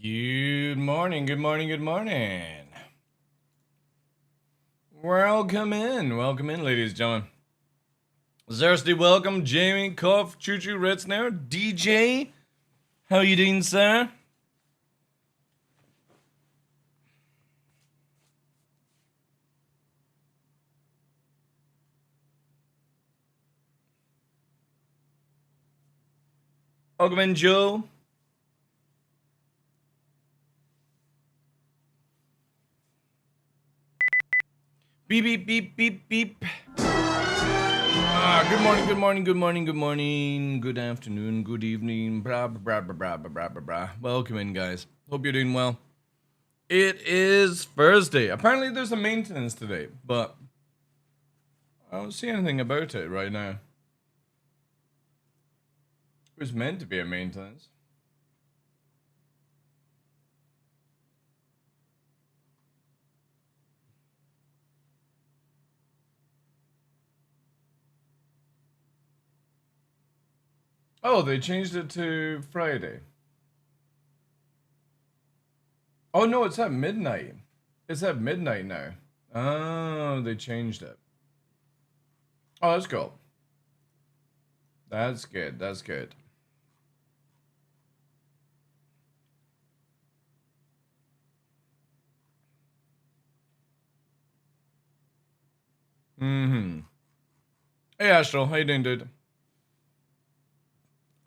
Good morning, good morning, good morning. Welcome in, ladies and gentlemen. Thirsty welcome, Jamie, Koff, Choo Choo, Ritz now, DJ. How you doing, sir? Welcome in, Joe. Beep, beep, beep, beep, beep. Good morning, good morning, good morning, good morning, good afternoon, good evening, blah, blah, blah, blah, blah, blah, blah, blah. Welcome in, guys. Hope you're doing well. It is Thursday. Apparently there's a maintenance today, but I don't see anything about it right now. It was meant to be a maintenance. Oh, they changed it to Friday. Oh no, it's at midnight. It's at midnight now. Oh, they changed it. Oh, that's cool. That's good. That's good. Mm-hmm. Hey, Astral. How you doing, dude?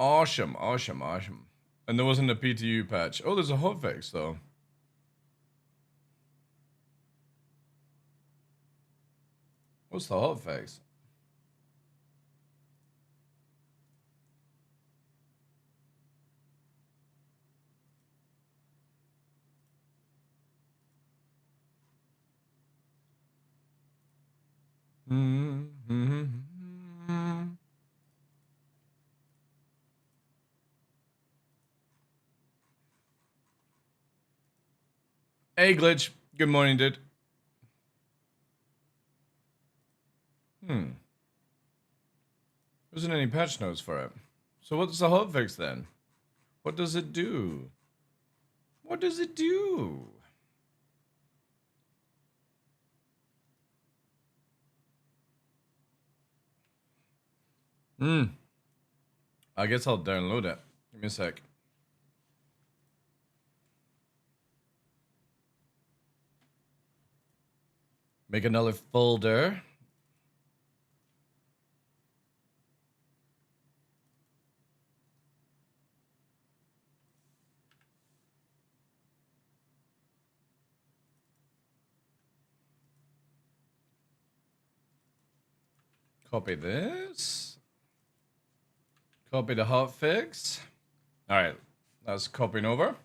Awesome, awesome, awesome. And there wasn't a PTU patch. Oh, there's a hotfix, though. What's the hotfix? Mm-hmm. Hey, Glitch. Good morning, dude. Hmm. There isn't any patch notes for it. So what's the hotfix then? What does it do? What does it do? Hmm. I guess I'll download it. Give me a sec. Make another folder. Copy this. Copy the hotfix. All right, that's copying over.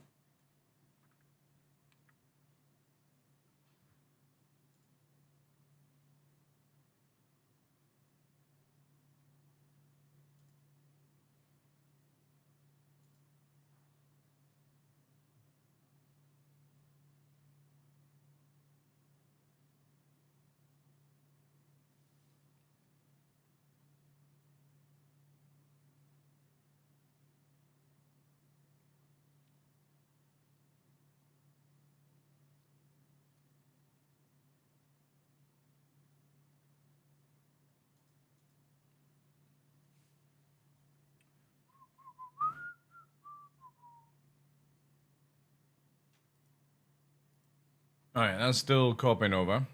All right, that's still copying over.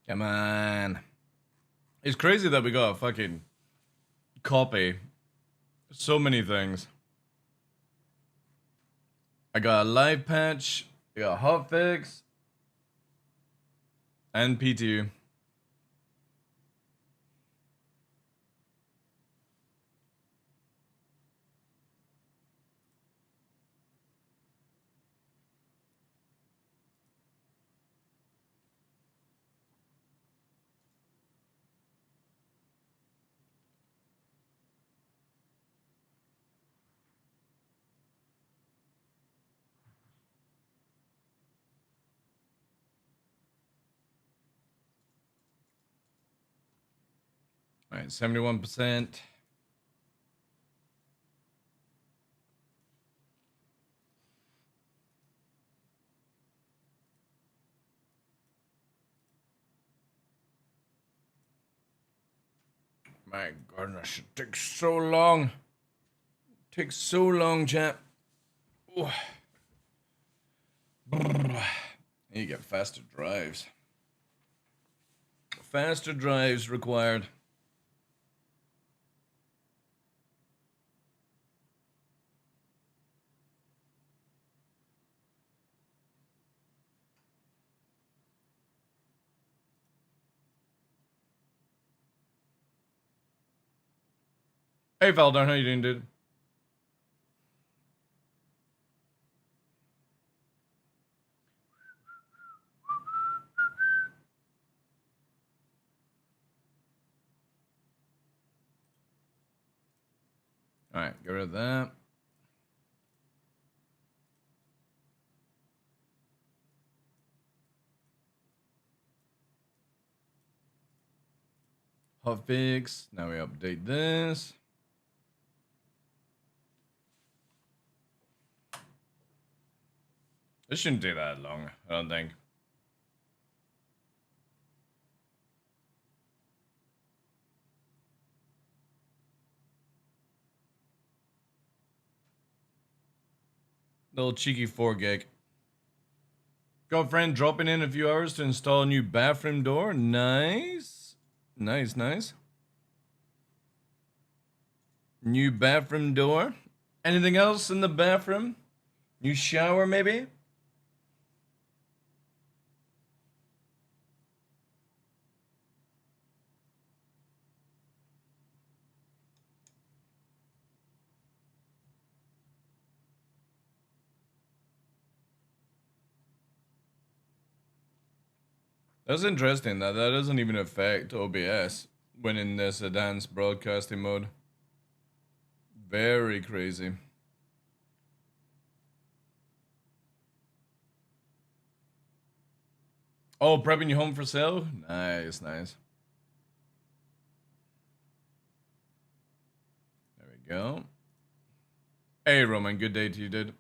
Come on. It's crazy that we got a fucking copy so many things. I got a live patch, I got a hotfix, and PTU. All right, 71%. My goodness, it takes so long. Takes so long, chap. Oh. You get faster drives. Faster drives required. Hey, Valdar, how you doing, dude? All right, get rid of that. Hotfix. Now we update this. This shouldn't take that long, I don't think. Little cheeky 4 gig. Got a friend dropping in a few hours to install a new bathroom door. Nice. Nice, nice. New bathroom door. Anything else in the bathroom? New shower, maybe? That's interesting that doesn't even affect OBS when in this advanced broadcasting mode. Very crazy. Oh, prepping your home for sale? Nice, nice. There we go. Hey, Roman, good day to you, dude.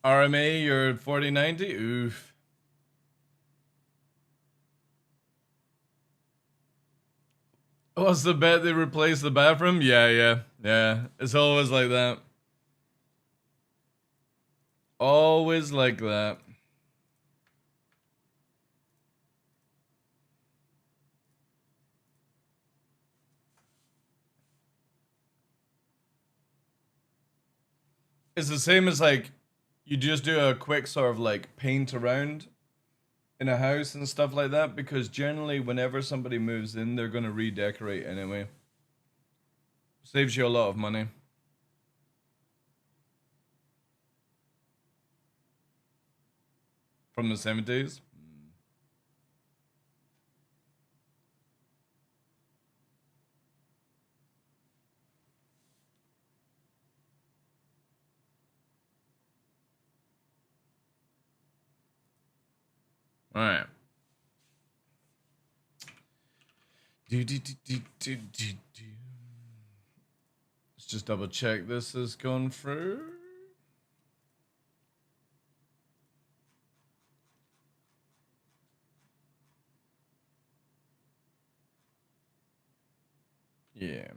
RMA, you're 4090? Oof. What's the bet they replace the bathroom? Yeah. It's always like that. Always like that. It's the same as like, you just do a quick sort of like paint around in a house and stuff like that, because generally whenever somebody moves in, they're going to redecorate anyway. Saves you a lot of money. From the 70s? Alright. Let's just double check this is going through. Yeah.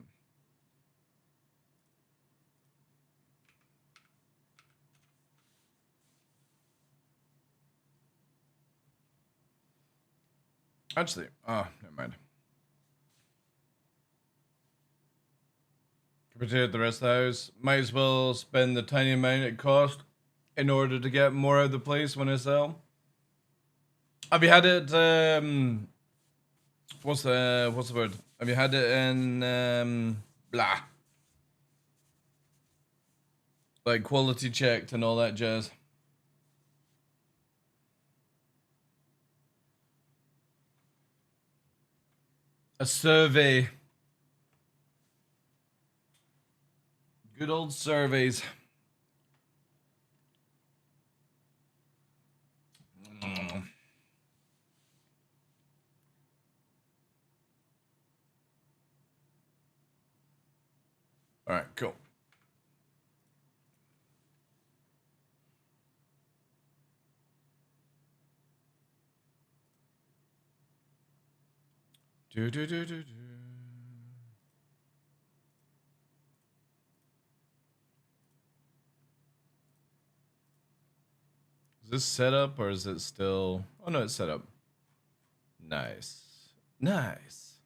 Actually, oh, never mind. Compared to the rest of the house, might as well spend the tiny amount it cost in order to get more out of the place when I sell. Have you had it? What's the word? Have you had it in blah? like quality checked and all that jazz. A survey. Good old surveys. All right, cool. Is this set up or is it still? Oh no, it's set up. Nice. Nice.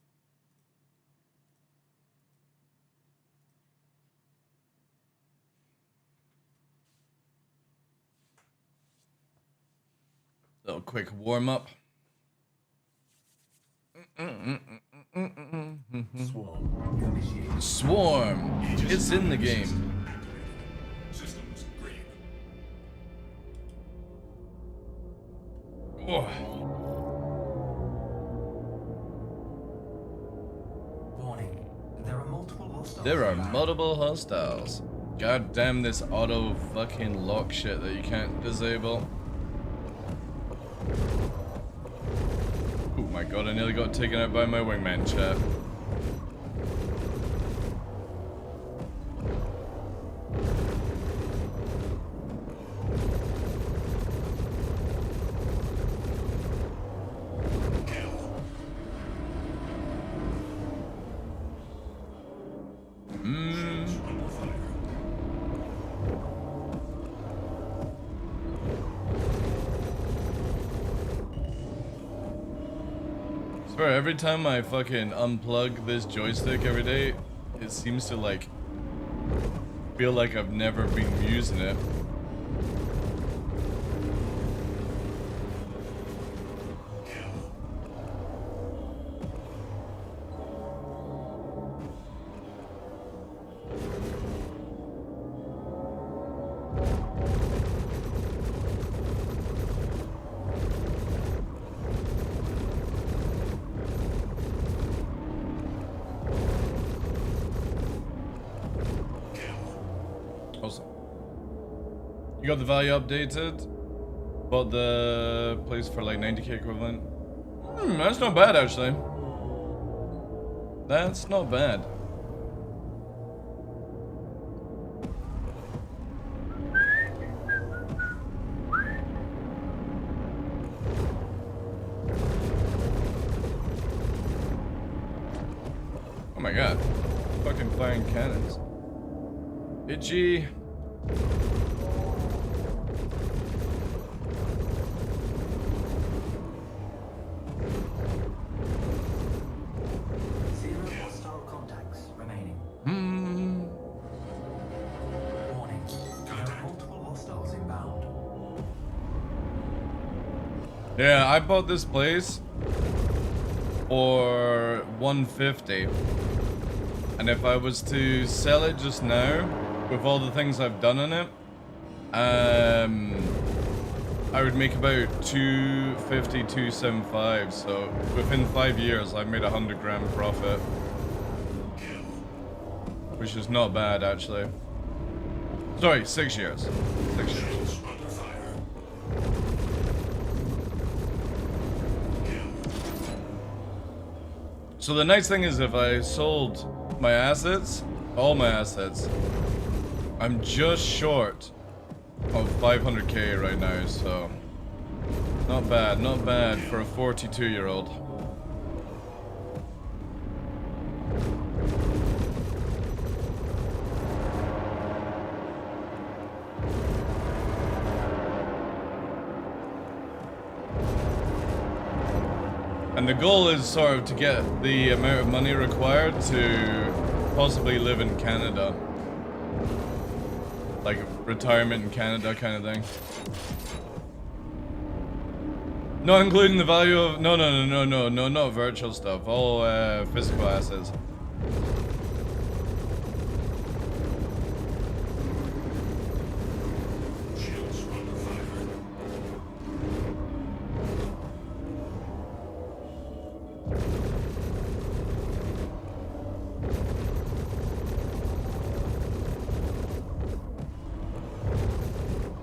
Little quick warm up. Swarm. It's in the game. Systems green. Oh. Warning. There are multiple hostiles. God damn this auto fucking lock shit that you can't disable. Oh my god, I nearly got taken out by my wingman, chat. Every time I fucking unplug this joystick every day, it seems to like feel like I've never been using it. You got the value updated? Bought the place for like 90k equivalent. That's not bad actually. That's not bad. Oh my god. Fucking firing cannons. Itchy. Yeah, I bought this place for 150, and if I was to sell it just now, with all the things I've done in it, I would make about 250, 275. So within 5 years, I made 100 grand profit, which is not bad actually. Sorry, 6 years. 6 years. So the nice thing is if I sold my assets, all my assets, I'm just short of 500k right now, so not bad for a 42-year-old. And the goal is sort of to get the amount of money required to possibly live in Canada. Like retirement in Canada kind of thing. Not including the value of... No, not virtual stuff. All physical assets.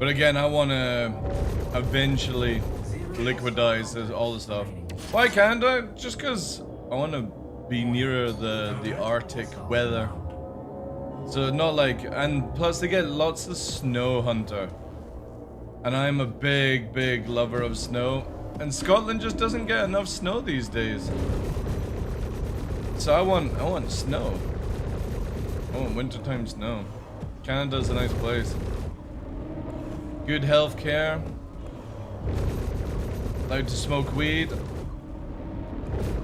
But again, I want to eventually liquidize all the stuff. Why Canada? Just because I want to be nearer the Arctic weather. So not like, and plus they get lots of snow, Hunter. And I'm a big lover of snow. And Scotland just doesn't get enough snow these days. So I want snow. I want wintertime snow. Canada's a nice place. Good health care. Allowed to smoke weed.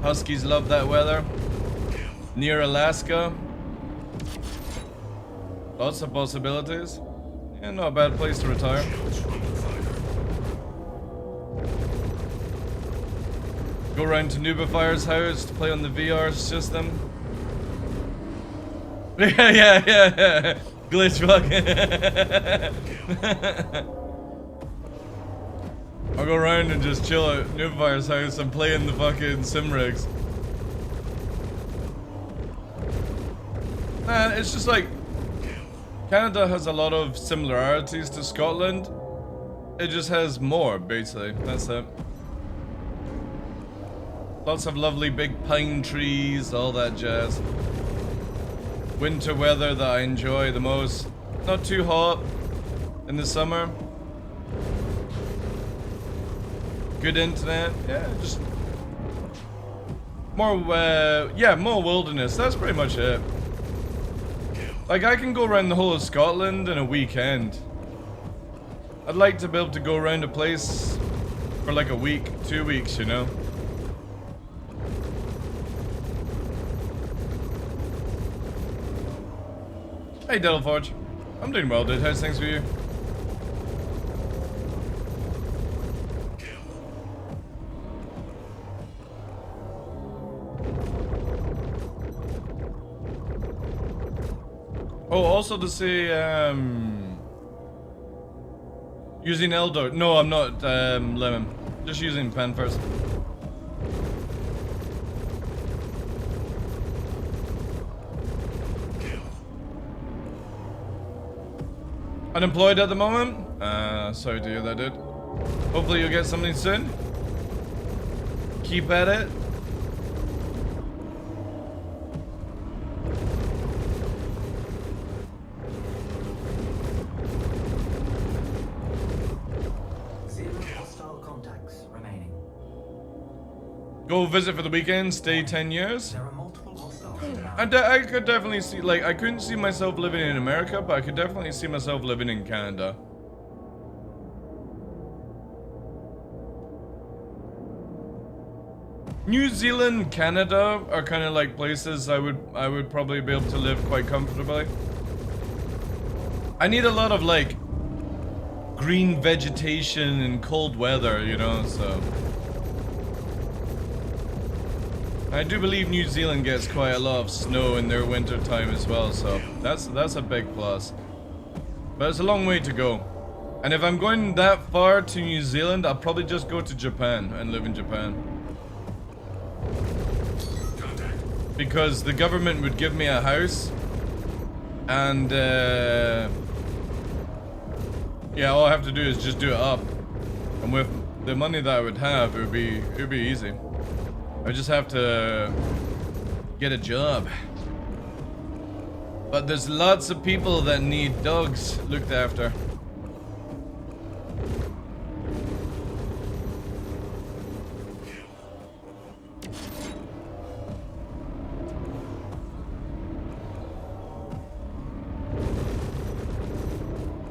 Huskies love that weather. Near Alaska. Lots of possibilities. Yeah, not a bad place to retire. Go around to Nubifier's house to play on the VR system. yeah. Glitch bug. I'll go around and just chill at Nubifier's house and play in the fucking sim rigs. Man, it's just like Canada has a lot of similarities to Scotland. It just has more, basically. That's it. Lots of lovely big pine trees, all that jazz. Winter weather that I enjoy the most. Not too hot in the summer. Good internet. Yeah, just more more wilderness. That's pretty much it. Like, I can go around the whole of Scotland in a weekend. I'd like to be able to go around a place for like a week, 2 weeks, you know? Hey, Delforge. I'm doing well, dude. How's things for you? Oh, also to say, using Eldor. No, I'm not, Lemon. Just using Pen first. Unemployed at the moment? Sorry to hear that, dude. Hopefully you'll get something soon. Keep at it. Go visit for the weekend, stay 10 years. And I could definitely see, like, I couldn't see myself living in America, but I could definitely see myself living in Canada. New Zealand, Canada are kind of like places I would probably be able to live quite comfortably. I need a lot of like green vegetation and cold weather, you know, so I do believe New Zealand gets quite a lot of snow in their winter time as well, so that's a big plus. But it's a long way to go. And if I'm going that far to New Zealand, I'll probably just go to Japan and live in Japan. Because the government would give me a house and yeah, all I have to do is just do it up. And with the money that I would have, it would be easy. I just have to get a job. But there's lots of people that need dogs looked after.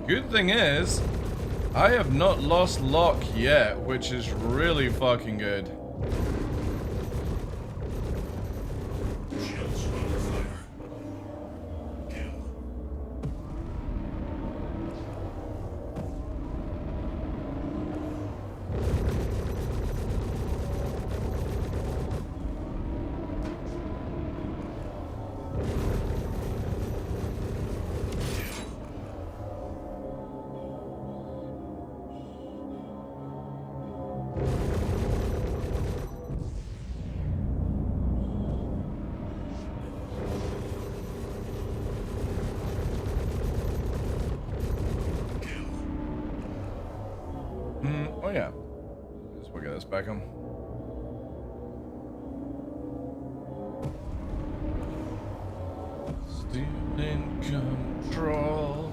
Good thing is, I have not lost lock yet, which is really fucking good. Oh yeah. Let's look at this back on. Still in control.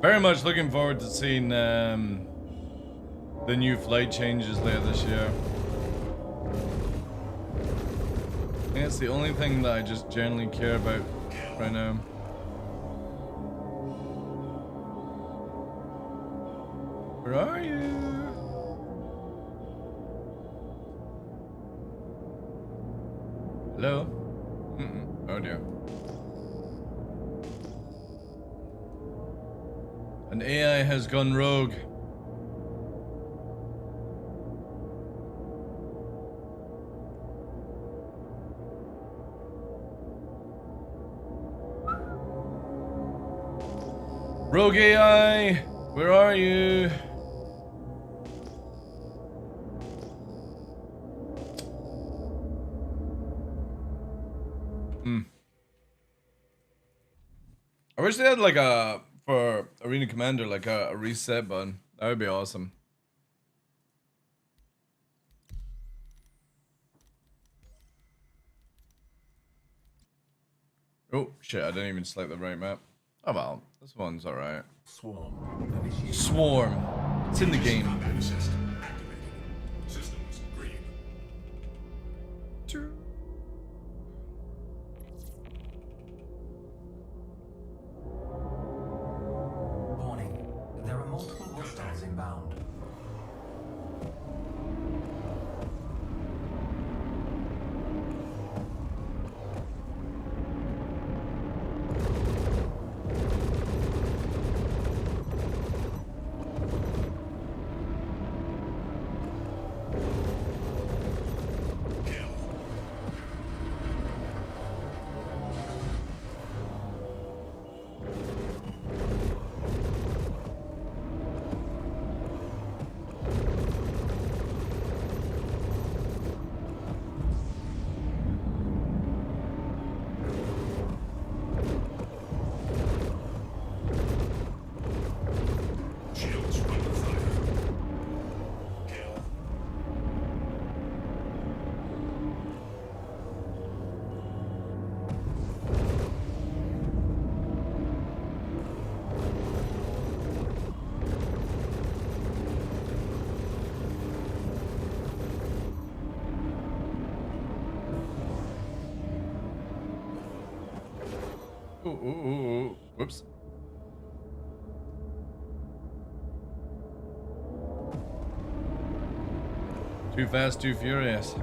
Very much looking forward to seeing the new flight changes later this year. I think it's the only thing that I just generally care about right now. Where are you? Hello? Oh dear. An AI has gone rogue. Rogue AI, where are you? I wish they had like a, for Arena Commander, like a reset button. That would be awesome. Oh shit, I didn't even select the right map. Oh well, this one's alright. Swarm. It's in the game. Systems green. Warning. There are multiple hostiles inbound. Ooh. Whoops. Too fast, too furious.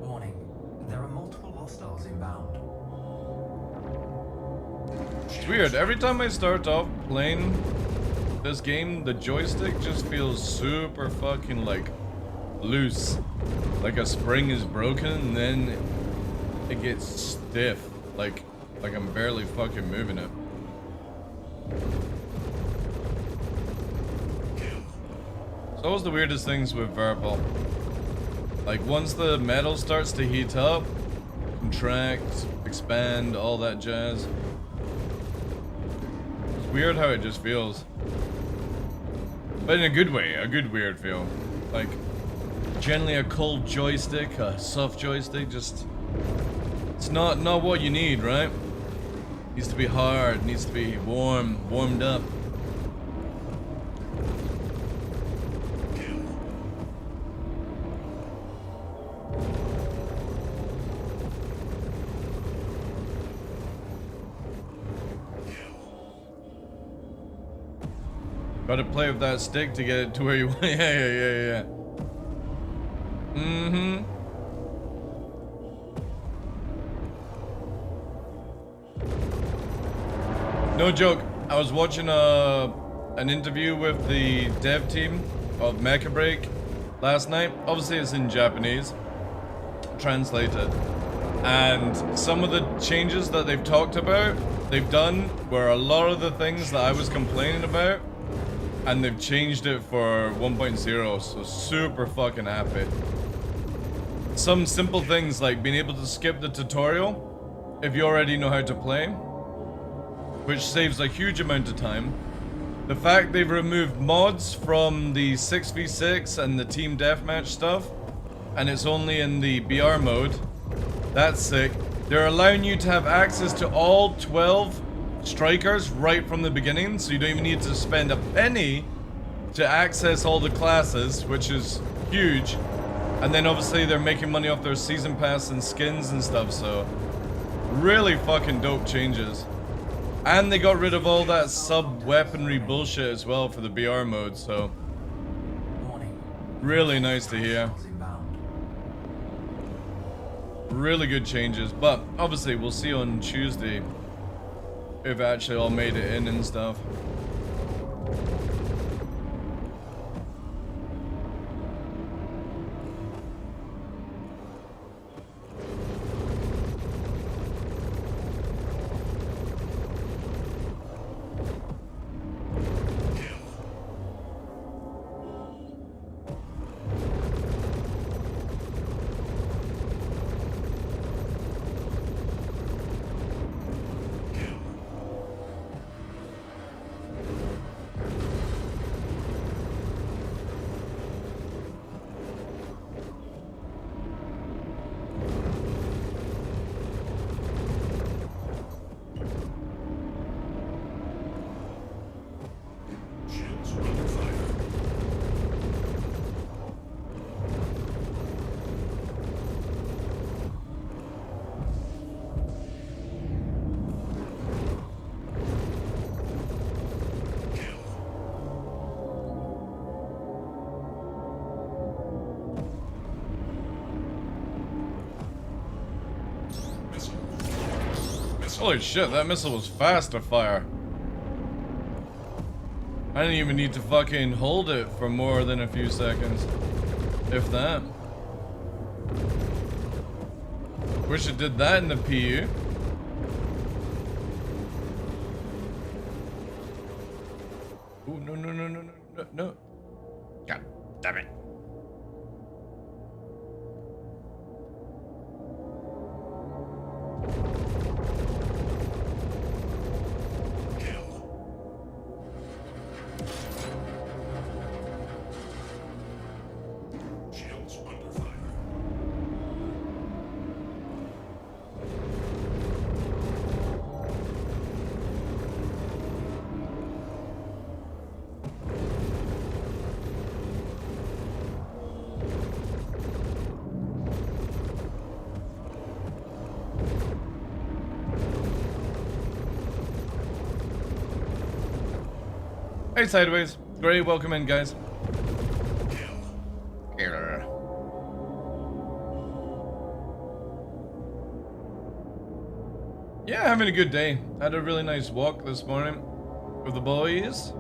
Warning. There are multiple hostiles inbound. It's weird. Every time I start off playing this game, the joystick just feels super fucking like loose. Like a spring is broken and then it gets stiff. Like I'm barely fucking moving it. It's always the weirdest things with Verbal. Like once the metal starts to heat up, contract, expand, all that jazz. It's weird how it just feels. But in a good way, a good weird feel. Like generally a cold joystick, a soft joystick, just it's not what you need, right? Needs to be hard, needs to be warmed up. Gotta play with that stick to get it to where you want. Yeah. Mm-hmm. No joke. I was watching an interview with the dev team of Mecha Break last night. Obviously, it's in Japanese, translated. And some of the changes that they've talked about, they've done were a lot of the things that I was complaining about, and they've changed it for 1.0, so super fucking happy. Some simple things like being able to skip the tutorial if you already know how to play, which saves a huge amount of time. The fact they've removed mods from the 6v6 and the team deathmatch stuff, and it's only in the BR mode. That's sick. They're allowing you to have access to all 12 strikers right from the beginning, so you don't even need to spend a penny to access all the classes, which is huge. And then obviously they're making money off their season pass and skins and stuff, so really fucking dope changes. And they got rid of all that sub-weaponry bullshit as well for the BR mode, so really nice to hear. Really good changes, but obviously we'll see on Tuesday if actually all made it in and stuff. Holy shit, that missile was fast to fire. I didn't even need to fucking hold it for more than a few seconds. If that. Wish it did that in the PU. Ooh, no. God damn it. Hey, Sideways. Great, welcome in, guys. Yeah, having a good day. Had a really nice walk this morning with the boys.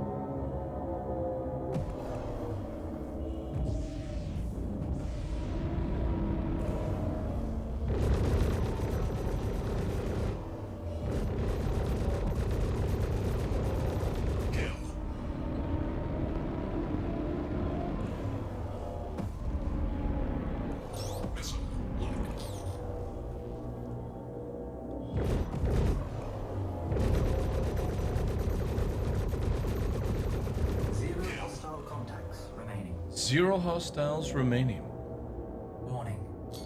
Zero hostiles remaining. Warning.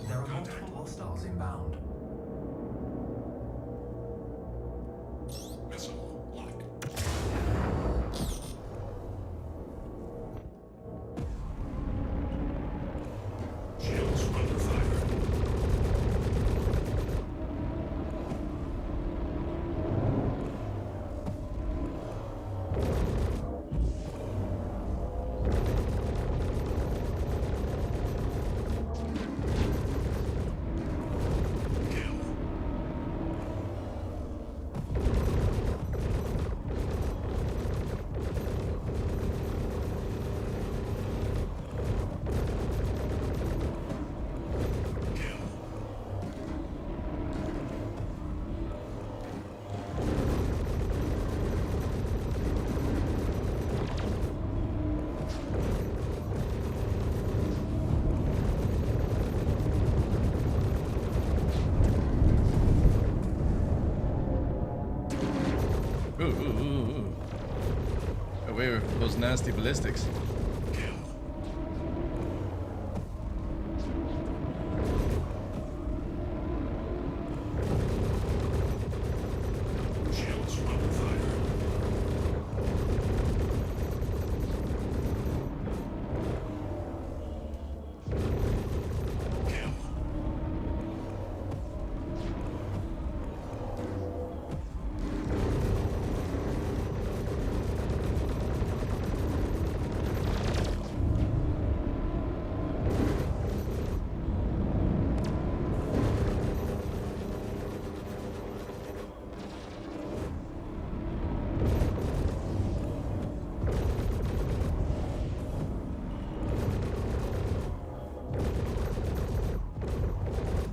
There are multiple hostiles inbound. Missile lock. Shields under fire. nasty ballistics. Kill. Shields under fire. Kill.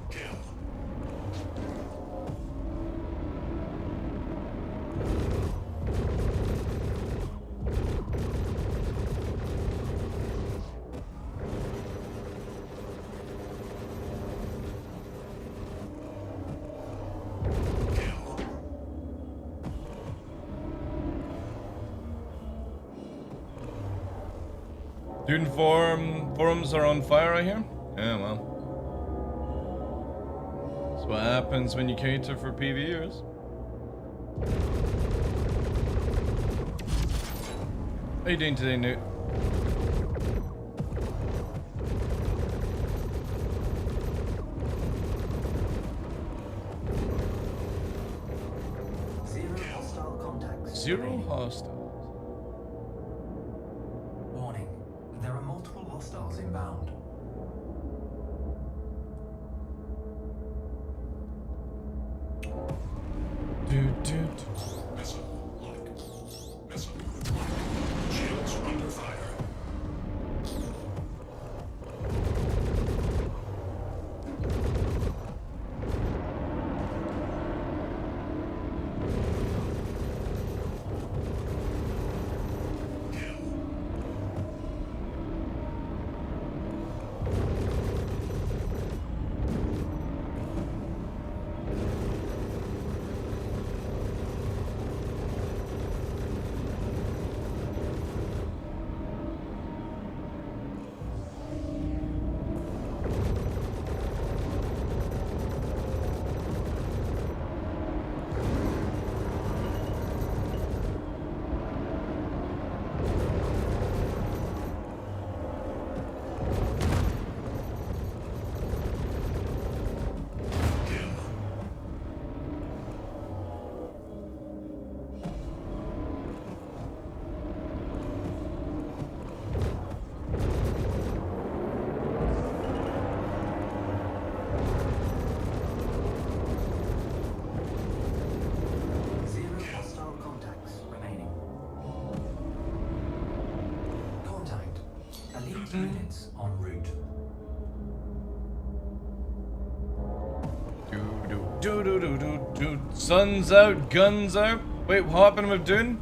Kill. Kill. Dune forums are on fire, I hear? Yeah, well. That's what happens when you cater for PvEers. How you doing today, Newt? Zero hostile contacts. Zero remaining. hostiles. Warning. There are multiple hostiles inbound. Missile lock. Missile lock. Shields under fire. Kill. Kill. Zero hostile contacts remaining. Contact. Elite units en route. Sun's out, guns out. Wait, what happened with Dune?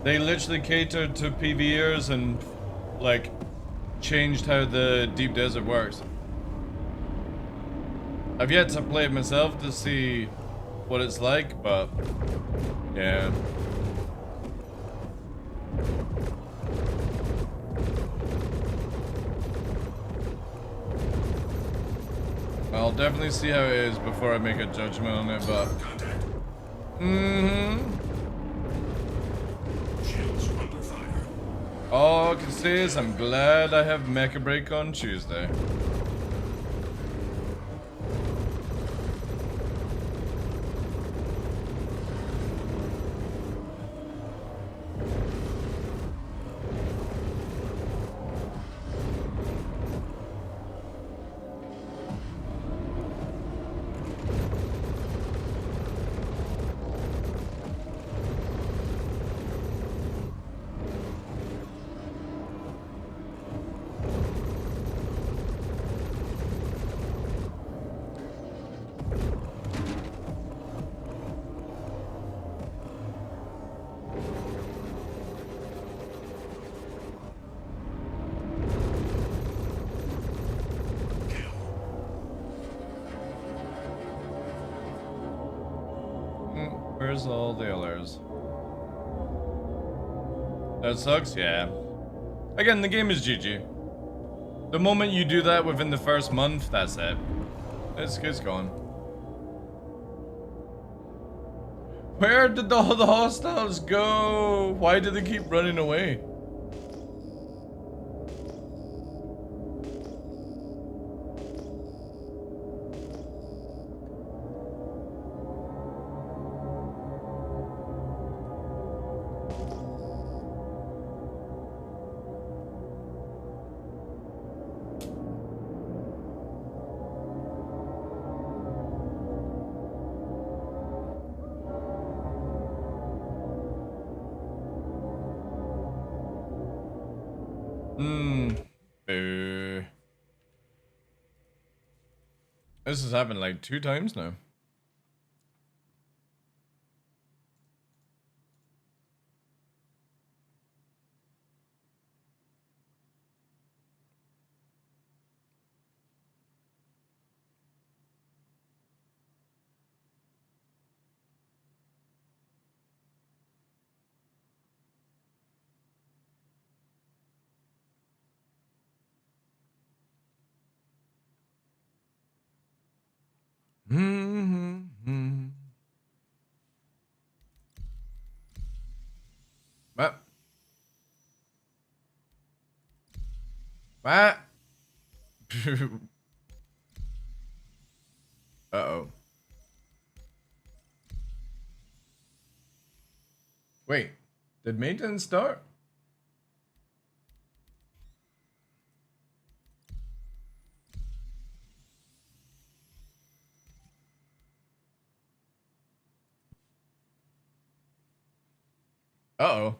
They literally catered to PvEers and, like, changed how the deep desert works. I've yet to play it myself to see what it's like, but yeah. I'll definitely see how it is before I make a judgment on it, but Contact. Shields under fire. all I can say is I'm glad I have Mecha Break on Tuesday. Where's all the others? That sucks, yeah. Again, the game is GG. The moment you do that within the first month, that's it. It's gone. Where did all the hostiles go? Why did they keep running away? Boo. This has happened like 2 times now. What? What? Uh-oh. Wait, did maintenance start? Uh-oh.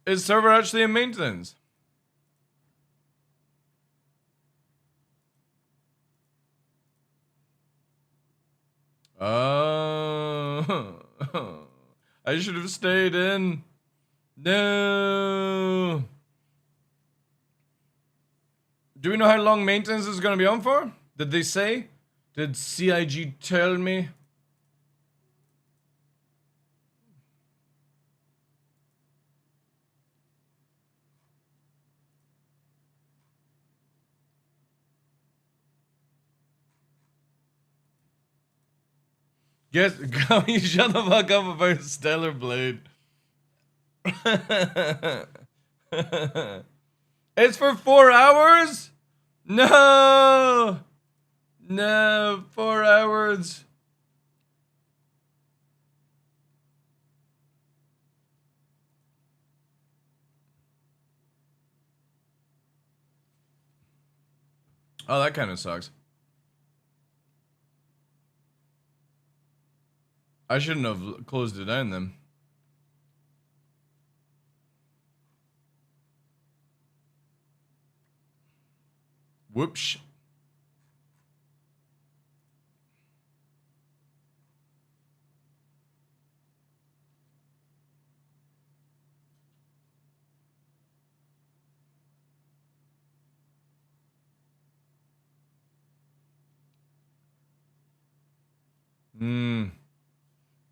Is server actually in maintenance? Oh. I should have stayed in. No. Do we know how long maintenance is going to be on for? Did they say? Did CIG tell me? Yes, you shut the fuck up about Stellar Blade. It's for 4 hours? No! No, 4 hours. Oh, that kind of sucks. I shouldn't have closed it down then. Whoops.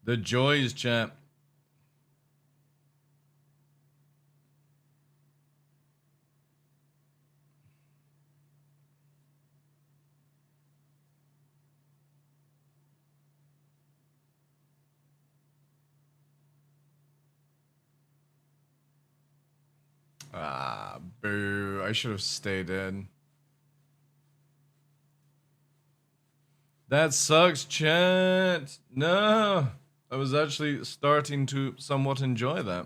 The joys, chap. Ah, boo. I should have stayed in. That sucks, chat. No. I was actually starting to somewhat enjoy that.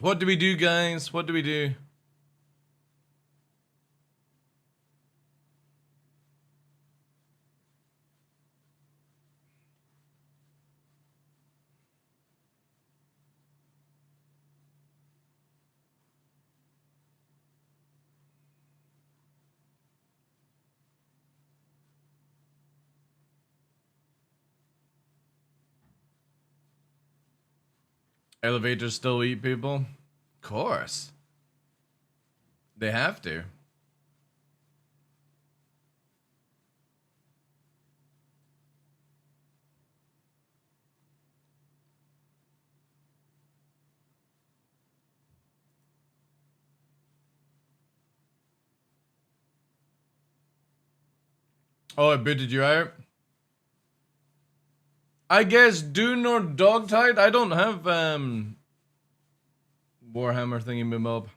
What do we do, guys? What do we do? Elevators still eat people? Of course. They have to. Oh, I booted you out? I guess Dune or Dogtide? I don't have Warhammer thingy mob.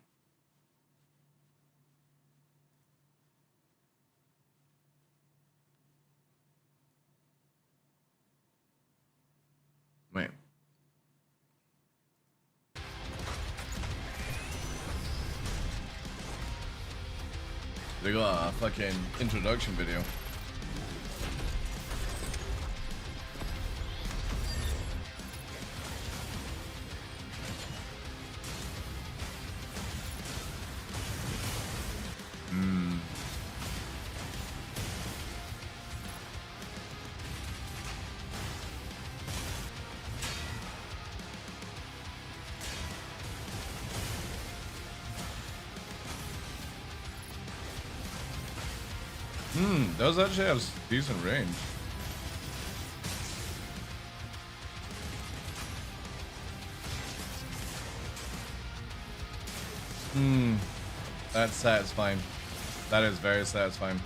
Wait. They got a fucking introduction video. Does actually have decent range. That's satisfying. That is very satisfying.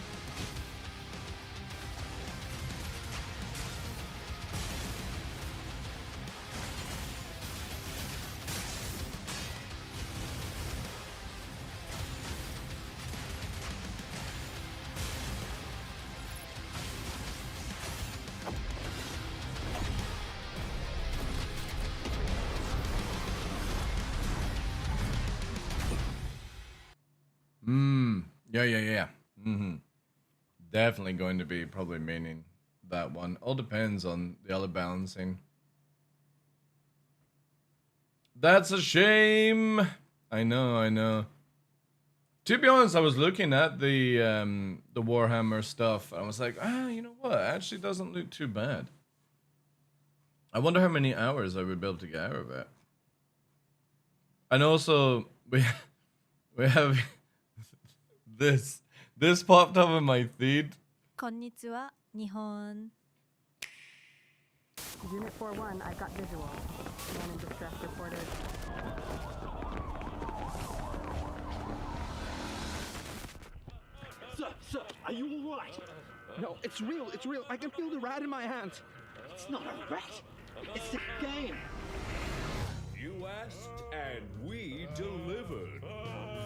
Yeah. Definitely going to be probably maining that one. All depends on the other balancing. That's a shame. I know. To be honest, I was looking at the Warhammer stuff, and I was like, you know what? It actually doesn't look too bad. I wonder how many hours I would be able to get out of it. And also, we have this popped up in my feed. Konnichiwa, Nihon. Unit 4-1, I've got visual. Man in distress reported. Sir, are you all right? No, it's real. I can feel the rat in my hand. It's not a rat. It's the game. You asked, and we delivered.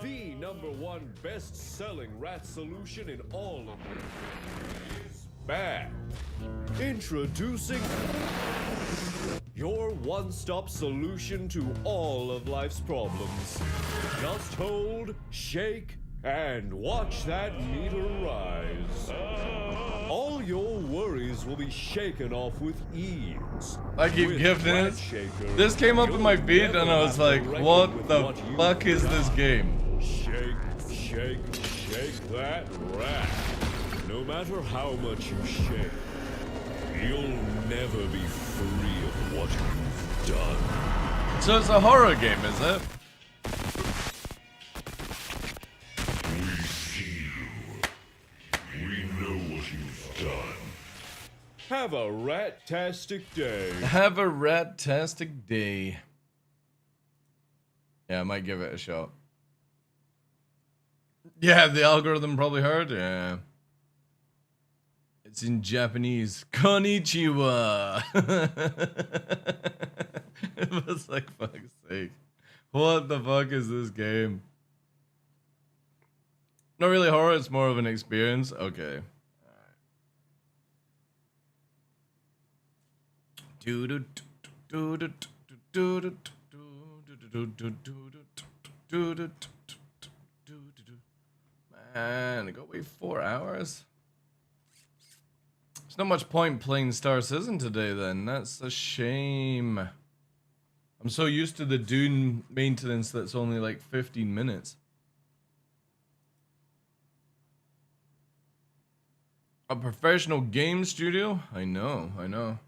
The #1 best-selling rat solution in all of it is back. Introducing your one-stop solution to all of life's problems. Just hold, shake, and watch that meter rise. All your worries will be shaken off with ease. I keep With gifting Rat it. Shaker, This came up in my you'll feed, and I never was have to like, reckon what with the what you've fuck is this got. game? Shake that rat. No matter how much you shake, you'll never be free of what you've done. So it's a horror game, is it? We see you. We know what you've done. Have a rat-tastic day. Have a rat-tastic day. Yeah, I might give it a shot. Yeah, the algorithm probably heard. Yeah. It's in Japanese. Konnichiwa. It was like, fuck's sake. What the fuck is this game? Not really horror, it's more of an experience. Okay. Man, I got wait 4 hours. There's not much point playing Star Citizen today then. That's a shame. I'm so used to the Dune maintenance that's only like 15 minutes. A professional game studio? I know.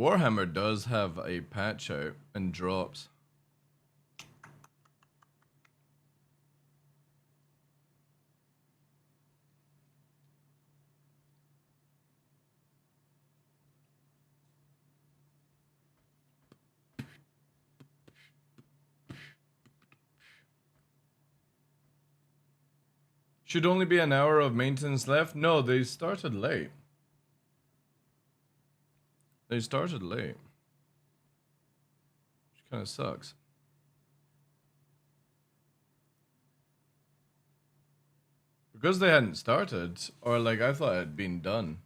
Warhammer does have a patch out and drops. Should only be an hour of maintenance left? No, they started late. They started late. Which kind of sucks. Because they hadn't started, or like I thought it had been done.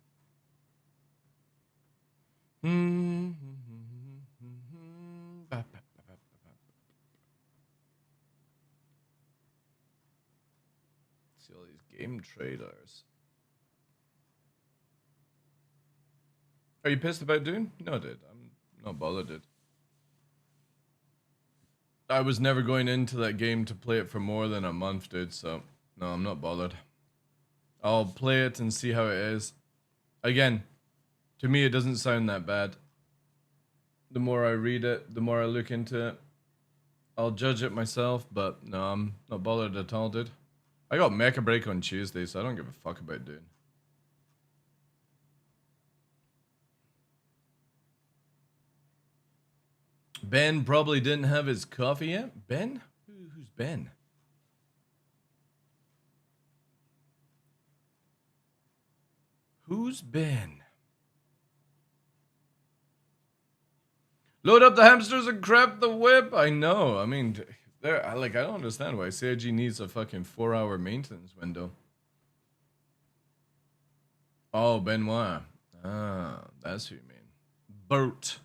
See all these game trailers. Are you pissed about Dune? No, dude. I'm not bothered, dude. I was never going into that game to play it for more than a month, dude, so no, I'm not bothered. I'll play it and see how it is. Again, to me, it doesn't sound that bad. The more I read it, the more I look into it, I'll judge it myself, but no, I'm not bothered at all, dude. I got Mecha Break on Tuesday, so I don't give a fuck about Dune. Ben probably didn't have his coffee yet. Ben? Who's Ben? Who's Ben? Load up the hamsters and crap the whip. I know. I mean, I don't understand why CIG needs a fucking 4-hour maintenance window. Oh, Benoit. Ah, that's who you mean. Bert.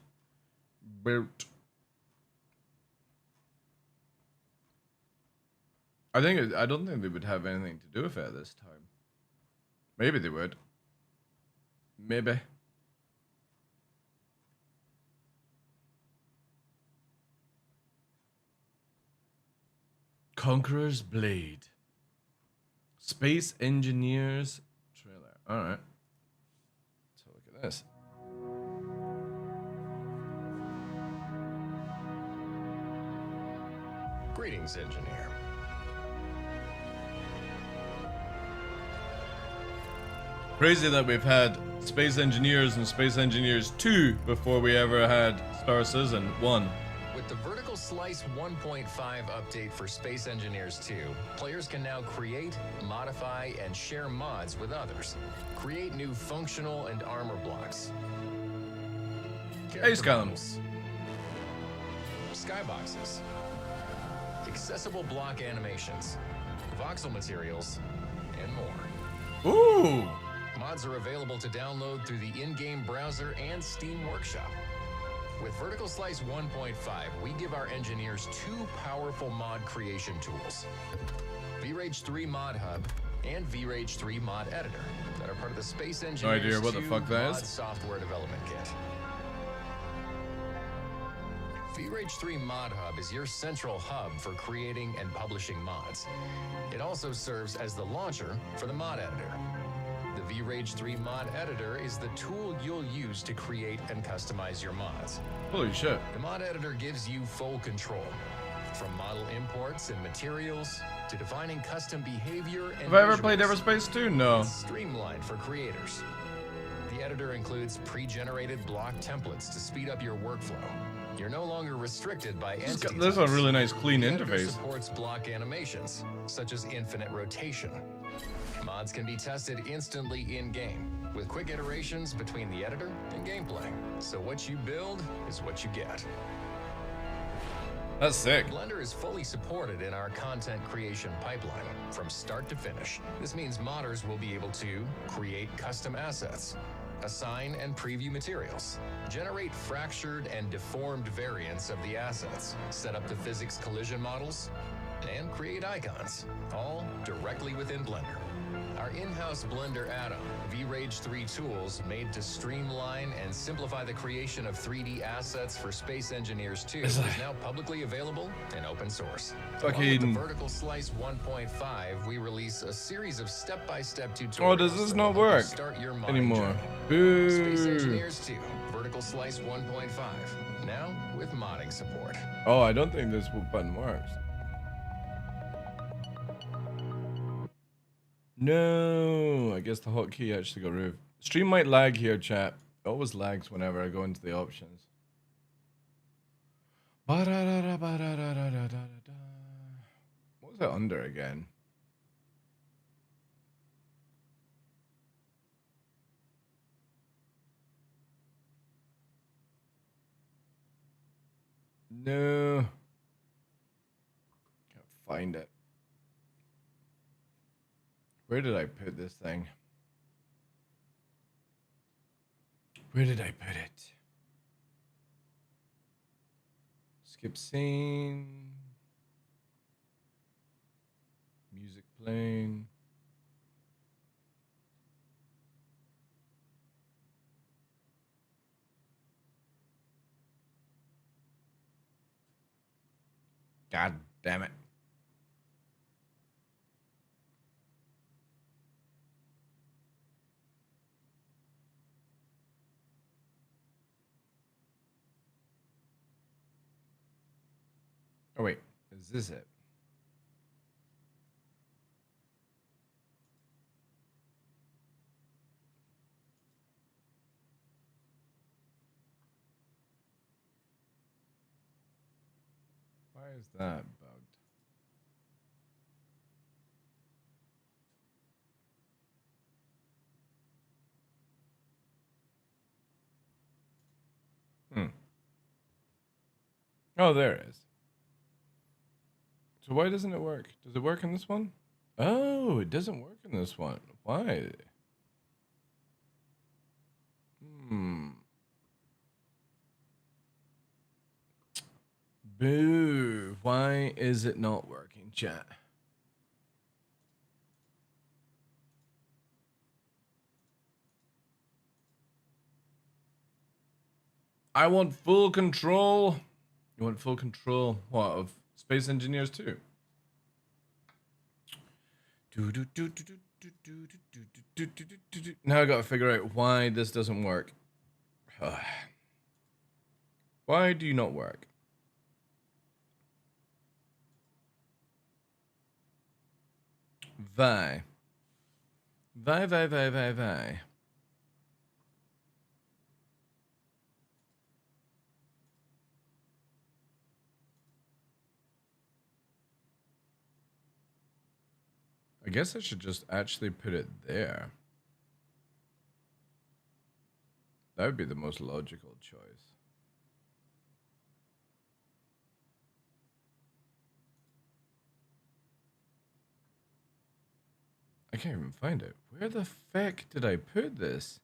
I don't think they would have anything to do with it at this time. Maybe they would. Maybe. Conqueror's Blade. Space Engineers trailer. Alright. Let's have a look at this. Greetings, engineer. Crazy that we've had Space Engineers and Space Engineers 2 before we ever had Star Citizen 1. With the Vertical Slice 1.5 update for Space Engineers 2, players can now create, modify, and share mods with others. Create new functional and armor blocks. Hey, Scallum. Skyboxes. Accessible block animations. Voxel materials. And more. Ooh! Mods are available to download through the in-game browser and Steam Workshop. With Vertical Slice 1.5, we give our engineers 2 powerful mod creation tools. VRage 3 Mod Hub and VRage 3 Mod Editor that are part of the Space Engineers No idea what the 2 fuck that mod is. software development kit. VRage 3 Mod Hub is your central hub for creating and publishing mods. It also serves as the launcher for the mod editor. The VRage 3 Mod Editor is the tool you'll use to create and customize your mods. Holy shit. The mod editor gives you full control, from model imports and materials to defining custom behavior and Have I ever played visuals. Everspace 2? No. It's streamlined for creators. The editor includes pre-generated block templates to speed up your workflow. You're no longer restricted by entity This is a types. really nice clean The editor interface. supports block animations, such as infinite rotation. Mods can be tested instantly in-game, with quick iterations between the editor and gameplay. So what you build is what you get. That's sick. Blender is fully supported in our content creation pipeline, from start to finish. This means modders will be able to create custom assets, assign and preview materials, generate fractured and deformed variants of the assets, set up the physics collision models, and create icons, all directly within Blender. Our in-house blender add-on, V-Rage 3 Tools, made to streamline and simplify the creation of 3D assets for Space Engineers 2, is now publicly available and open source. Along with the Vertical Slice 1.5, we release a series of step-by-step tutorials. Oh, does this not work start your modding anymore? journey. Space Boo. Engineers 2, Vertical Slice 1.5, now with modding support. Oh, I don't think this button works. No, I guess the hotkey actually got removed. Stream might lag here, chat. It always lags whenever I go into the options. What was that under again? No. Can't find it. Where did I put this thing? Where did I put it? Skip scene. Music playing. God damn it. Oh wait, is this it? Why is that bugged? Oh, there it is. So why doesn't it work? Does it work in this one? Oh, it doesn't work in this one. Why? Boo. Why is it not working, chat? I want full control. You want full control? What, of Space Engineers 2? Now I gotta figure out why this doesn't work. Why do you not work? Why? Why? I guess I should just actually put it there. That would be the most logical choice. I can't even find it. Where the feck did I put this?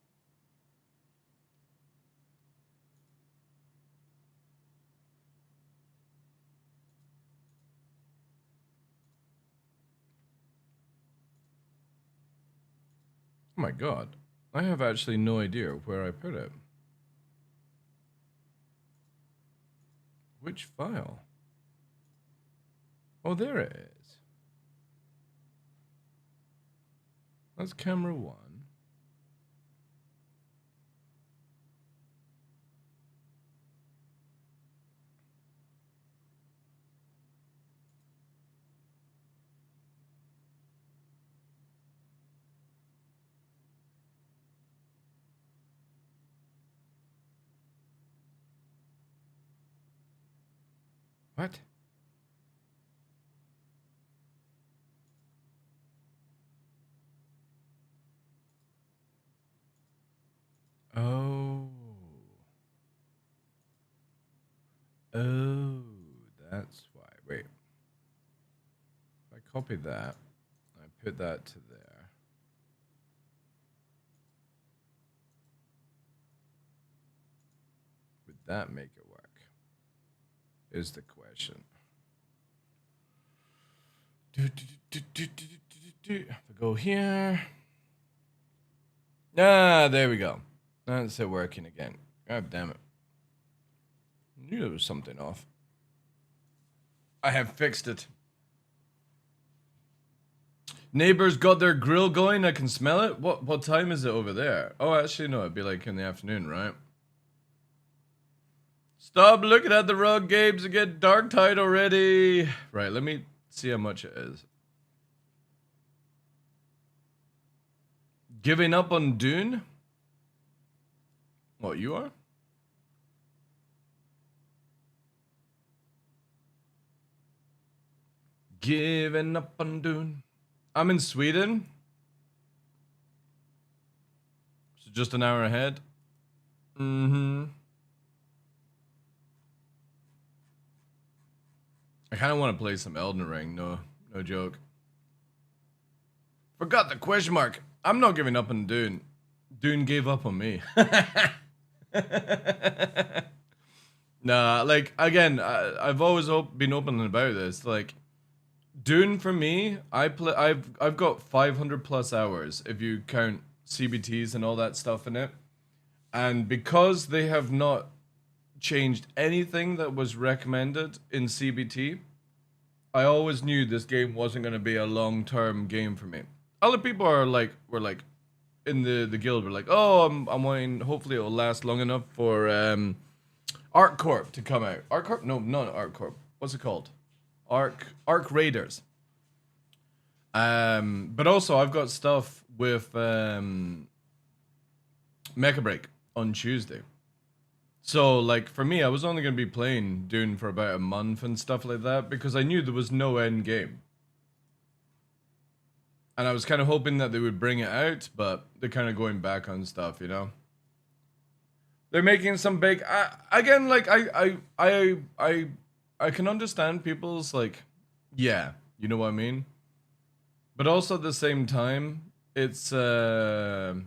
Oh my god. I have actually no idea where I put it. Which file? Oh, there it is. That's camera 1. What? Oh. Oh, that's why. Wait. If I copy that, I put that to there. Would that make it work? Is the question. If I go here. Ah, there we go. That's it working again. God damn it. I knew there was something off. I have fixed it. Neighbors got their grill going. I can smell it. What time is it over there? Oh, actually, no. It'd be like in the afternoon, right? Stop looking at the rug, Games, and get dark tide already. Right, let me see how much it is. Giving up on Dune? What, you are? Giving up on Dune. I'm in Sweden. So just an hour ahead. Mm-hmm. I kind of want to play some Elden Ring. No joke. Forgot the question mark. I'm not giving up on Dune. Dune gave up on me. Nah, like, again, I've always been open about this. Like, Dune for me, I've got 500 plus hours if you count CBTs and all that stuff in it. And because they have not changed anything that was recommended in CBT, I always knew this game wasn't going to be a long-term game for me. Other people were like in the guild were like, oh, I'm waiting. Hopefully, it will last long enough for ArcCorp to come out. ArcCorp? No, not ArcCorp. What's it called? Arc Raiders. But also I've got stuff with Mecha Break on Tuesday. So like for me, I was only gonna be playing Dune for about a month and stuff like that because I knew there was no end game. And I was kind of hoping that they would bring it out, but they're kind of going back on stuff, you know. They're making some big. Again, like I can understand people's like, yeah, you know what I mean. But also at the same time, it's I'll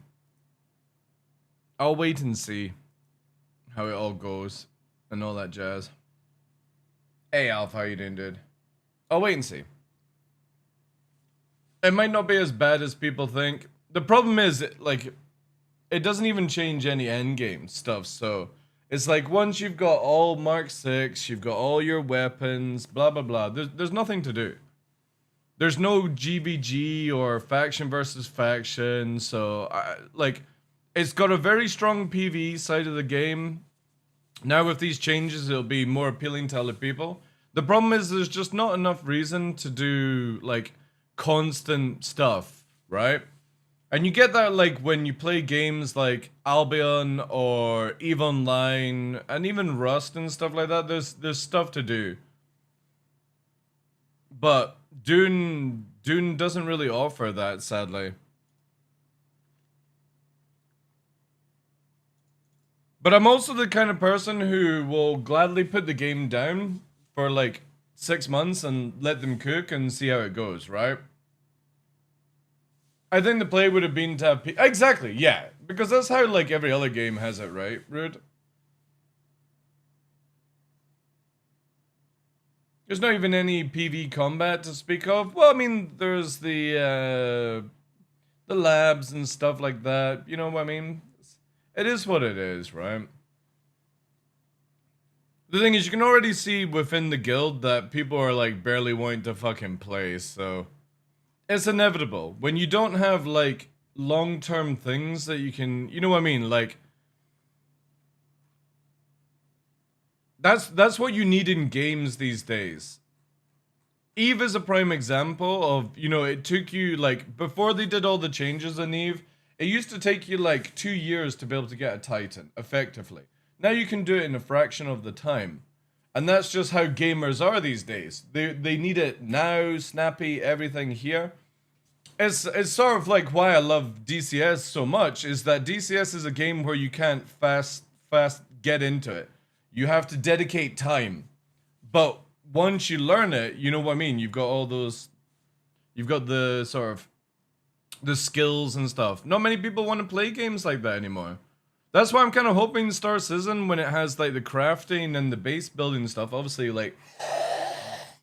wait and see how it all goes and all that jazz. Hey Alpha, how you doing, dude? I'll wait and see. It might not be as bad as people think. The problem is, like, it doesn't even change any endgame stuff, so it's like once you've got all Mark 6, you've got all your weapons, blah blah blah, there's nothing to do. There's no GVG or faction versus faction, so like, it's got a very strong PvE side of the game. Now with these changes, it'll be more appealing to other people. The problem is there's just not enough reason to do, like, constant stuff, right? And you get that like when you play games like Albion or EVE Online and even Rust and stuff like that. There's stuff to do, but Dune doesn't really offer that, sadly. But I'm also the kind of person who will gladly put the game down for like 6 months and let them cook and see how it goes, right? I think the play would have been to have... Exactly, yeah. Because that's how, like, every other game has it, right, Rude? There's not even any PV combat to speak of. Well, I mean, there's the labs and stuff like that. You know what I mean? It is what it is, right? The thing is, you can already see within the guild that people are, like, barely wanting to fucking play, so... It's inevitable. When you don't have, like, long-term things that you can... You know what I mean? Like... That's what you need in games these days. EVE is a prime example of, you know, it took you, like... Before they did all the changes in EVE, it used to take you, like, 2 years to be able to get a Titan, effectively. Now you can do it in a fraction of the time. And that's just how gamers are these days. They need it now, snappy, everything here. It's sort of like why I love DCS so much, is that DCS is a game where you can't fast get into it. You have to dedicate time. But once you learn it, you know what I mean? You've got all those... You've got the sort of... the skills and stuff. Not many people want to play games like that anymore. That's why I'm kind of hoping Star Citizen, when it has, like, the crafting and the base building stuff, obviously, like,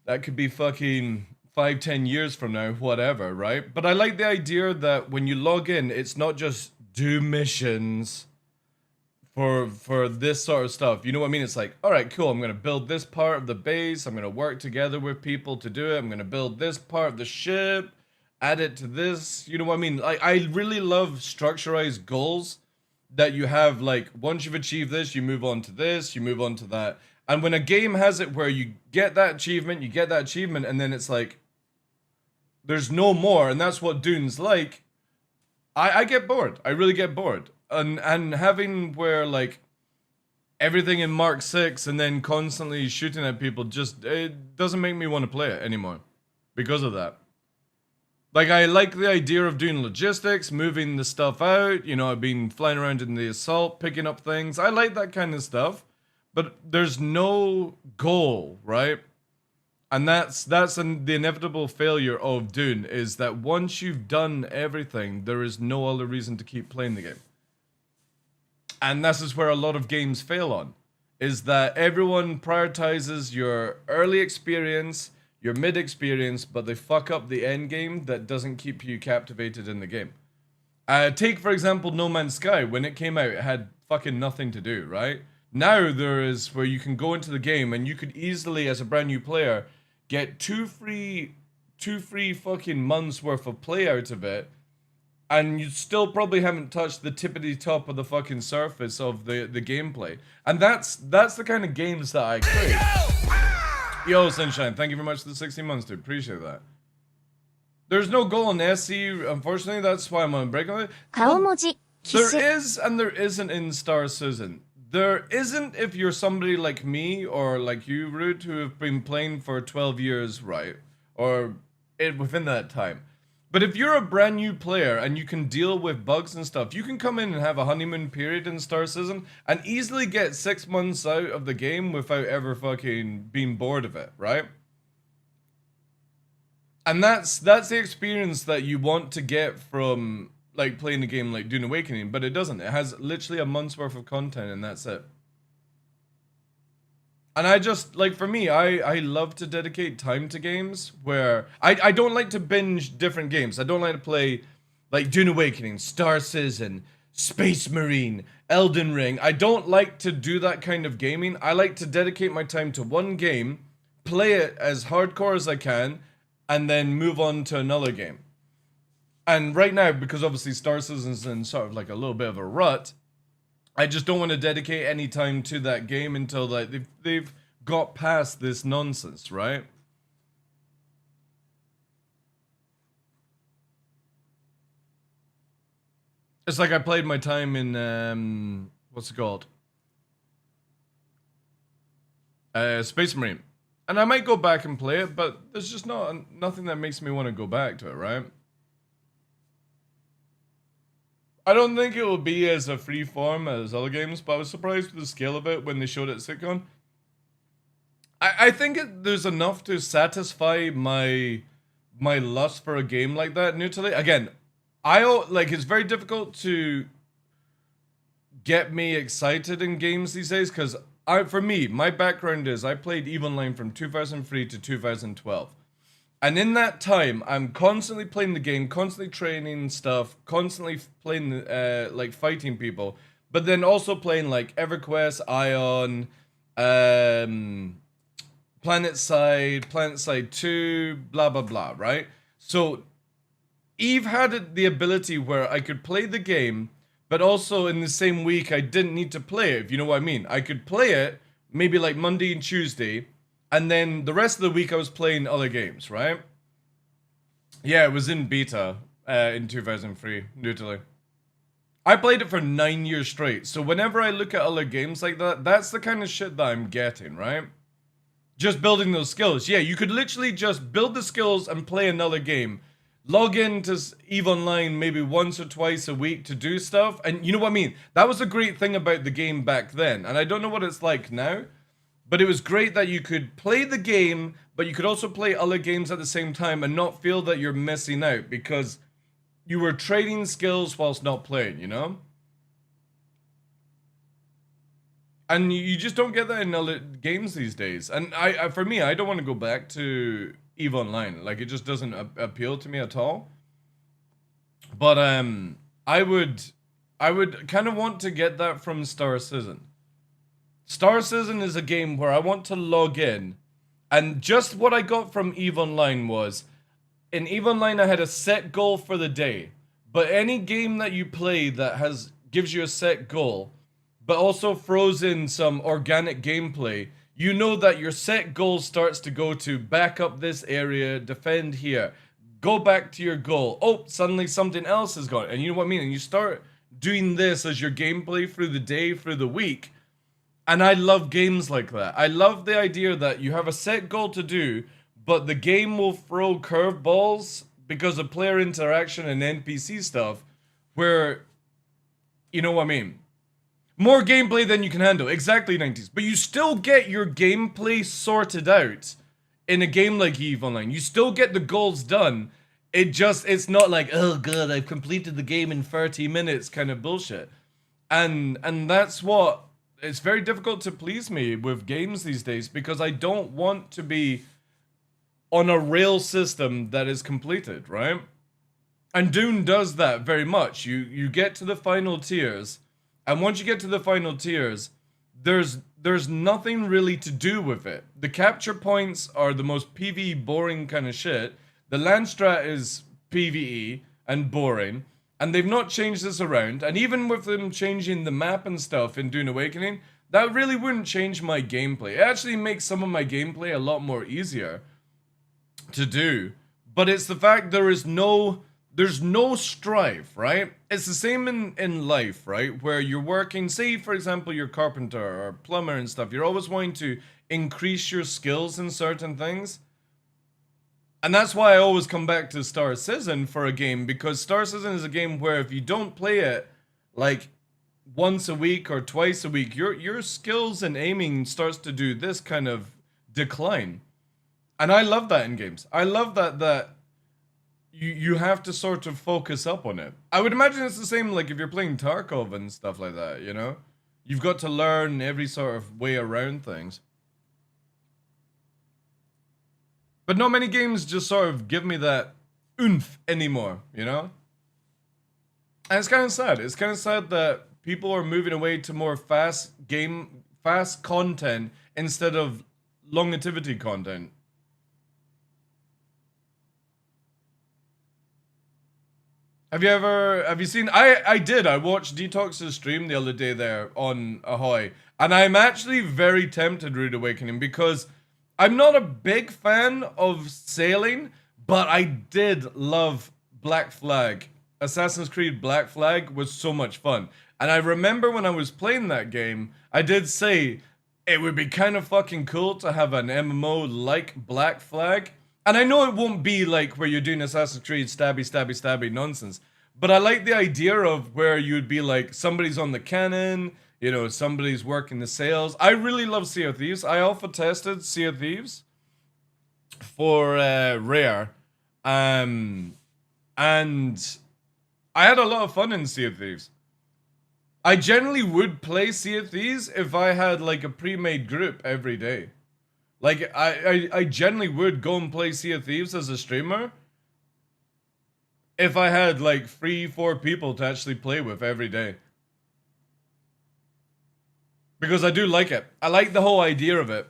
that could be fucking 5-10 years from now, whatever, right? But I like the idea that when you log in, it's not just do missions for this sort of stuff. You know what I mean? It's like, all right, cool, I'm going to build this part of the base. I'm going to work together with people to do it. I'm going to build this part of the ship, add it to this. You know what I mean? I really love structurized goals that you have, like, once you've achieved this, you move on to this, you move on to that. And when a game has it where you get that achievement, and then it's like, there's no more, and that's what Dune's like, I get bored. I really get bored. And having where, like, everything in Mark 6 and then constantly shooting at people just, it doesn't make me want to play it anymore because of that. Like, I like the idea of doing logistics, moving the stuff out, you know, I've been flying around in the assault, picking up things. I like that kind of stuff, but there's no goal, right? And that's the inevitable failure of Dune, is that once you've done everything, there is no other reason to keep playing the game. And this is where a lot of games fail on, is that everyone prioritizes your early experience, your mid experience, but they fuck up the end game that doesn't keep you captivated in the game. Take, for example, No Man's Sky. When it came out, it had fucking nothing to do, right? Now there is where you can go into the game and you could easily, as a brand new player, get two free fucking months worth of play out of it, and you still probably haven't touched the tippity top of the fucking surface of the gameplay. And that's the kind of games that I crave. Yo, Sunshine, thank you very much for the 16 months, dude. Appreciate that. There's no goal in SC, unfortunately. That's why I'm on a break on it. There is and there isn't in Star Citizen. There isn't if you're somebody like me or like you, Root, who have been playing for 12 years, right? Or within that time. But if you're a brand new player and you can deal with bugs and stuff, you can come in and have a honeymoon period in Star Citizen and easily get 6 months out of the game without ever fucking being bored of it, right? And that's the experience that you want to get from, like, playing a game like Dune Awakening, but it doesn't. It has literally a month's worth of content and that's it. And I just, like, for me, I love to dedicate time to games where I don't like to binge different games. I don't like to play, like, Dune Awakening, Star Citizen, Space Marine, Elden Ring. I don't like to do that kind of gaming. I like to dedicate my time to one game, play it as hardcore as I can, and then move on to another game. And right now, because obviously Star Citizen's in sort of like a little bit of a rut, I just don't want to dedicate any time to that game until, like, they've got past this nonsense, right? It's like I played my time in, what's it called? Space Marine. And I might go back and play it, but there's just nothing that makes me want to go back to it, right? I don't think it will be as a free form as other games, but I was surprised with the scale of it when they showed it at SitCon. I think there's enough to satisfy my lust for a game like that neutrally. Again, it's very difficult to get me excited in games these days, because for me, my background is I played EVE Online from 2003 to 2012. And in that time, I'm constantly playing the game, constantly training stuff, constantly playing, like, fighting people, but then also playing, like, EverQuest, Ion, PlanetSide 2, blah, blah, blah, right? So, EVE had the ability where I could play the game, but also in the same week, I didn't need to play it, if you know what I mean. I could play it, maybe, like, Monday and Tuesday, and then the rest of the week I was playing other games, right? Yeah, it was in beta in 2003, neutrally. I played it for 9 years straight, so whenever I look at other games like that, that's the kind of shit that I'm getting, right? Just building those skills. Yeah, you could literally just build the skills and play another game. Log into EVE Online maybe once or twice a week to do stuff, and you know what I mean? That was a great thing about the game back then, and I don't know what it's like now. But it was great that you could play the game, but you could also play other games at the same time and not feel that you're missing out because you were trading skills whilst not playing, you know? And you just don't get that in other games these days. And for me, I don't want to go back to EVE Online. Like, it just doesn't appeal to me at all. But I would kind of want to get that from Star Citizen. Star Citizen is a game where I want to log in, and just what I got from EVE Online was, in EVE Online I had a set goal for the day, but any game that you play that gives you a set goal, but also throws in some organic gameplay, you know that your set goal starts to go to back up this area, defend here, go back to your goal. Oh, suddenly something else is gone, and you know what I mean? And you start doing this as your gameplay through the day, through the week. And I love games like that. I love the idea that you have a set goal to do, but the game will throw curveballs because of player interaction and NPC stuff, where, you know what I mean? More gameplay than you can handle. Exactly, 90s. But you still get your gameplay sorted out in a game like EVE Online. You still get the goals done. It's not like, oh god, I've completed the game in 30 minutes kind of bullshit. And that's what... It's very difficult to please me with games these days, because I don't want to be on a rail system that is completed, right? And Dune does that very much. You get to the final tiers, and once you get to the final tiers, there's nothing really to do with it. The capture points are the most PvE boring kind of shit. The land strat is PvE and boring. And they've not changed this around. And even with them changing the map and stuff in Dune Awakening, that really wouldn't change my gameplay. It actually makes some of my gameplay a lot more easier to do. But it's the fact there's no strive, right? It's the same in life, right? Where you're working, say for example you're carpenter or plumber and stuff. You're always wanting to increase your skills in certain things. And that's why I always come back to Star Citizen for a game, because Star Citizen is a game where if you don't play it like once a week or twice a week, your skills and aiming starts to do this kind of decline. And I love that in games. I love that you have to sort of focus up on it. I would imagine it's the same like if you're playing Tarkov and stuff like that, you know? You've got to learn every sort of way around things. But not many games just sort of give me that oomph anymore, you know? And it's kind of sad. It's kind of sad that people are moving away to more fast content instead of longevity content. Have you seen, I watched Detox's stream the other day there on Ahoy, and I'm actually very tempted Rude Awakening, because I'm not a big fan of sailing, but I did love Black Flag. Assassin's Creed Black Flag was so much fun. And I remember when I was playing that game, I did say it would be kind of fucking cool to have an MMO like Black Flag. And I know it won't be like where you're doing Assassin's Creed stabby nonsense, but I like the idea of where you'd be like, somebody's on the cannon, you know, somebody's working the sails. I really love Sea of Thieves. I alpha tested Sea of Thieves for Rare. And I had a lot of fun in Sea of Thieves. I generally would play Sea of Thieves if I had like a pre-made group every day. Like, I generally would go and play Sea of Thieves as a streamer if I had like 3-4 people to actually play with every day. Because I do like it. I like the whole idea of it.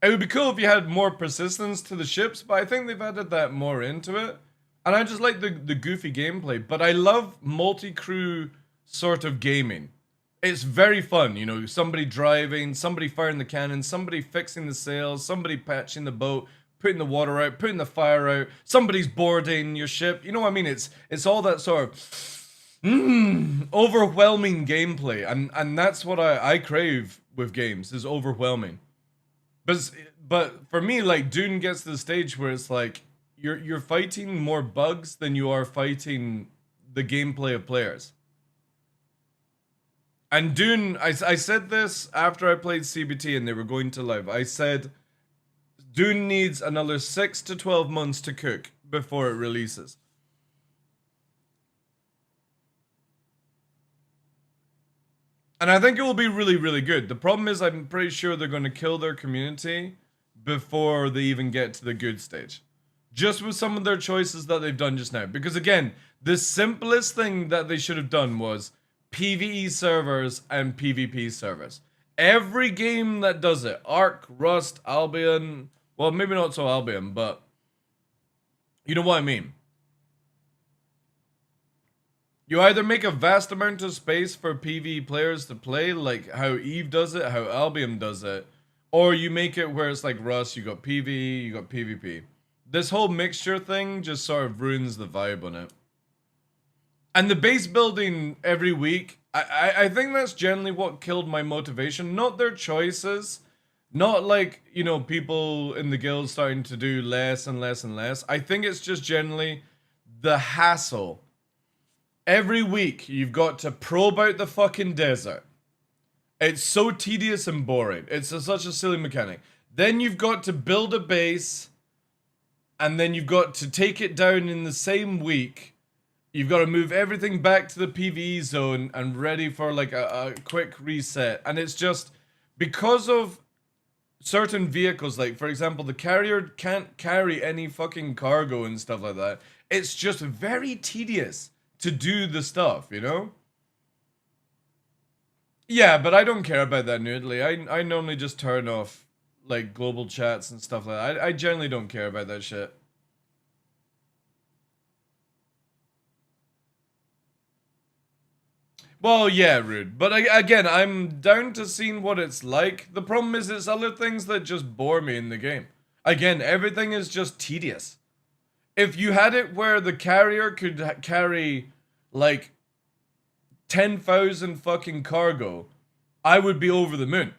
It would be cool if you had more persistence to the ships, but I think they've added that more into it. And I just like the goofy gameplay. But I love multi-crew sort of gaming. It's very fun, you know, somebody driving, somebody firing the cannon, somebody fixing the sails, somebody patching the boat, putting the water out, putting the fire out, somebody's boarding your ship. You know what I mean? It's all that sort of overwhelming gameplay, and that's what I crave with games, is overwhelming. But for me, like, Dune gets to the stage where it's like you're fighting more bugs than you are fighting the gameplay of players. And Dune, I said this after I played CBT and they were going to live. I said Dune needs another 6 to 12 months to cook before it releases. And I think it will be really, really good. The problem is I'm pretty sure they're going to kill their community before they even get to the good stage. Just with some of their choices that they've done just now. Because again, the simplest thing that they should have done was PvE servers and PvP servers. Every game that does it, Ark, Rust, Albion, well, maybe not so Albion, but you know what I mean. You either make a vast amount of space for PvE players to play, like how Eve does it, how Albion does it, or you make it where it's like Rust, you got PvE, you got PvP. This whole mixture thing just sort of ruins the vibe on it. And the base building every week, I think that's generally what killed my motivation. Not their choices. Not like, you know, people in the guild starting to do less and less and less. I think it's just generally the hassle. Every week, you've got to probe out the fucking desert. It's so tedious and boring. It's such a silly mechanic. Then you've got to build a base, and then you've got to take it down in the same week. You've got to move everything back to the PvE zone and ready for like a quick reset. And it's just because of certain vehicles, like for example, the carrier can't carry any fucking cargo and stuff like that. It's just very tedious to do the stuff, you know? Yeah, but I don't care about that noodly. I normally just turn off like global chats and stuff like that. I generally don't care about that shit. Well, yeah, rude. But again, I'm down to seeing what it's like. The problem is it's other things that just bore me in the game. Again, everything is just tedious. If you had it where the carrier could carry like 10,000 fucking cargo, I would be over the moon.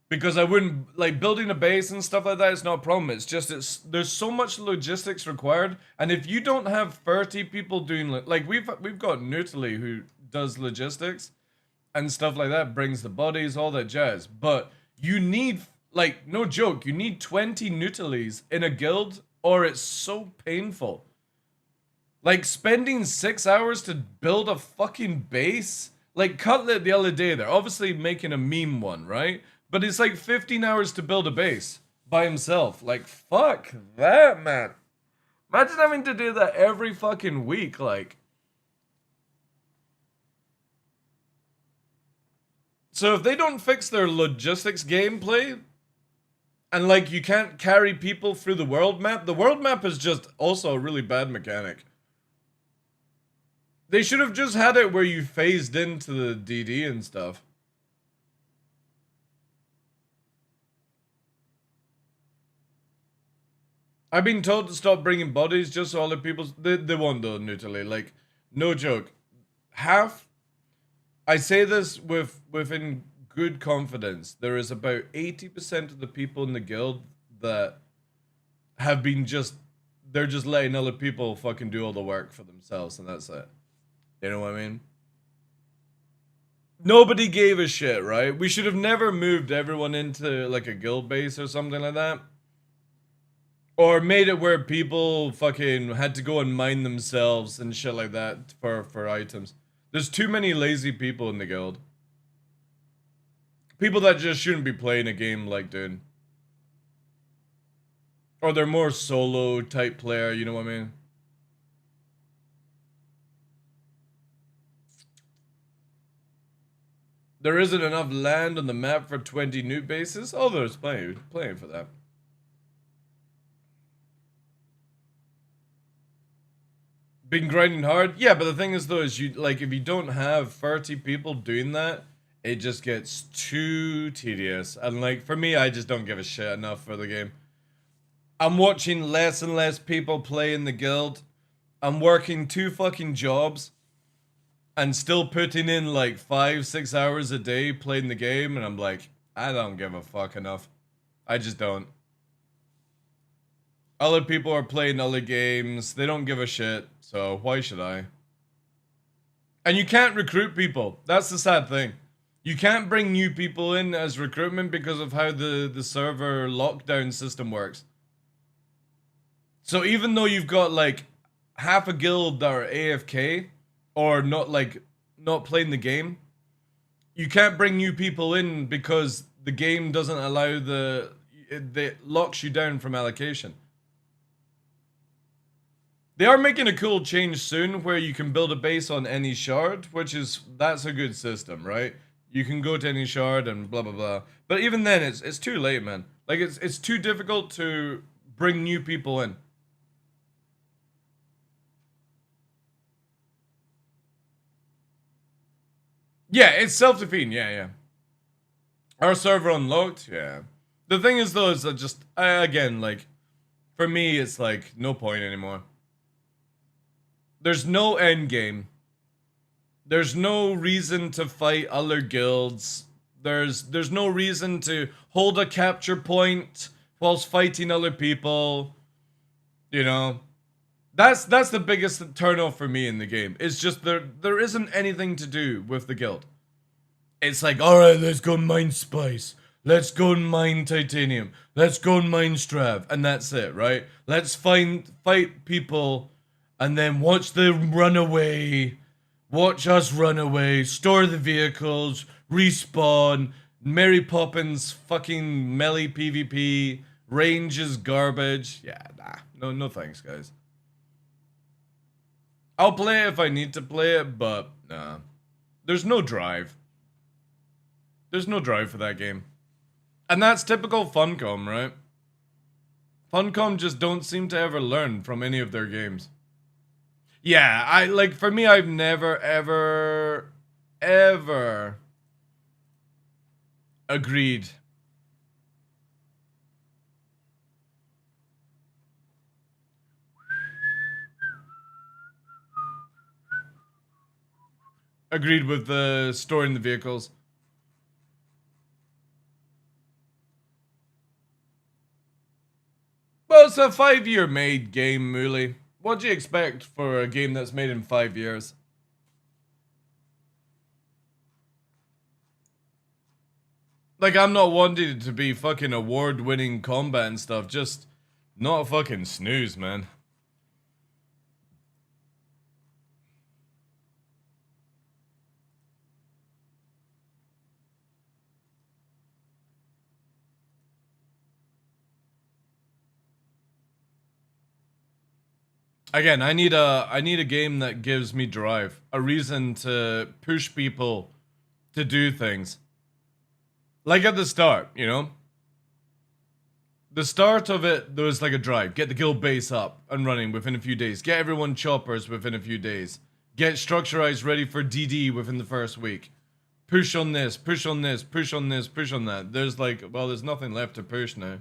Because I wouldn't, like, building a base and stuff like that is not a problem. It's just, there's so much logistics required. And if you don't have 30 people doing, like, we've got Nutily who does logistics and stuff like that, brings the bodies, all that jazz. But you need, like, no joke, you need 20 Nutilys in a guild or it's so painful. Like, spending 6 hours to build a fucking base? Like, Cutlet the other day, they're obviously making a meme one, right? But it's like 15 hours to build a base by himself. Like, fuck that, man. Imagine having to do that every fucking week, like. So if they don't fix their logistics gameplay, and like you can't carry people through the world map is just also a really bad mechanic. They should have just had it where you phased into the DD and stuff. I've been told to stop bringing bodies just so other people... They won't though, Nutily. Like, no joke. I say this within good confidence. There is about 80% of the people in the guild that have been just... They're just letting other people fucking do all the work for themselves and that's it. You know what I mean? Nobody gave a shit, right? We should have never moved everyone into like a guild base or something like that. Or made it where people fucking had to go and mine themselves and shit like that for items. There's too many lazy people in the guild. People that just shouldn't be playing a game like dude. Or they're more solo type player, you know what I mean? There isn't enough land on the map for 20 newt bases? Oh, there's plenty for that. Been grinding hard? Yeah, but the thing is though, is you like if you don't have 30 people doing that, it just gets too tedious. And like for me, I just don't give a shit enough for the game. I'm watching less and less people play in the guild. I'm working 2 fucking jobs and still putting in like 5-6 hours a day playing the game, and I'm like, I don't give a fuck enough. I just don't. Other people are playing other games. They don't give a shit. So why should I? And you can't recruit people. That's the sad thing. You can't bring new people in as recruitment because of how the server lockdown system works. So even though you've got like half a guild that are AFK or not playing the game, you can't bring new people in because the game doesn't allow it locks you down from allocation. They are making a cool change soon where you can build a base on any shard, that's a good system, right? You can go to any shard and blah blah blah. But even then, it's too late, man. Like it's too difficult to bring new people in. Yeah, it's self-defeating. Yeah. Our server unlocked. Yeah. The thing is though, is that just again, like, for me, it's like no point anymore. There's no end game. There's no reason to fight other guilds. There's no reason to hold a capture point whilst fighting other people. You know, that's the biggest turnoff for me in the game. It's just there isn't anything to do with the guild. It's like, all right, let's go and mine spice. Let's go and mine titanium. Let's go and mine strav, and that's it, right? Let's fight people, and then watch them run away. Watch us run away, store the vehicles, respawn, Mary Poppins fucking melee PvP, range is garbage. Yeah, nah, no thanks, guys. I'll play it if I need to play it, but nah. There's no drive. There's no drive for that game. And that's typical Funcom, right? Funcom just don't seem to ever learn from any of their games. Yeah, for me, I've never, ever agreed. Agreed with the storing the vehicles. Well, it's a 5-year made game, Mooley. What do you expect for a game that's made in 5 years? Like, I'm not wanting it to be fucking award-winning combat and stuff, just not a fucking snooze, man. Again, I need a game that gives me drive, a reason to push people to do things. Like at the start, you know? The start of it, there was like a drive. Get the guild base up and running within a few days. Get everyone choppers within a few days. Get Structurized ready for DD within the first week. Push on this, push on this, push on this, push on that. There's there's nothing left to push now.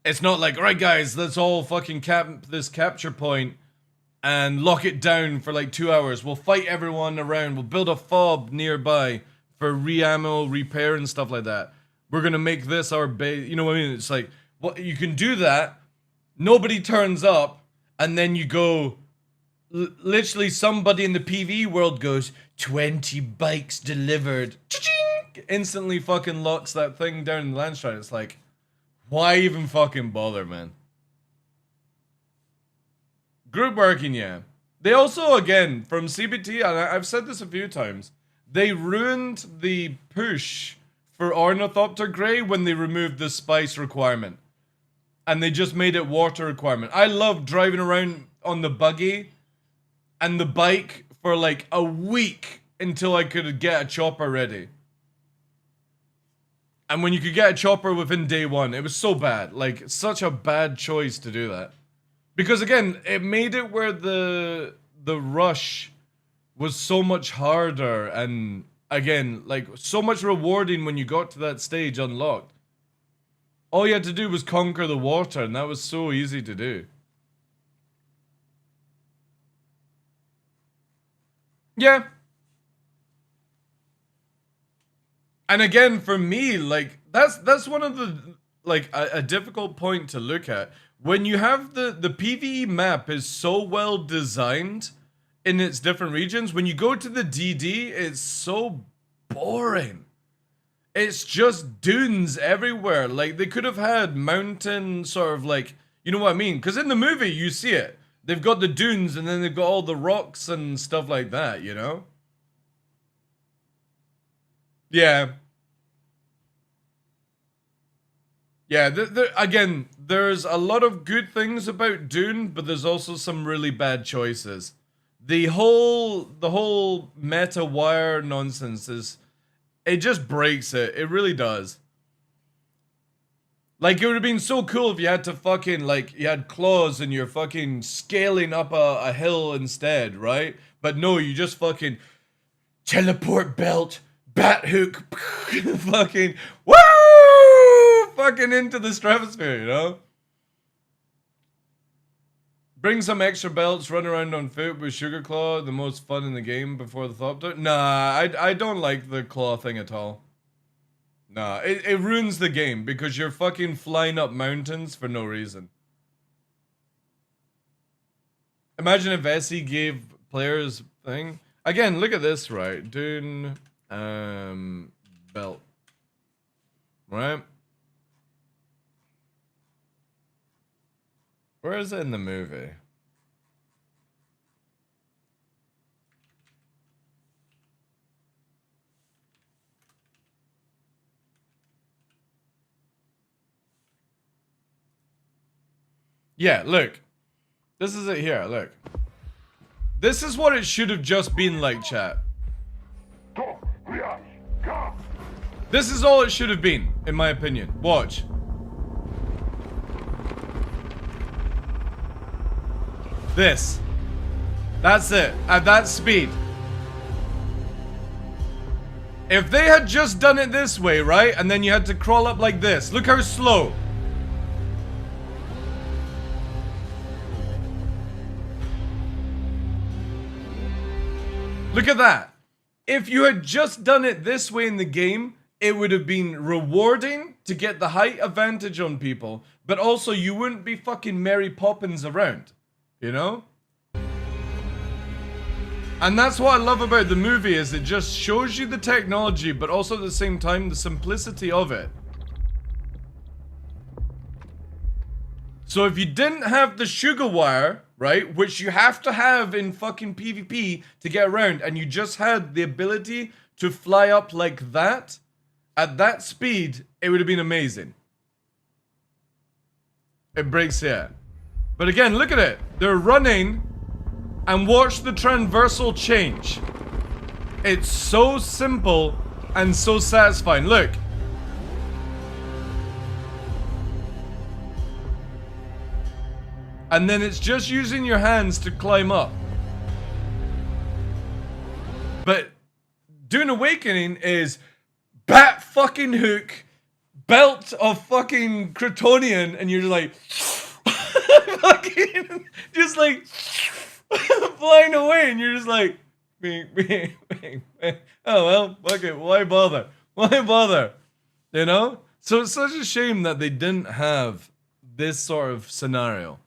It's not like, alright guys, let's all fucking cap this capture point and lock it down for like 2 hours. We'll fight everyone around. We'll build a fob nearby for re-ammo, repair and stuff like that. We're gonna make this our base. You know what I mean? It's like, what, you can do that. Nobody turns up, and then you go, literally somebody in the PV world goes, 20 bikes delivered. Cha-ching! Instantly fucking locks that thing down in the landstride. It's like, why even fucking bother, man? Group working, yeah. They also, again, from CBT, and I've said this a few times, they ruined the push for Ornithopter Grey when they removed the spice requirement. And they just made it water requirement. I love driving around on the buggy and the bike for like a week until I could get a chopper ready. And when you could get a chopper within day one, it was so bad. Like, such a bad choice to do that. Because again, it made it where the rush was so much harder and, again, like, so much rewarding when you got to that stage unlocked. All you had to do was conquer the water, and that was so easy to do. Yeah. And again, for me, like, that's one of the, like, a difficult point to look at. When you have the PvE map is so well designed in its different regions, when you go to the DD, it's so boring. It's just dunes everywhere. Like, they could have had mountain sort of like, you know what I mean? Because in the movie, you see it. They've got the dunes and then they've got all the rocks and stuff like that, you know? Yeah. Yeah, again, there's a lot of good things about Dune, but there's also some really bad choices. The whole meta wire nonsense it just breaks it. It really does. Like, it would have been so cool if you had to fucking, like, you had claws and you're fucking scaling up a hill instead, right? But no, you just fucking teleport belt, bat hook, fucking, woo! Fucking into the stratosphere, you know? Bring some extra belts, run around on foot with Sugar Claw, the most fun in the game before the Thopter. Nah, I don't like the claw thing at all. Nah, it ruins the game because you're fucking flying up mountains for no reason. Imagine if SE gave players thing. Again, look at this, right? Dune, belt. Right? Where is it in the movie? Yeah, look. This is it here, look. This is what it should have just been like, chat. This is all it should have been, in my opinion. Watch. This. That's it. At that speed. If they had just done it this way, right? And then you had to crawl up like this. Look how slow. Look at that. If you had just done it this way in the game, it would have been rewarding to get the height advantage on people, but also you wouldn't be fucking Mary Poppins around, you know? And that's what I love about the movie, is it just shows you the technology, but also at the same time, the simplicity of it. So if you didn't have the sugar wire, right, which you have to have in fucking PvP to get around, and you just had the ability to fly up like that, at that speed, it would have been amazing. It breaks here. But again, look at it. They're running, and watch the transversal change. It's so simple and so satisfying. Look. And then it's just using your hands to climb up. But Dune Awakening is bat fucking hook, belt of fucking Kryptonian, and you're like fucking just like flying away, and you're just like oh well, fuck it, why bother? Why bother? You know? So it's such a shame that they didn't have this sort of scenario.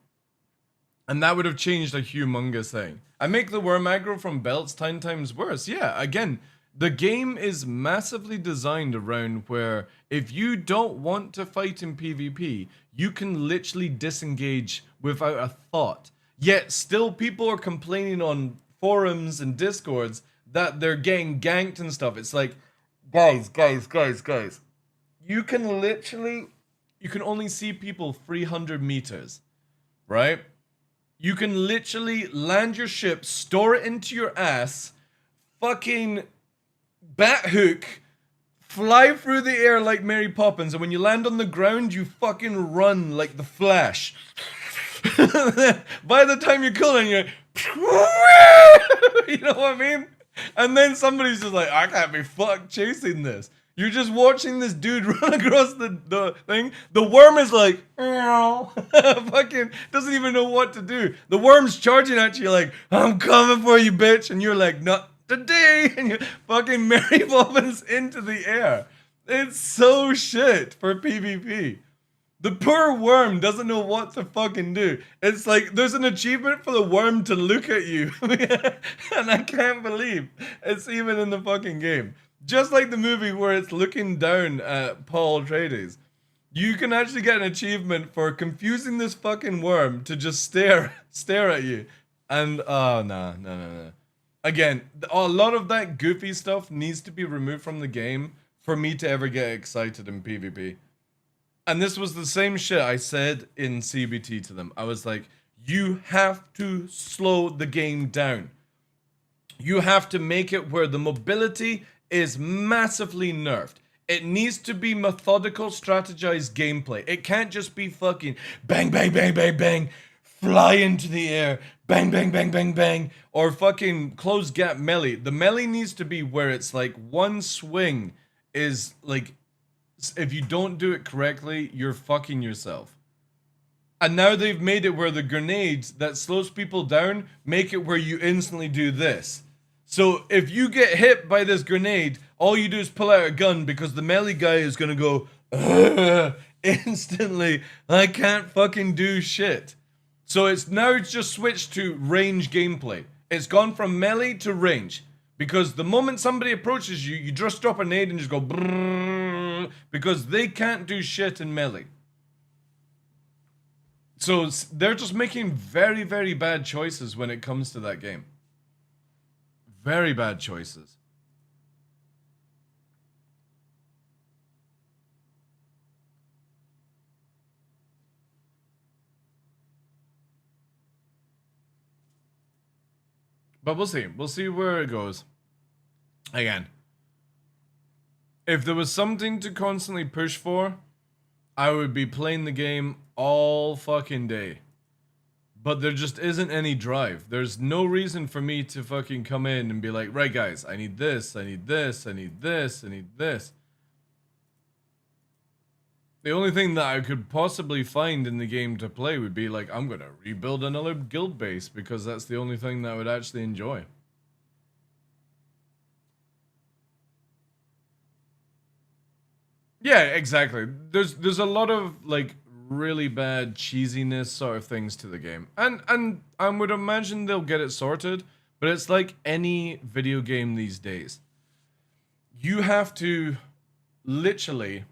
And that would have changed a humongous thing. I make the worm aggro from belts 10 times worse. Yeah, again, the game is massively designed around where if you don't want to fight in PvP, you can literally disengage without a thought. Yet still people are complaining on forums and discords that they're getting ganked and stuff. It's like, guys. You can literally, you can only see people 300 meters, right? You can literally land your ship, store it into your ass, fucking bat hook, fly through the air like Mary Poppins, and when you land on the ground, you fucking run like the Flash. By the time you're killing, you're you know what I mean? And then somebody's just like, I can't be fucked chasing this. You're just watching this dude run across the thing. The worm is like, fucking doesn't even know what to do. The worm's charging at you like, I'm coming for you, bitch. And you're like, not today. And you fucking Mary Poppins into the air. It's so shit for PvP. The poor worm doesn't know what to fucking do. It's like, there's an achievement for the worm to look at you. And I can't believe it's even in the fucking game. Just like the movie where it's looking down at Paul Atreides. You can actually get an achievement for confusing this fucking worm to just stare at you. And, oh, no. Again, a lot of that goofy stuff needs to be removed from the game for me to ever get excited in PvP. And this was the same shit I said in CBT to them. I was like, you have to slow the game down. You have to make it where the mobility is massively nerfed. It needs to be methodical, strategized gameplay. It can't just be fucking bang, bang, bang, bang, bang, fly into the air, bang, bang, bang, bang, bang, or fucking close gap melee. The melee needs to be where it's like one swing is like, if you don't do it correctly, you're fucking yourself. And now they've made it where the grenades that slows people down make it where you instantly do this. So if you get hit by this grenade, all you do is pull out a gun because the melee guy is gonna go instantly. I can't fucking do shit. So it's just switched to range gameplay. It's gone from melee to range. Because the moment somebody approaches you, you just drop a nade and just go brrrr, because they can't do shit in melee. So they're just making very, very bad choices when it comes to that game. Very bad choices. But we'll see. We'll see where it goes. Again, if there was something to constantly push for, I would be playing the game all fucking day. But there just isn't any drive. There's no reason for me to fucking come in and be like, right guys, I need this, I need this, I need this, I need this. The only thing that I could possibly find in the game to play would be like, I'm gonna rebuild another guild base because that's the only thing that I would actually enjoy. Yeah, exactly. There's a lot of like really bad cheesiness sort of things to the game. And I would imagine they'll get it sorted, but it's like any video game these days. You have to literally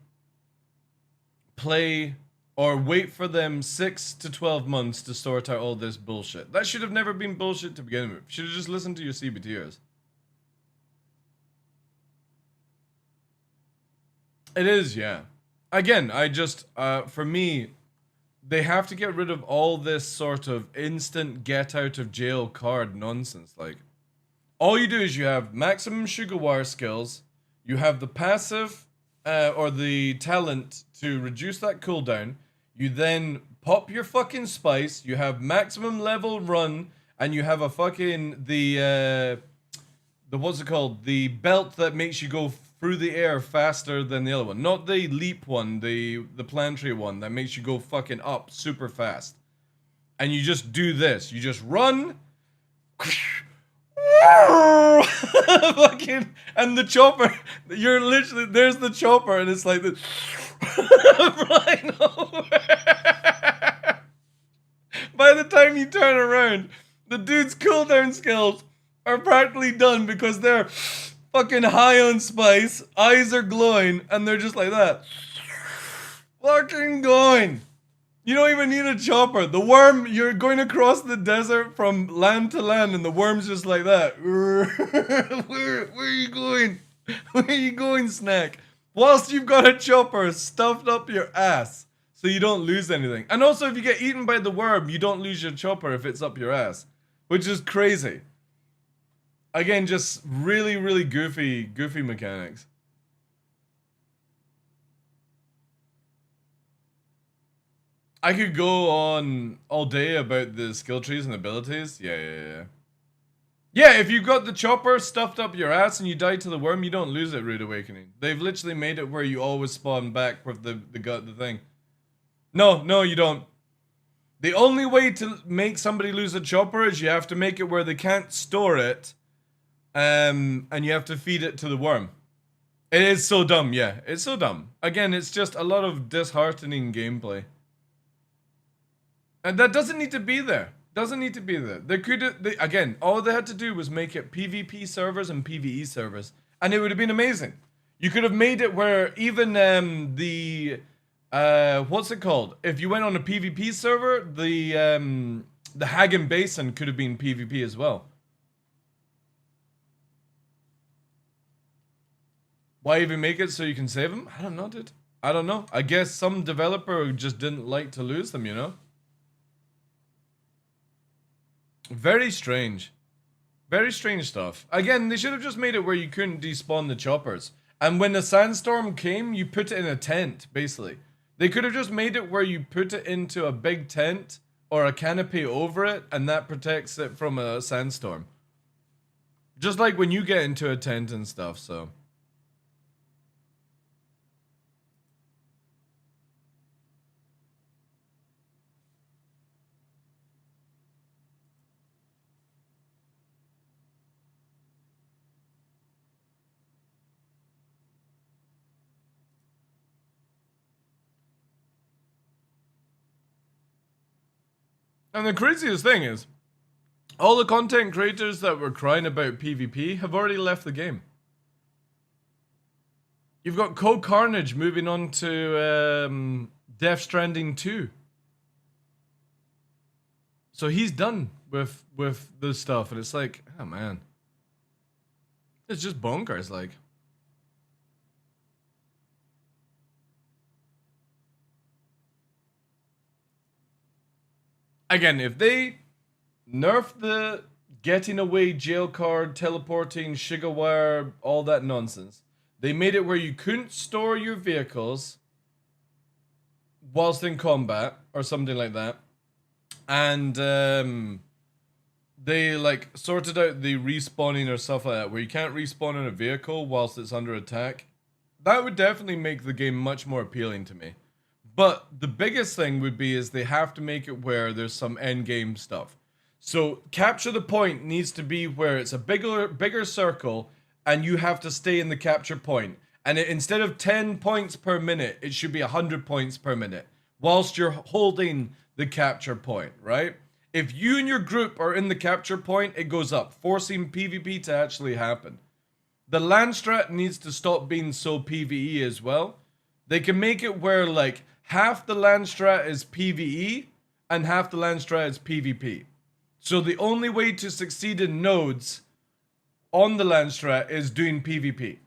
play or wait for them 6 to 12 months to sort out all this bullshit. That should have never been bullshit to begin with. Should have just listened to your CBTers. It is, yeah. Again, I just, for me, they have to get rid of all this sort of instant get out of jail card nonsense. Like, all you do is you have maximum sugar wire skills, you have the passive, or the talent to reduce that cooldown, you then pop your fucking spice, you have maximum level run, and you have a fucking, the what's it called? The belt that makes you go through the air faster than the other one. Not the leap one, the planetary one that makes you go fucking up super fast. And you just do this. You just run. Fucking, and the chopper, you're literally, there's the chopper and it's like this. Flying over. By the time you turn around, the dude's cooldown skills are practically done because they're fucking high on spice, eyes are glowing, and they're just like that. Fucking going. You don't even need a chopper. The worm, you're going across the desert from land to land, and the worm's just like that. Where are you going? Where are you going, Snack? Whilst you've got a chopper stuffed up your ass, so you don't lose anything. And also, if you get eaten by the worm, you don't lose your chopper if it's up your ass. Which is crazy. Again, just really, really goofy mechanics. I could go on all day about the skill trees and abilities. Yeah. Yeah, if you've got the chopper stuffed up your ass and you die to the worm, you don't lose it, Rude Awakening. They've literally made it where you always spawn back with the thing. No, you don't. The only way to make somebody lose a chopper is you have to make it where they can't store it. And you have to feed it to the worm. It is so dumb, yeah. It's so dumb. Again, it's just a lot of disheartening gameplay. And that doesn't need to be there. Doesn't need to be there. They could, again, all they had to do was make it PvP servers and PvE servers. And it would have been amazing. You could have made it where even what's it called? If you went on a PvP server, the Hagen Basin could have been PvP as well. Why even make it so you can save them? I don't know, dude. I don't know. I guess some developer just didn't like to lose them, you know? Very strange. Very strange stuff. Again, they should have just made it where you couldn't despawn the choppers. And when the sandstorm came, you put it in a tent, basically. They could have just made it where you put it into a big tent or a canopy over it, and that protects it from a sandstorm. Just like when you get into a tent and stuff, so. And the craziest thing is, all the content creators that were crying about PvP have already left the game. You've got Code Carnage moving on to Death Stranding 2. So he's done with the stuff, and it's like, oh man. It's just bonkers, like. Again, if they nerf the getting away jail card, teleporting, Shigawire, all that nonsense. They made it where you couldn't store your vehicles whilst in combat or something like that. And they like sorted out the respawning or stuff like that, where you can't respawn in a vehicle whilst it's under attack. That would definitely make the game much more appealing to me. But the biggest thing would be is they have to make it where there's some end game stuff. So capture the point needs to be where it's a bigger circle, and you have to stay in the capture point. And instead of 10 points per minute, it should be 100 points per minute whilst you're holding the capture point, right? If you and your group are in the capture point, it goes up, forcing PvP to actually happen. The land strat needs to stop being so PvE as well. They can make it where like half the land strat is PvE and half the land strat is PvP. So the only way to succeed in nodes on the land strat is doing PvP.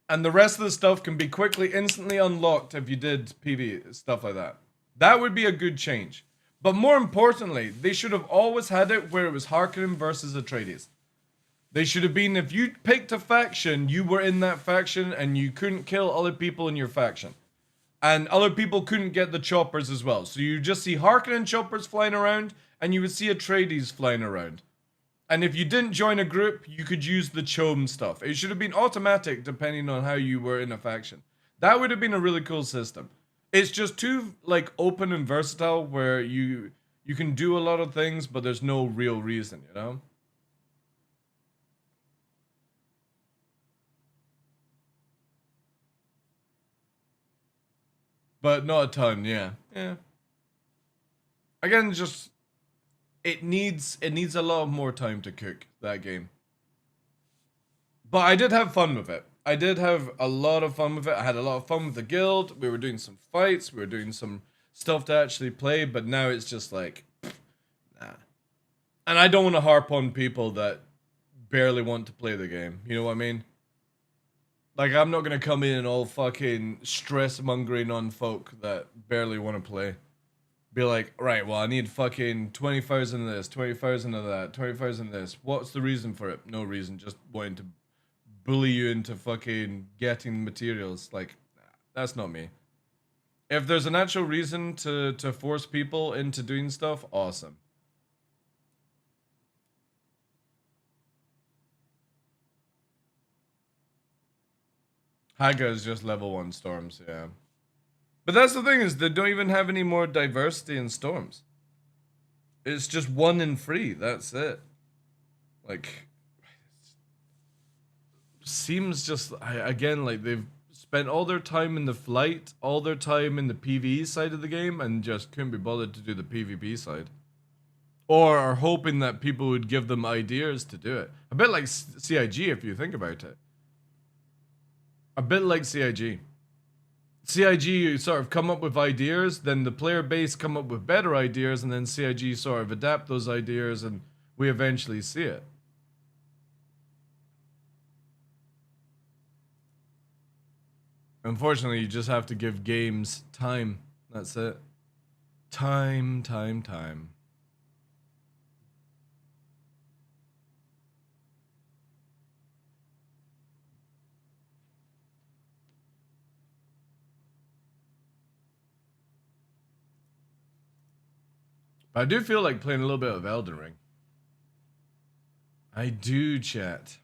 And the rest of the stuff can be quickly, instantly unlocked if you did PvE, stuff like that. That would be a good change. But more importantly, they should have always had it where it was Harkonnen versus Atreides. They should have been, if you picked a faction, you were in that faction and you couldn't kill other people in your faction. And other people couldn't get the choppers as well. So you just see Harkonnen choppers flying around, and you would see Atreides flying around. And if you didn't join a group, you could use the chome stuff. It should have been automatic depending on how you were in a faction. That would have been a really cool system. It's just too like open and versatile where you can do a lot of things, but there's no real reason, you know? But not a ton, yeah. Yeah. Again, just it needs a lot more time to cook that game. But I did have fun with it. I did have a lot of fun with it. I had a lot of fun with the guild. We were doing some fights. We were doing some stuff to actually play. But now it's just like, nah. And I don't want to harp on people that barely want to play the game. You know what I mean? Like, I'm not going to come in and all fucking stress mongering on folk that barely want to play. Be like, right, well, I need fucking 20,000 of this, 20,000 of that, 20,000 of this. What's the reason for it? No reason, just wanting to bully you into fucking getting materials. Like, that's not me. If there's an actual reason to force people into doing stuff, awesome. Haga is just level 1 storms, yeah. But that's the thing, is they don't even have any more diversity in storms. It's just 1 and 3, that's it. Like, seems just, again, like they've spent all their time in the flight, all their time in the PvE side of the game, and just couldn't be bothered to do the PvP side. Or are hoping that people would give them ideas to do it. A bit like CIG, if you think about it. A bit like CIG. CIG sort of come up with ideas, then the player base come up with better ideas, and then CIG sort of adapt those ideas, and we eventually see it. Unfortunately, you just have to give games time. That's it. Time. But I do feel like playing a little bit of Elden Ring. I do, chat.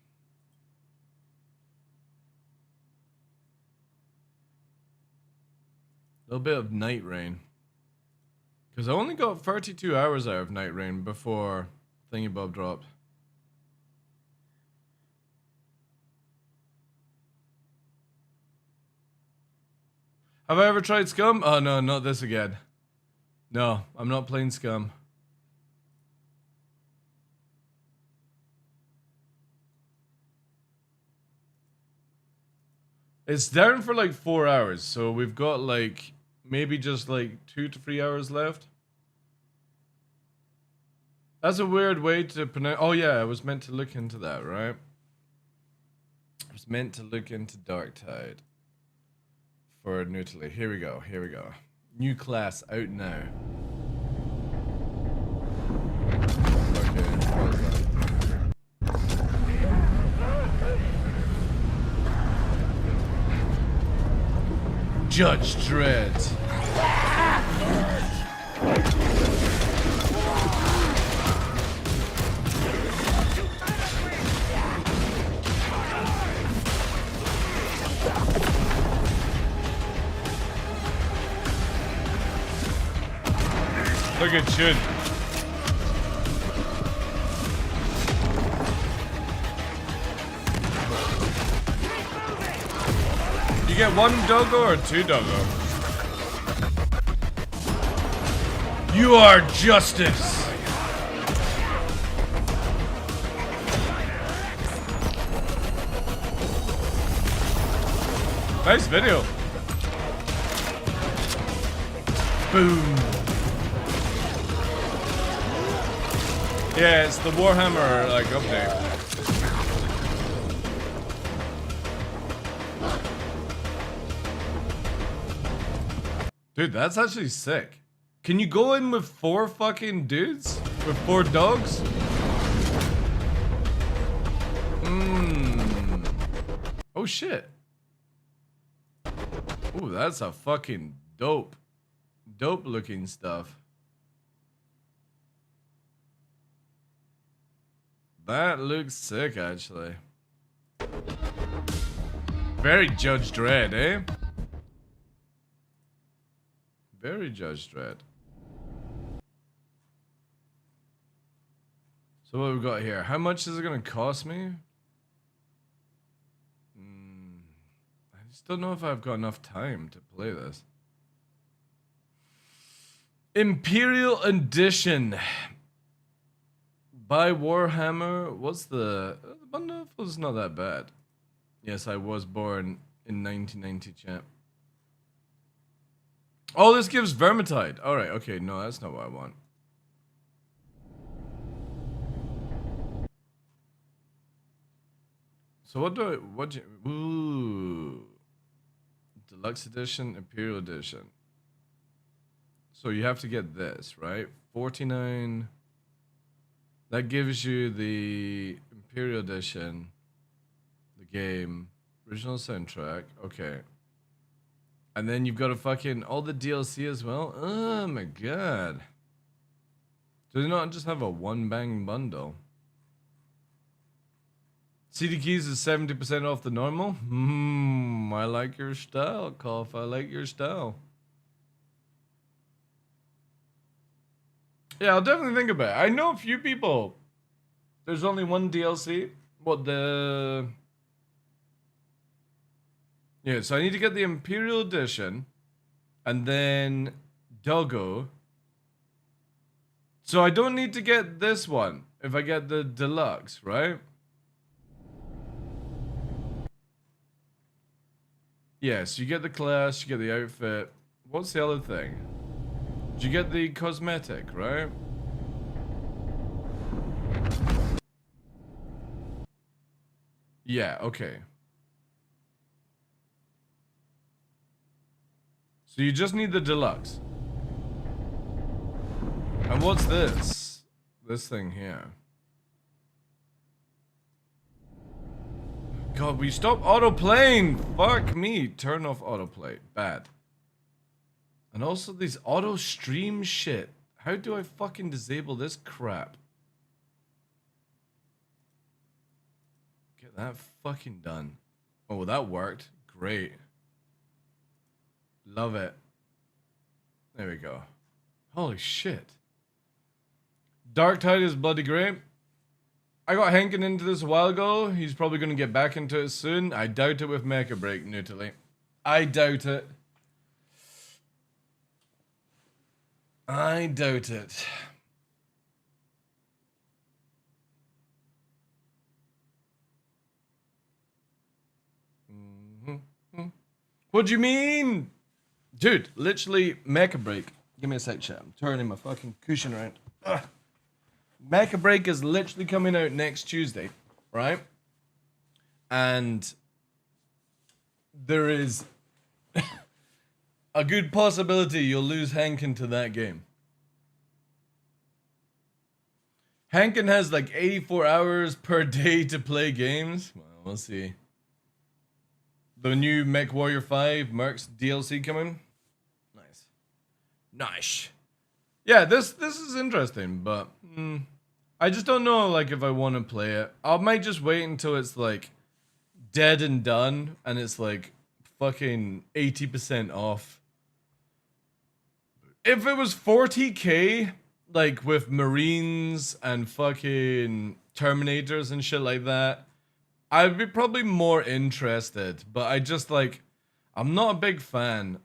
A little bit of Night Rain. Because I only got 32 hours out of Night Rain before Thingy dropped. Have I ever tried Scum? Oh no, not this again. No, I'm not playing Scum. It's down for like 4 hours, so we've got like maybe just like 2 to 3 hours left. That's a weird way to pronounce. Oh yeah, I was meant to look into that, right? I was meant to look into Darktide for Nutili. Here we go. New class out now. Okay, what is that? Judge Dredd. Look at Chun. You get 1 doggo or 2 doggo? You are justice. Nice video. Boom. Yeah, it's the Warhammer like update. Dude, that's actually sick. Can you go in with 4 fucking dudes? With 4 dogs? Oh shit. Ooh, that's a fucking dope looking stuff. That looks sick, actually. Very Judge Dredd, eh? Very Judge Dredd. So what we got here? How much is it gonna cost me? I just don't know if I've got enough time to play this. Imperial Edition. By Warhammer. What's the bundle was not that bad. Yes, I was born in 1990, champ. Oh, this gives Vermintide. Alright, okay, no, that's not what I want. So ooh. Deluxe Edition, Imperial Edition. So you have to get this, right? 49. That gives you the Imperial Edition, the game, original soundtrack, okay. And then you've got a fucking, all the DLC as well? Oh my god. Do they not just have a one bang bundle? CD keys is 70% off the normal? I like your style, Cough, I like your style. Yeah, I'll definitely think about it. I know a few people. There's only one DLC. Yeah, so I need to get the Imperial Edition. And then Doggo. So I don't need to get this one if I get the Deluxe, right? Yes, you get the class, you get the outfit. What's the other thing? Did you get the cosmetic, right? Yeah, okay. So you just need the deluxe. And what's this? This thing here. God, we stop autoplaying! Fuck me. Turn off autoplay. Bad. And also these auto stream shit. How do I fucking disable this crap? Get that fucking done. Oh, that worked. Great. Love it. There we go. Holy shit. Dark Tide is bloody great. I got Henkin into this a while ago. He's probably going to get back into it soon. I doubt it with Mecha Break, Nutily. I doubt it. I doubt it. What do you mean? Dude, literally Mecha Break. Give me a sec, chat. I'm turning my fucking cushion around. Ugh. Mecha Break is literally coming out next Tuesday, right? And there is a good possibility you'll lose Hankin to that game. Hankin has like 84 hours per day to play games. Well, we'll see. The new Mech Warrior 5 Mercs DLC coming. Nice. Nice. Yeah, this is interesting, but I just don't know like if I want to play it. I might just wait until it's like dead and done and it's like fucking 80% off. If it was 40k, like with Marines and fucking Terminators and shit like that, I'd be probably more interested, but I just like, I'm not a big fan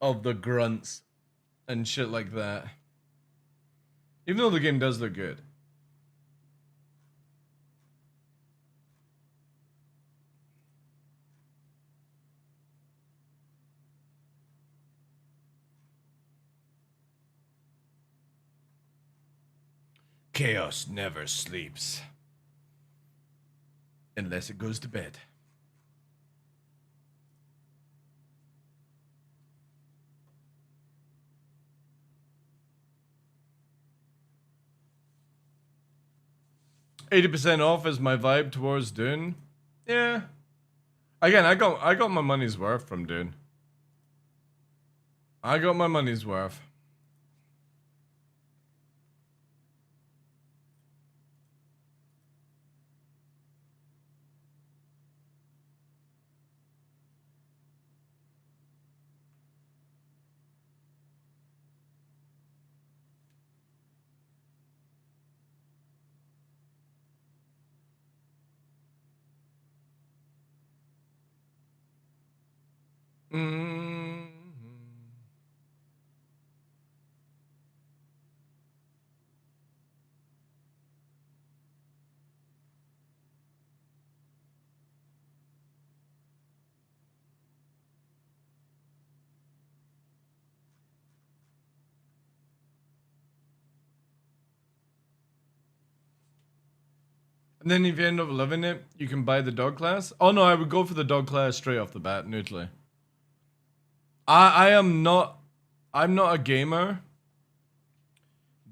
of the grunts and shit like that. Even though the game does look good. Chaos never sleeps. Unless it goes to bed. $80% off is my vibe towards Dune. Yeah. Again, I got my money's worth from Dune. I got my money's worth. And then if you end up loving it, you can buy the dog class. Oh no, I would go for the dog class straight off the bat, neutrally. I'm not a gamer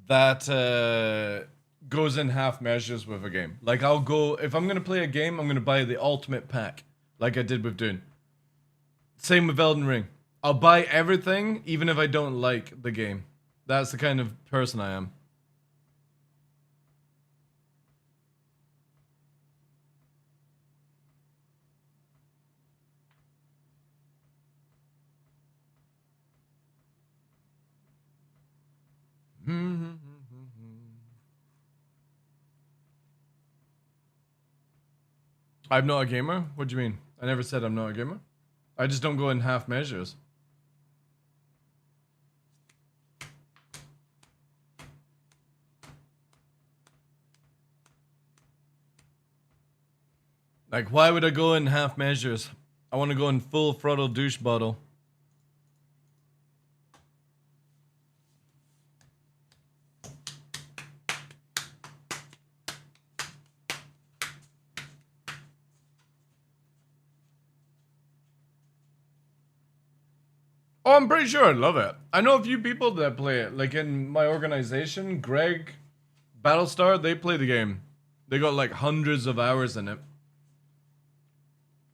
that goes in half measures with a game. Like I'll go, if I'm gonna play a game, I'm gonna buy the ultimate pack, like I did with Dune. Same with Elden Ring. I'll buy everything, even if I don't like the game. That's the kind of person I am. I'm not a gamer? What do you mean? I never said I'm not a gamer. I just don't go in half measures. Like, why would I go in half measures? I want to go in full throttle douche bottle. Oh, I'm pretty sure I'd love it. I know a few people that play it. Like in my organization, Greg, Battlestar, they play the game. They got like hundreds of hours in it.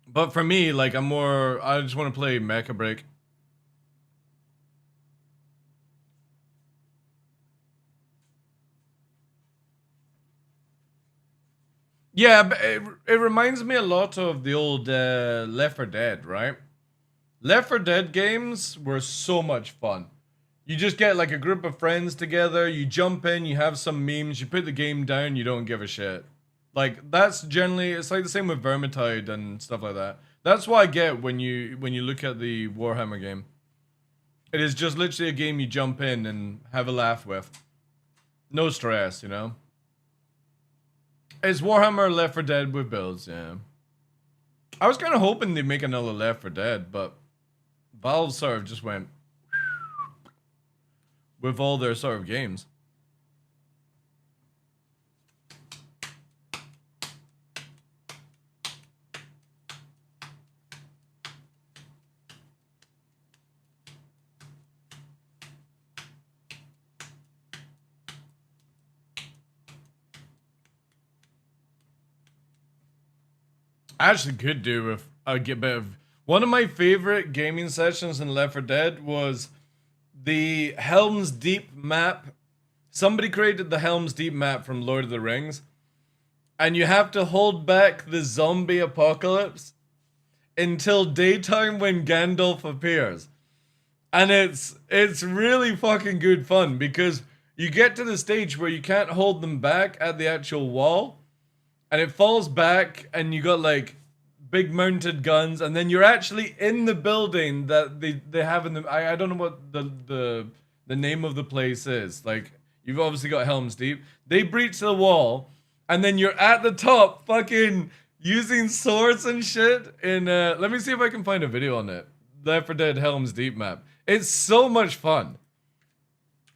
But for me, like I just want to play Mecha Break. Yeah, but it reminds me a lot of the old Left 4 Dead, right? Left 4 Dead games were so much fun. You just get like a group of friends together, you jump in, you have some memes, you put the game down, you don't give a shit. Like that's generally, it's like the same with Vermintide and stuff like that. That's what I get when you look at the Warhammer game. It is just literally a game you jump in and have a laugh with. No stress, you know? It's Warhammer Left 4 Dead with builds, yeah. I was kind of hoping they'd make another Left 4 Dead, but Valve sort of just went with all their sort of games. I actually could do with a bit of... One of my favorite gaming sessions in Left 4 Dead was the Helm's Deep map. Somebody created the Helm's Deep map from Lord of the Rings. And you have to hold back the zombie apocalypse until daytime when Gandalf appears. And it's really fucking good fun because you get to the stage where you can't hold them back at the actual wall. And it falls back and you got like big mounted guns and then you're actually in the building that they have in the... I don't know what the name of the place is. Like, you've obviously got Helm's Deep. They breach the wall and then you're at the top fucking using swords and shit in... let me see if I can find a video on it. Left 4 Dead Helm's Deep map. It's so much fun.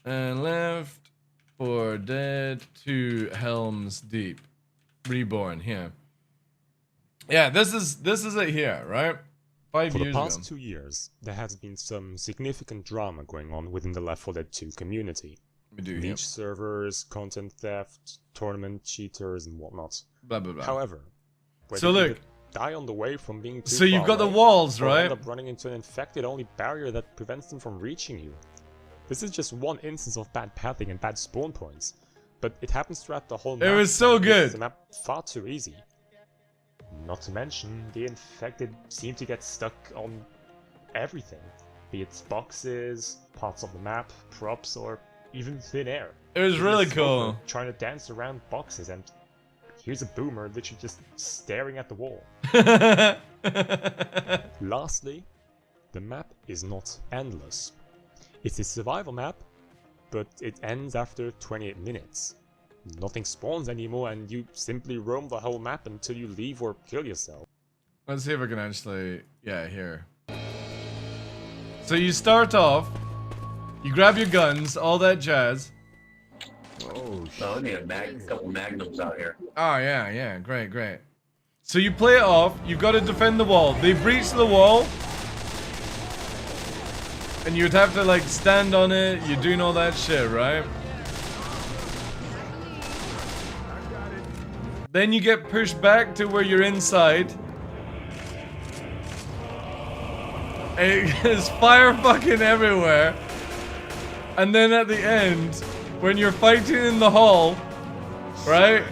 And Left 4 Dead 2 Helm's Deep. Reborn here. Yeah, this is it here, right? 5 years ago. For the past 2 years, there has been some significant drama going on within the Left 4 Dead 2 community. Leech servers, content theft, tournament cheaters, and whatnot. Blah blah blah. However, so look, die on the way from being too so you've got the away, walls, or right? end up running into an infected only barrier that prevents them from reaching you. This is just one instance of bad pathing and bad spawn points. But it happens throughout the whole map. It was so good. Makes the map far too easy. Not to mention, the infected seem to get stuck on everything. Be it boxes, parts of the map, props, or even thin air. It was really cool. Trying to dance around boxes and here's a boomer literally just staring at the wall. Lastly, the map is not endless. It's a survival map, but it ends after 28 minutes. Nothing spawns anymore and you simply roam the whole map until you leave or kill yourself. Let's see if I can actually... Yeah, here. So you start off, you grab your guns, all that jazz. Oh, shit. We need a couple magnums out here. Oh, yeah, great, great. So you play it off, you've got to defend the wall. They breach the wall. And you'd have to like stand on it, you're doing all that shit, right? Then you get pushed back to where you're inside. And there's fire fucking everywhere. And then at the end, when you're fighting in the hall, right?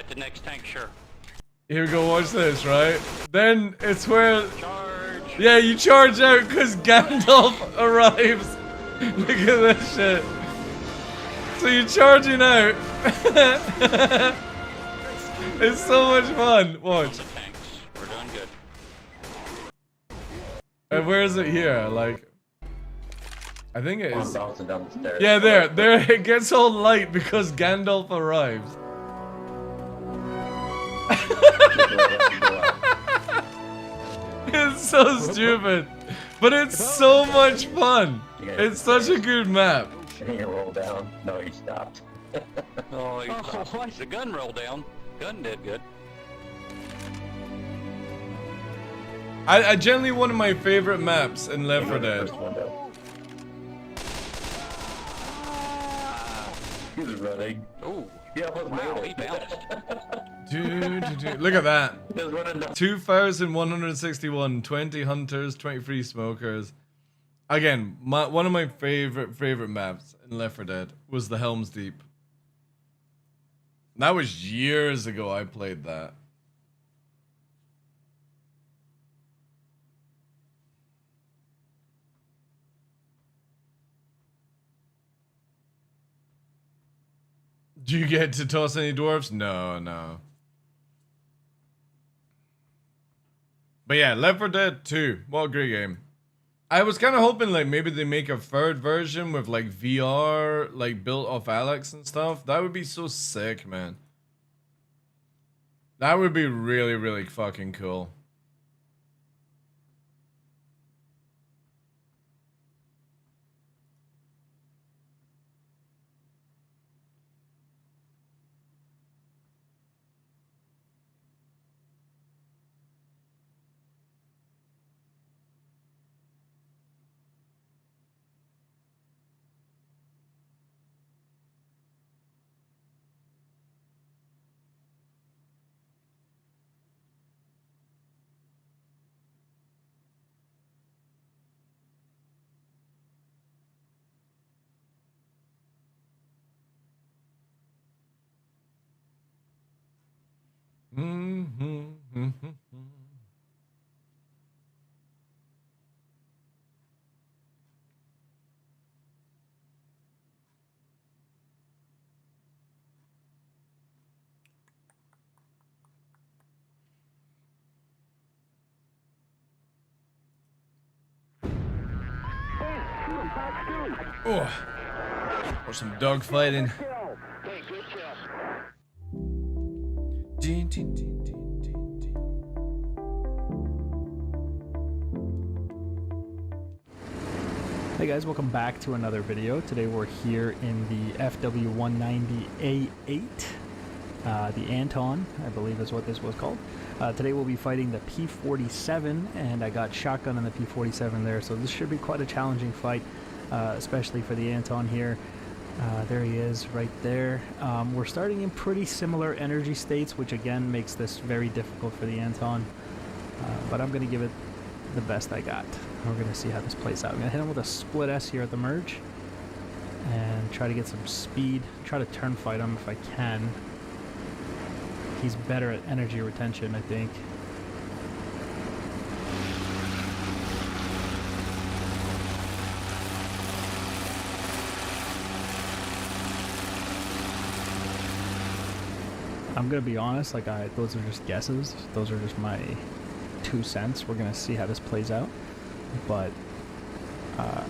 The next tank, sure. Here we go, watch this, right? Then it's where... Yeah, you charge out because Gandalf arrives. Look at this shit. So you're charging out. It's so much fun. Watch. We're doing good. And where is it here? Like, I think it is. Bouncing down the stairs. Yeah, there. It gets all light because Gandalf arrives. It's so stupid, but it's so much fun. It's such a good map. He rolled down. No, he stopped. Oh, he stopped. The gun rolled down. Gun did good. I generally one of my favorite maps in Left 4 Dead. He's running. Oh, Yeah, wow, he bounced. Dude, look at that. 2,161, 20 hunters, 23 smokers. Again, one of my favorite maps in Left 4 Dead was the Helm's Deep. That was years ago I played that. Do you get to toss any dwarves? No, no. But yeah, Left 4 Dead 2. What a great game. I was kind of hoping like maybe they make a third version with like VR, like built off Alex and stuff. That would be so sick, man. That would be really, really fucking cool. Oh, or some dog fighting. Hey guys, welcome back to another video. Today we're here in the FW190A8, the Anton, I believe is what this was called. Today we'll be fighting the P47, and I got shotgun on the P47 there, so this should be quite a challenging fight, especially for the Anton here. There he is, right there. We're starting in pretty similar energy states, which again makes this very difficult for the Anton, but I'm going to give it the best I got. We're going to see how this plays out. I'm going to hit him with a split S here at the merge, and try to get some speed, try to turn fight him if I can. He's better at energy retention, I think. I'm gonna be honest, like those are just guesses. Those are just my 2 cents. We're gonna see how this plays out, but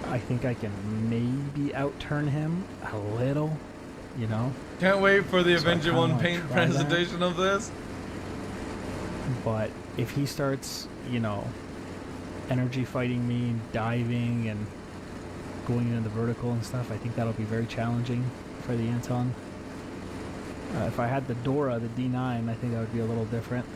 I think I can maybe outturn him a little, you know. Can't wait for the Avenger 1 paint presentation of this. But if he starts, you know, energy fighting me, diving and going into the vertical and stuff, I think that'll be very challenging for the Anton. If I had the Dora, the D9, I think that would be a little different.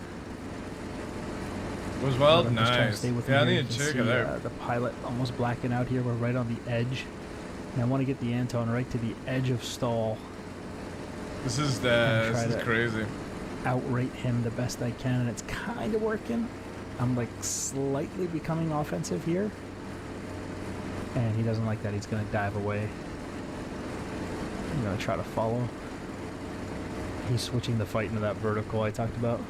It was well, I'm just trying to stay with Yeah, I him. need to check it out. The pilot almost blacking out here. We're right on the edge. And I want to get the Anton right to the edge of stall. This is crazy. Outrate him the best I can, and it's kind of working. I'm like slightly becoming offensive here. And he doesn't like that. He's going to dive away. I'm going to try to follow. He's switching the fight into that vertical I talked about.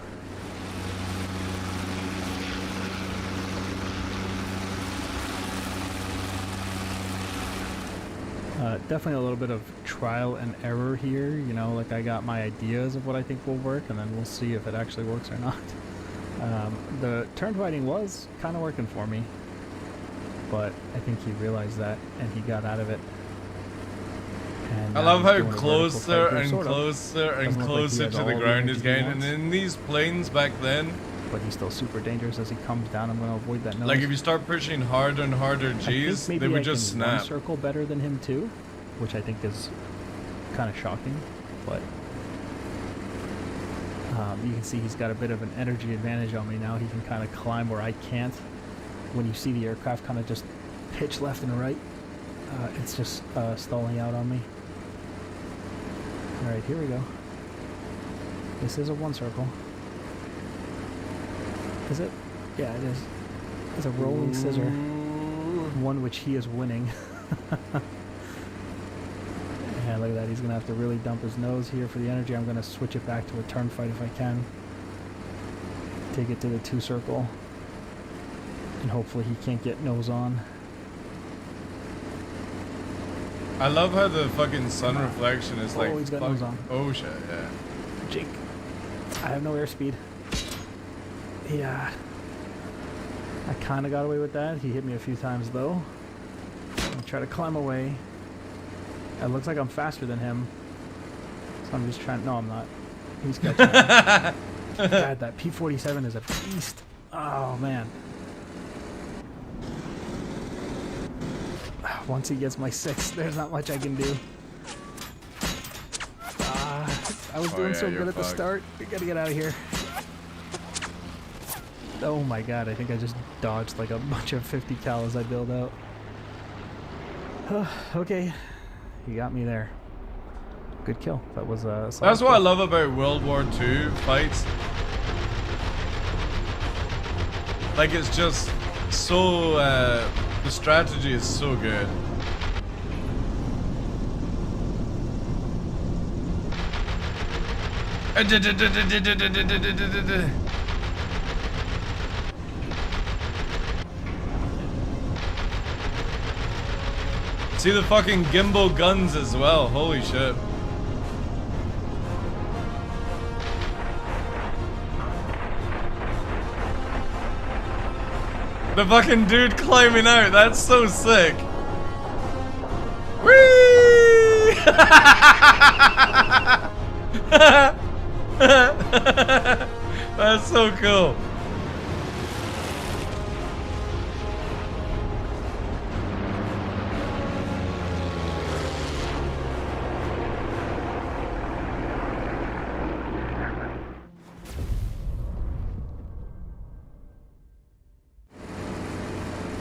Definitely a little bit of trial and error here, you know, like I got my ideas of what I think will work, and then we'll see if it actually works or not. The turn fighting was kind of working for me, but I think he realized that, and he got out of it. And I love how closer and closer and closer to the ground he's getting, and in these planes back then, but he's still super dangerous as he comes down. I'm going to avoid that nose. Like if you start pushing harder and harder G's, they would just snap. One circle better than him too, which I think is kind of shocking, but You can see he's got a bit of an energy advantage on me now. He can kind of climb where I can't. When you see the aircraft kind of just pitch left and right, it's just stalling out on me. Alright, here we go. This is a one circle. Is it? Yeah, it is. It's a rolling scissor. One which he is winning. Yeah, look at that. He's going to have to really dump his nose here for the energy. I'm going to switch it back to a turn fight if I can. Take it to the two circle. And hopefully he can't get nose on. I love how the fucking sun reflection is like... Oh, he's got nose on. Oh shit, yeah. Jake. I have no airspeed. Yeah. I kind of got away with that. He hit me a few times though. I'll try to climb away. It looks like I'm faster than him. So I'm just trying... No, I'm not. He's catching me. God, that P-47 is a beast. Oh, man. Once he gets my 6, there's not much I can do. I was doing so good at the start. We gotta get out of here. Oh my god, I think I just dodged like a bunch of 50 cal as I build out. Okay, he got me there. Good kill. That was a solid That's what kill. I love about World War II fights. Like, it's just so, the strategy is so good. See the fucking gimbal guns as well, holy shit. The fucking dude climbing out, that's so sick. Whee! That's so cool.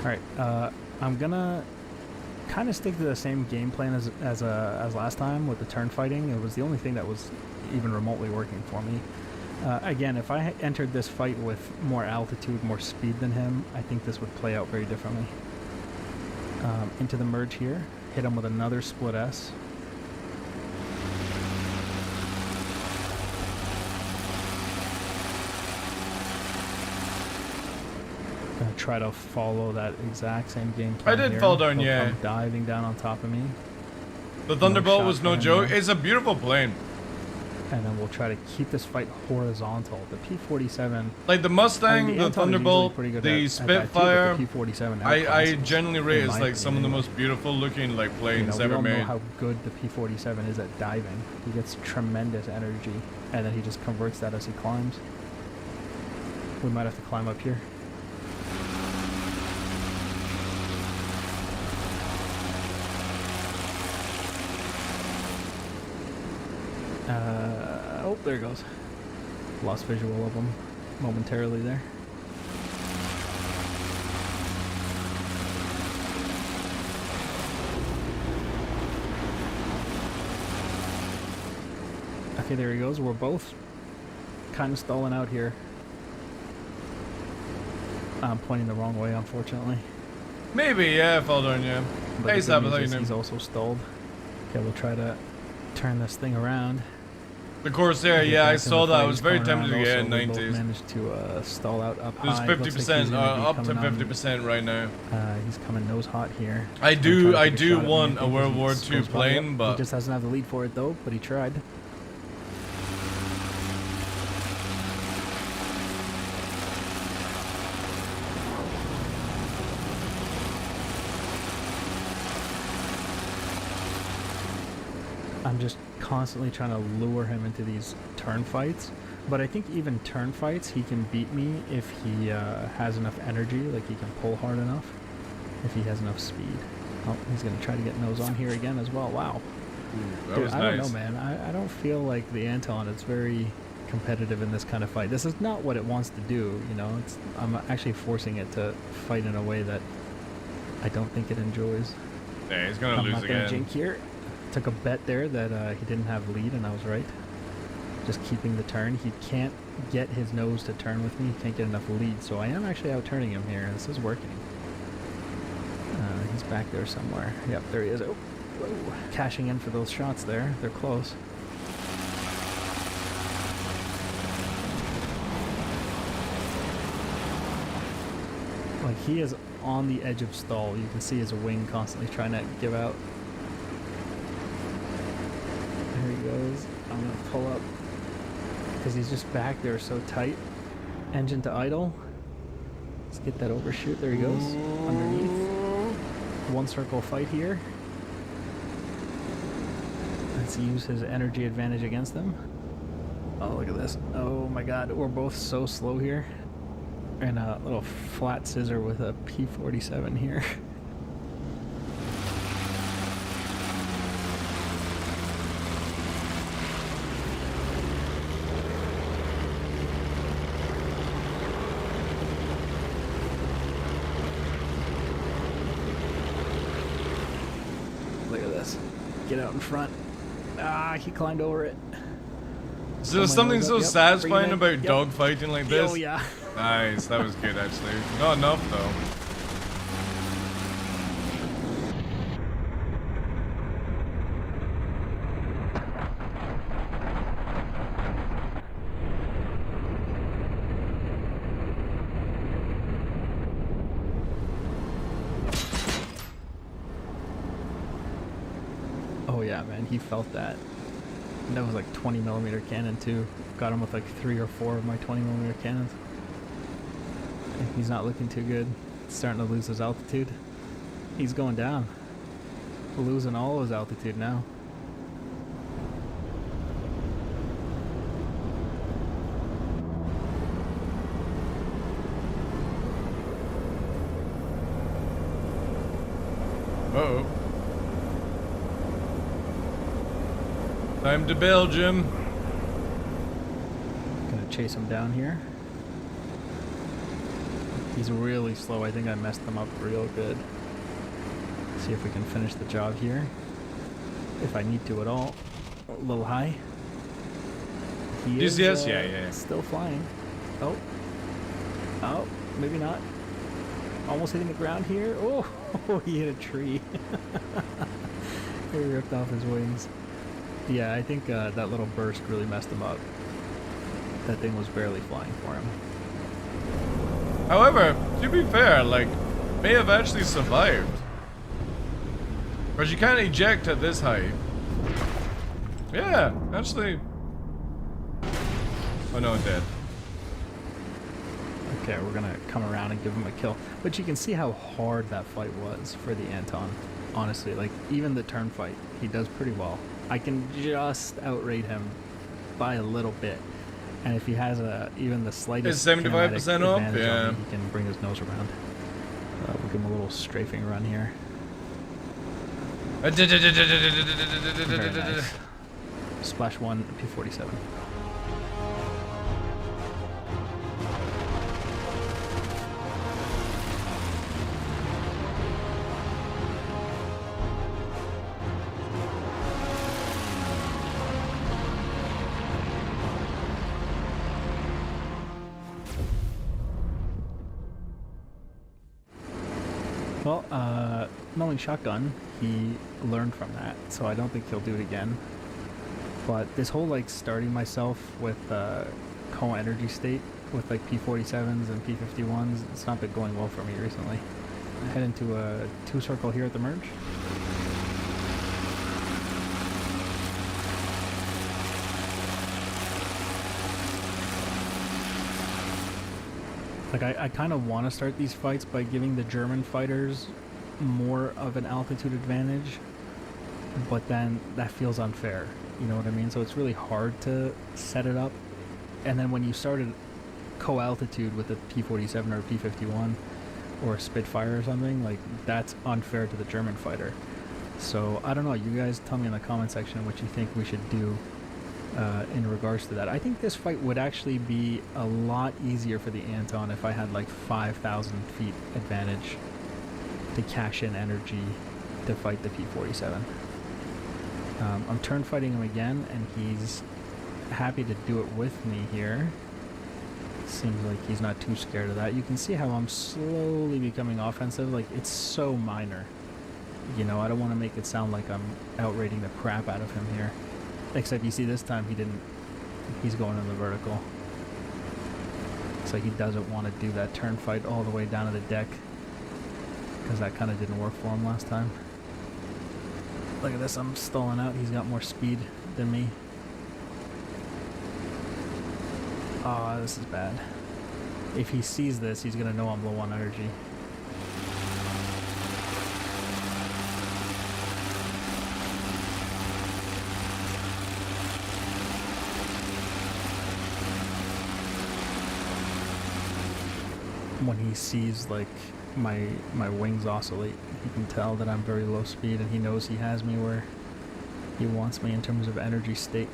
Alright, I'm gonna kind of stick to the same game plan as last time with the turn fighting. It was the only thing that was even remotely working for me. Again, if I entered this fight with more altitude, more speed than him, I think this would play out very differently. Into the merge here, hit him with another split S. Gonna try to follow that exact same game plan. I did here. fall down, He'll yeah. come diving down on top of me. The Thunderbolt shot was no for him joke. there. It's a beautiful plane. And then we'll try to keep this fight horizontal. The P-47... Like the Mustang, the Thunderbolt, the Spitfire, the P-47 I generally rate in as my like some of the opinion. most beautiful looking like planes we ever all know made. how good the P-47 is at diving. He gets tremendous energy, and then he just converts that as he climbs. We might have to climb up here. Oh, there it goes. Lost visual of him momentarily there. Okay, there he goes. We're both kind of stalling out here. I'm pointing the wrong way, unfortunately. Maybe, yeah, I fall down, yeah. But Hey, the good news Sabbath, is he's also stalled. Okay, we'll try to turn this thing around. The Corsair, yeah, I saw that. I was very tempted to get it in We both 90s. managed to stall out up There's high. Looks like he's 50%, gonna be up to coming on. 50% right now. He's coming nose hot here. I He's gonna try to take do shot at me, want I a think, World as he War goes II by. plane, Yep, but he just doesn't have the lead for it though, but he tried. I'm just constantly trying to lure him into these turn fights, but I think even turn fights he can beat me if he has enough energy, like he can pull hard enough, if he has enough speed. Oh, he's gonna try to get nose on here again as well. Wow. Ooh, that Dude, was I nice. don't know, man. I don't feel like the Anton is very competitive in this kind of fight. This is not what it wants to do, you know. I'm actually forcing it to fight in a way that I don't think it enjoys. Yeah, he's gonna lose I'm not gonna again. jink here. Took a bet there that he didn't have lead, and I was right. Just keeping the turn. He can't get his nose to turn with me. He can't get enough lead, so I am actually out turning him here. This is working. He's back there somewhere. Yep, there he is. Oh, whoa. Cashing in for those shots there. They're close. Like, he is on the edge of stall. You can see his wing constantly trying to give out. There he goes. I'm gonna pull up because he's just back there so tight. Engine to idle. Let's get that overshoot. There he goes. Underneath. One circle fight here. Let's use his energy advantage against them. Oh, look at this. Oh my god, we're both so slow here. And a little flat scissor with a P47 here. Look at this. Get out in front. Ah, he climbed over it. So there's something so satisfying about Yep. dogfighting like this. Oh yeah. Nice, that was good actually. Not enough though. Oh yeah, man, he felt that. And that was like 20mm cannon too. Got him with like 3 or 4 of my 20mm cannons. And he's not looking too good. Starting to lose his altitude. He's going down. Losing all of his altitude now. Uh-oh. Time to Belgium. Gonna chase him down here. He's really slow. I think I messed him up real good. See if we can finish the job here. If I need to at all. A little high. He is yeah. still flying. Oh. Oh, maybe not. Almost hitting the ground here. Oh, he hit a tree. He ripped off his wings. Yeah, I think that little burst really messed him up. That thing was barely flying for him. However, to be fair, like, may have actually survived. Because you can't eject at this height. Yeah, actually. Oh no, it did. Okay, we're gonna come around and give him a kill. But you can see how hard that fight was for the Anton. Honestly, like, even the turn fight, he does pretty well. I can just outrate him by a little bit. And if he has even the slightest It's 75% off? advantage Yeah. on me, he can bring his nose around. We'll give him a little strafing run here. Very nice. Splash 1, P47. Well, knowing shotgun, he learned from that, so I don't think he'll do it again. But this whole, like, starting myself with co-energy state with, like, P47s and P51s, it's not been going well for me recently. I head into a 2-circle here at the merge. Like, I kind of want to start these fights by giving the German fighters more of an altitude advantage, but then that feels unfair, you know what I mean? So it's really hard to set it up, and then when you started co-altitude with a P47 or a P51 or a Spitfire or something, like, that's unfair to the German fighter. So I don't know, you guys tell me in the comment section what you think we should do in regards to that. I think this fight would actually be a lot easier for the Anton if I had like 5,000 feet advantage to cash in energy to fight the P-47. I'm turn fighting him again, and he's happy to do it with me here. Seems like he's not too scared of that. You can see how I'm slowly becoming offensive. Like, it's so minor. You know, I don't want to make it sound like I'm outrating the crap out of him here. Except you see this time he didn't. He's going in the vertical. So he doesn't want to do that turn fight all the way down to the deck, because that kind of didn't work for him last time. Look at this, I'm stalling out. He's got more speed than me. Oh, this is bad. If he sees this, he's gonna know I'm low on energy. When he sees like my wings oscillate, he can tell that I'm very low speed, and he knows he has me where he wants me in terms of energy state.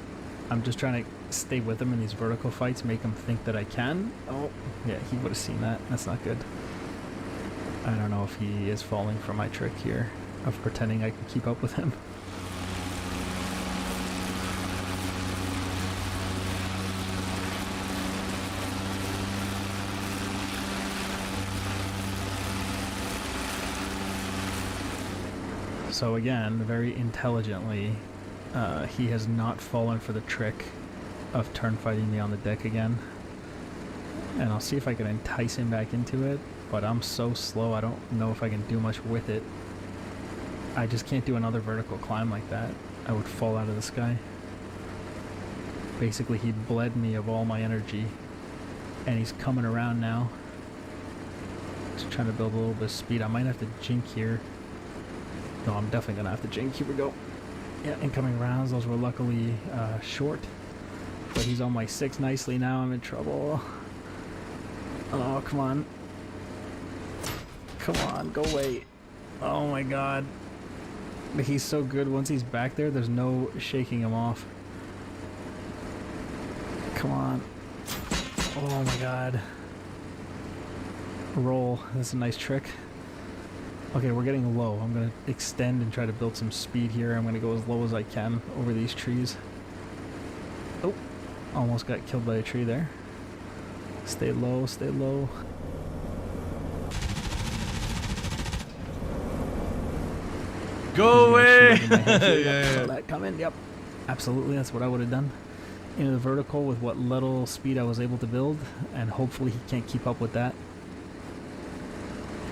I'm just trying to stay with him in these vertical fights, make him think that I can. Oh, yeah, he would have seen that. That's not good. I don't know if he is falling for my trick here of pretending I can keep up with him. So again, very intelligently, he has not fallen for the trick of turn fighting me on the deck again. And I'll see if I can entice him back into it, but I'm so slow I don't know if I can do much with it. I just can't do another vertical climb like that. I would fall out of the sky. Basically, he bled me of all my energy, and he's coming around now. Just trying to build a little bit of speed. I might have to jink here. No, I'm definitely gonna have to jink. Here we go. Yeah, incoming rounds. Those were luckily short. But he's on my 6 nicely now. I'm in trouble. Oh, come on. Come on, go away. Oh my god. But he's so good. Once he's back there, there's no shaking him off. Come on. Oh my god. Roll. That's a nice trick. Okay, we're getting low. I'm going to extend and try to build some speed here. I'm going to go as low as I can over these trees. Oh, almost got killed by a tree there. Stay low, stay low. Go away! Yeah. Saw that coming? Yep. Absolutely, that's what I would have done. Into the vertical with what little speed I was able to build, and hopefully he can't keep up with that.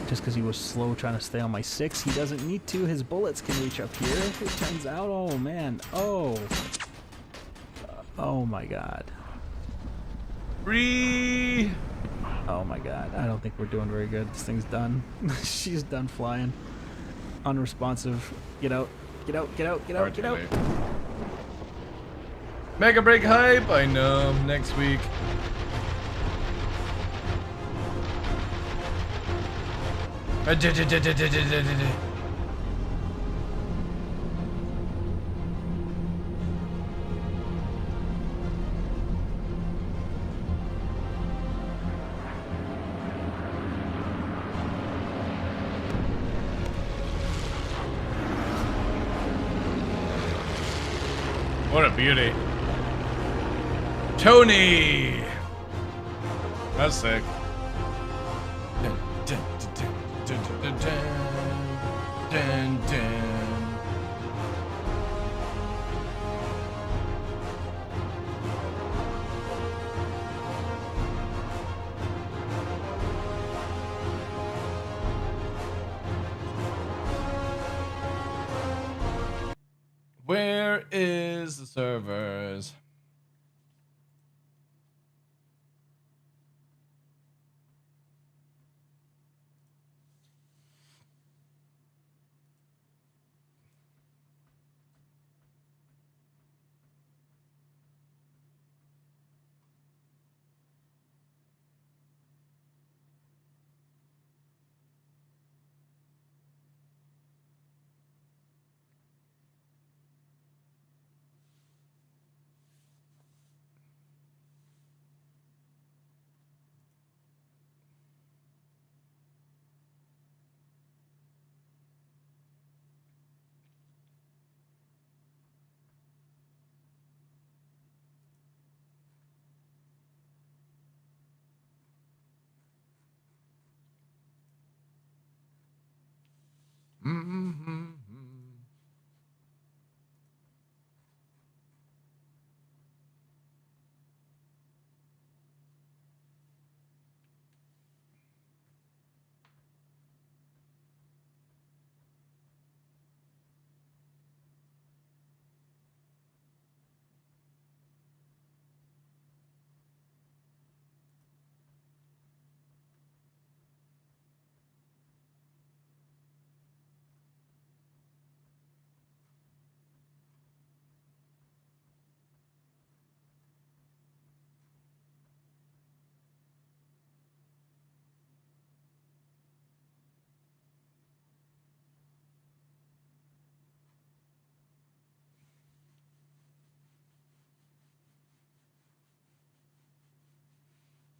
Just because he was slow trying to stay on my 6, he doesn't need to. His bullets can reach up here, it turns out. Oh, man. Oh. Oh, my God. Free! Oh, my God. I don't think we're doing very good. This thing's done. She's done flying. Unresponsive. Get out. Get out. Get out. Get out. Get out. Mega Break hype! I know. Next week. What a beauty. Tony! That's sick. Dun, dun. Where is the servers?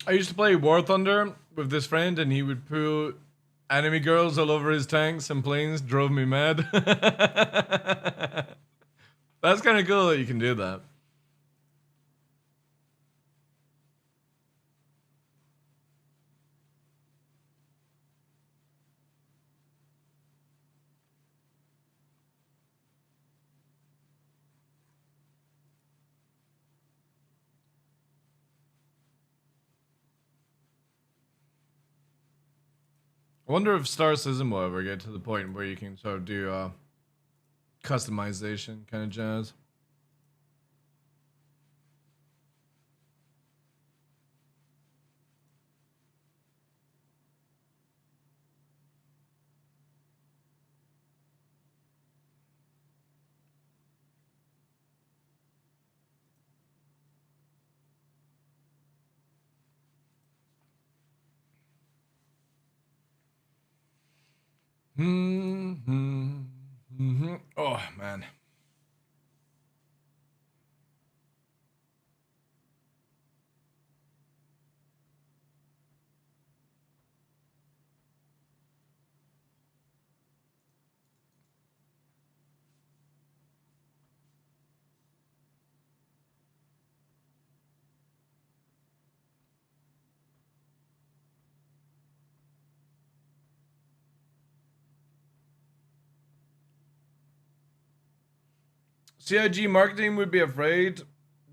I used to play War Thunder with this friend, and he would put enemy girls all over his tanks and planes. Drove me mad. That's kind of cool that you can do that. I wonder if Star Citizen will ever get to the point where you can sort of do customization kind of jazz. Oh, man. CIG marketing would be afraid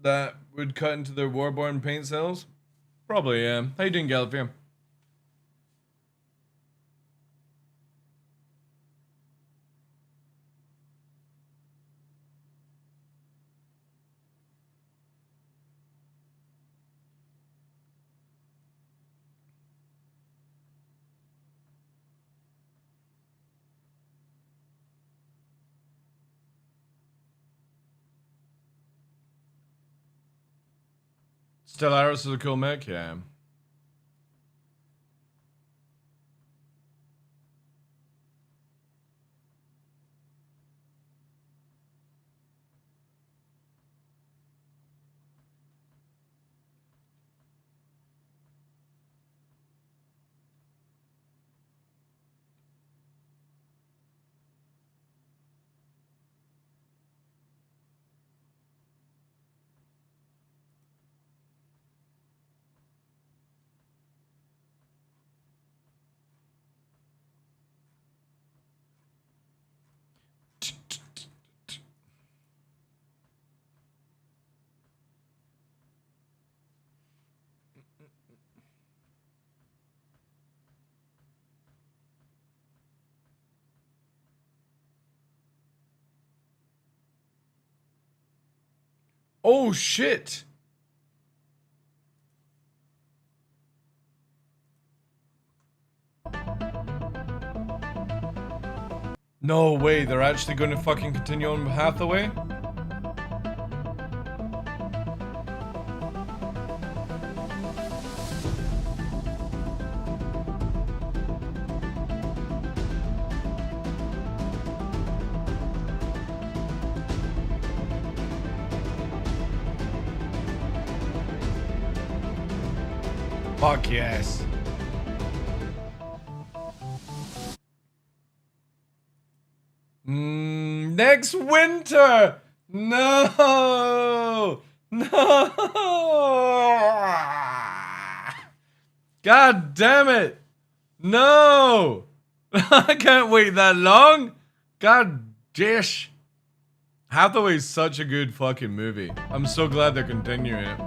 that would cut into their Warborn paint sales? Probably, yeah. How you doing, Galifia? Stellaris is a cool mech, yeah. Oh shit! No way, they're actually going to fucking continue on with Hathaway? Fuck yes. Next winter! No! No! God damn it! No! I can't wait that long! God dish! Hathaway's such a good fucking movie. I'm so glad they're continuing it.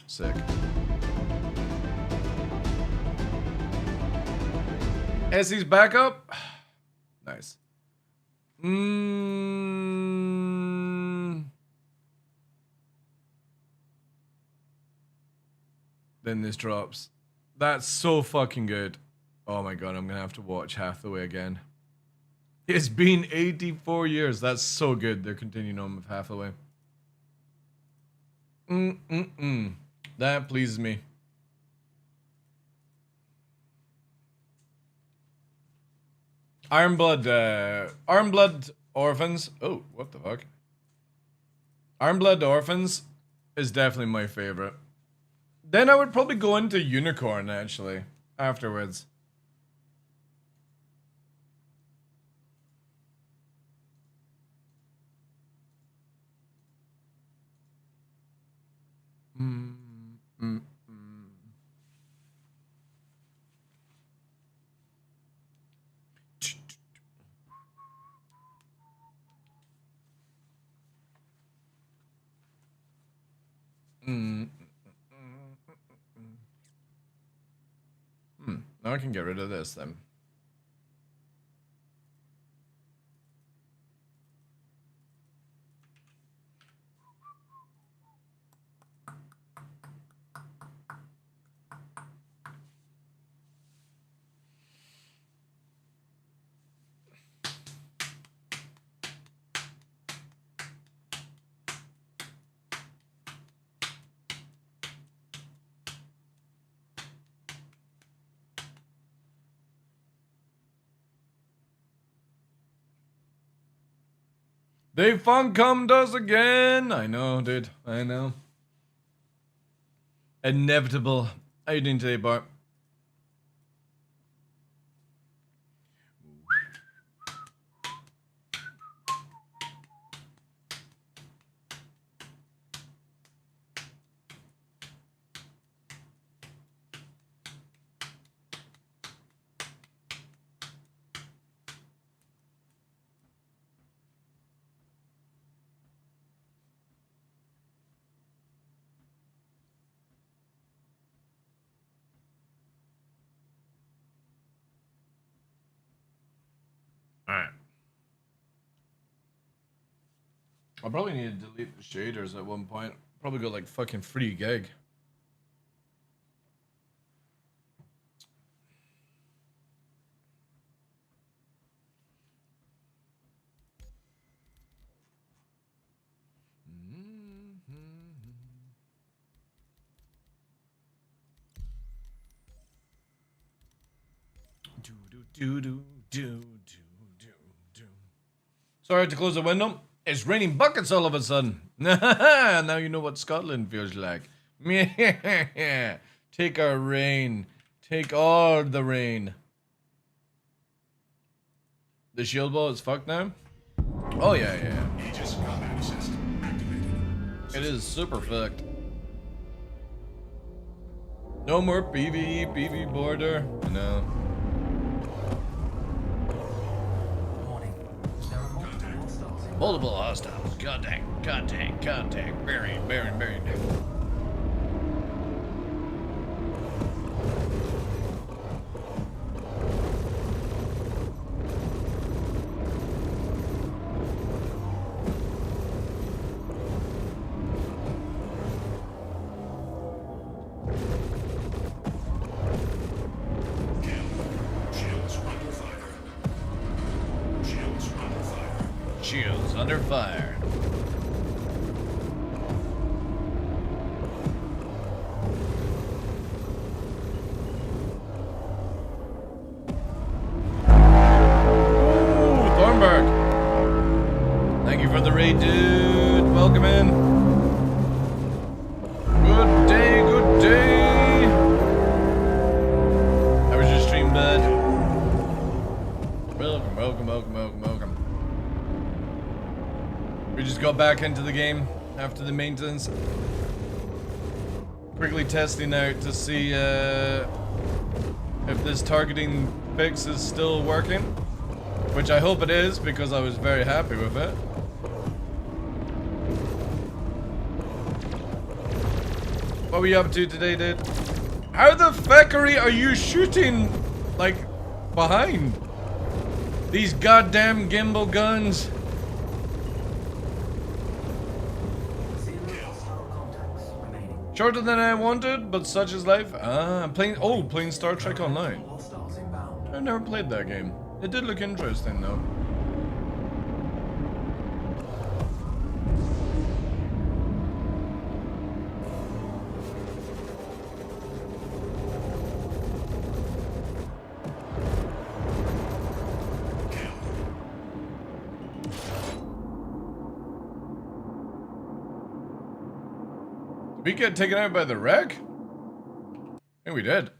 Sick. Essie's back up? Nice. Then this drops. That's so fucking good. Oh my god, I'm gonna have to watch Hathaway again. It's been 84 years. That's so good. They're continuing on with Hathaway. That pleases me. Ironblood Orphans. Oh, what the fuck? Ironblood Orphans is definitely my favorite. Then I would probably go into Unicorn, actually, afterwards. Now I can get rid of this then. They fun-cummed us again! I know, dude. I know. Inevitable. How you doing today, Bart? Alright. I'll probably need to delete the shaders at one point. Probably go like fucking 3 gig. Sorry to close the window. It's raining buckets all of a sudden. Now you know what Scotland feels like. Take our rain. Take all the rain. The shield wall is fucked now? Oh yeah. Aegis combat system activated. It is super fucked. No more PvE border. No. Multiple hostiles. Contact. Buried. Shields under fire. Ooh, Thornburg. Thank you for the raid, dude. Welcome in. Good day. How was your stream, bud? Welcome. We just got back into the game after the maintenance. Quickly testing out to see if this targeting fix is still working. Which I hope it is, because I was very happy with it. What were you up to today, dude? How the feckery are you shooting, like, behind? These goddamn gimbal guns. Shorter than I wanted, but such is life. I'm playing Star Trek Online. I've never played that game. It did look interesting though. We get taken out by the wreck? I think we did.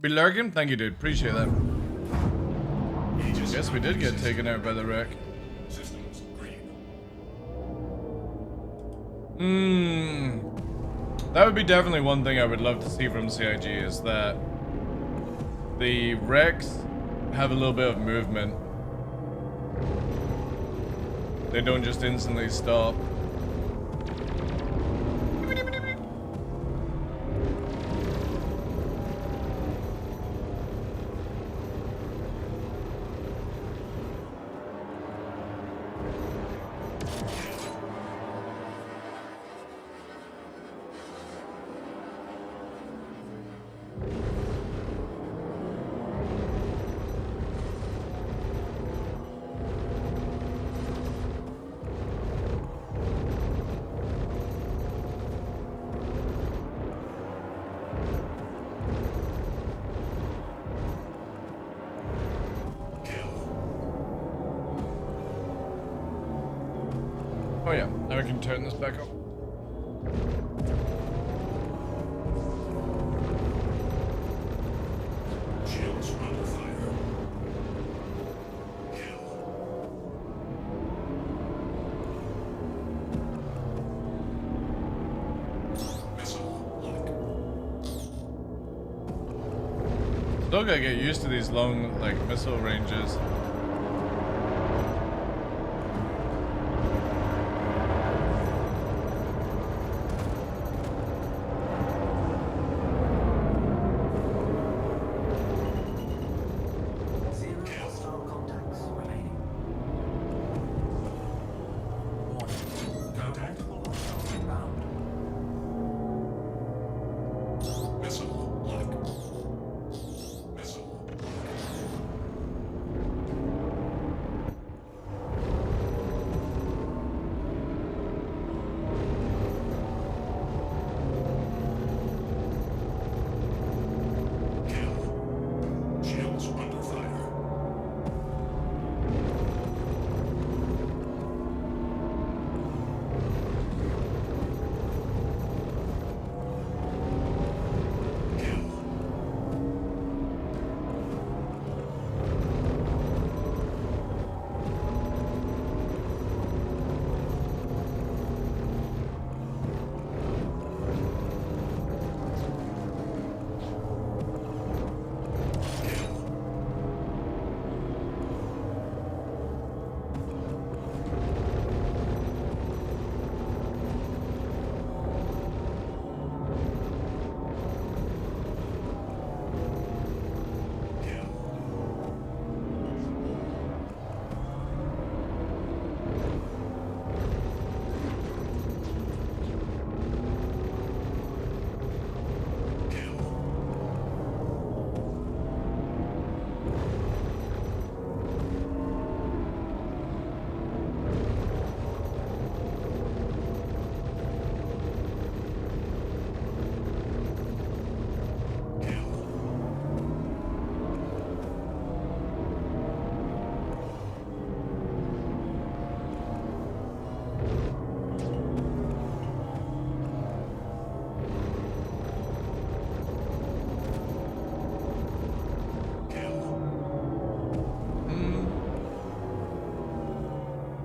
Be lurking? Thank you, dude. Appreciate that. Yes, we did get taken out by the wreck. Systems green. That would be definitely one thing I would love to see from CIG, is that the wrecks have a little bit of movement. They don't just instantly stop. Oh yeah, now we can turn this back up. Shields under fire. Missile lock. Still gotta get used to these long, like, missile ranges.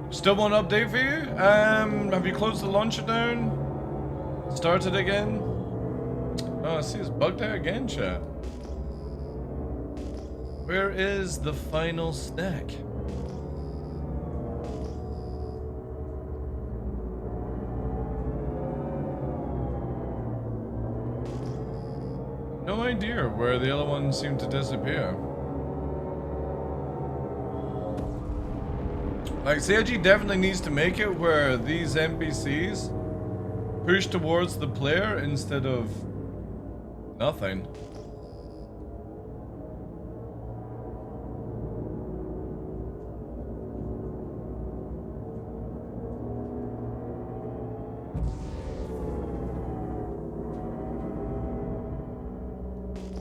Still one update for you? Have you closed the launcher down? Started again? Oh, I see it's bugged out again, chat. Where is the final snack? No idea where the other ones seem to disappear. Like, CIG definitely needs to make it where these NPCs push towards the player instead of nothing.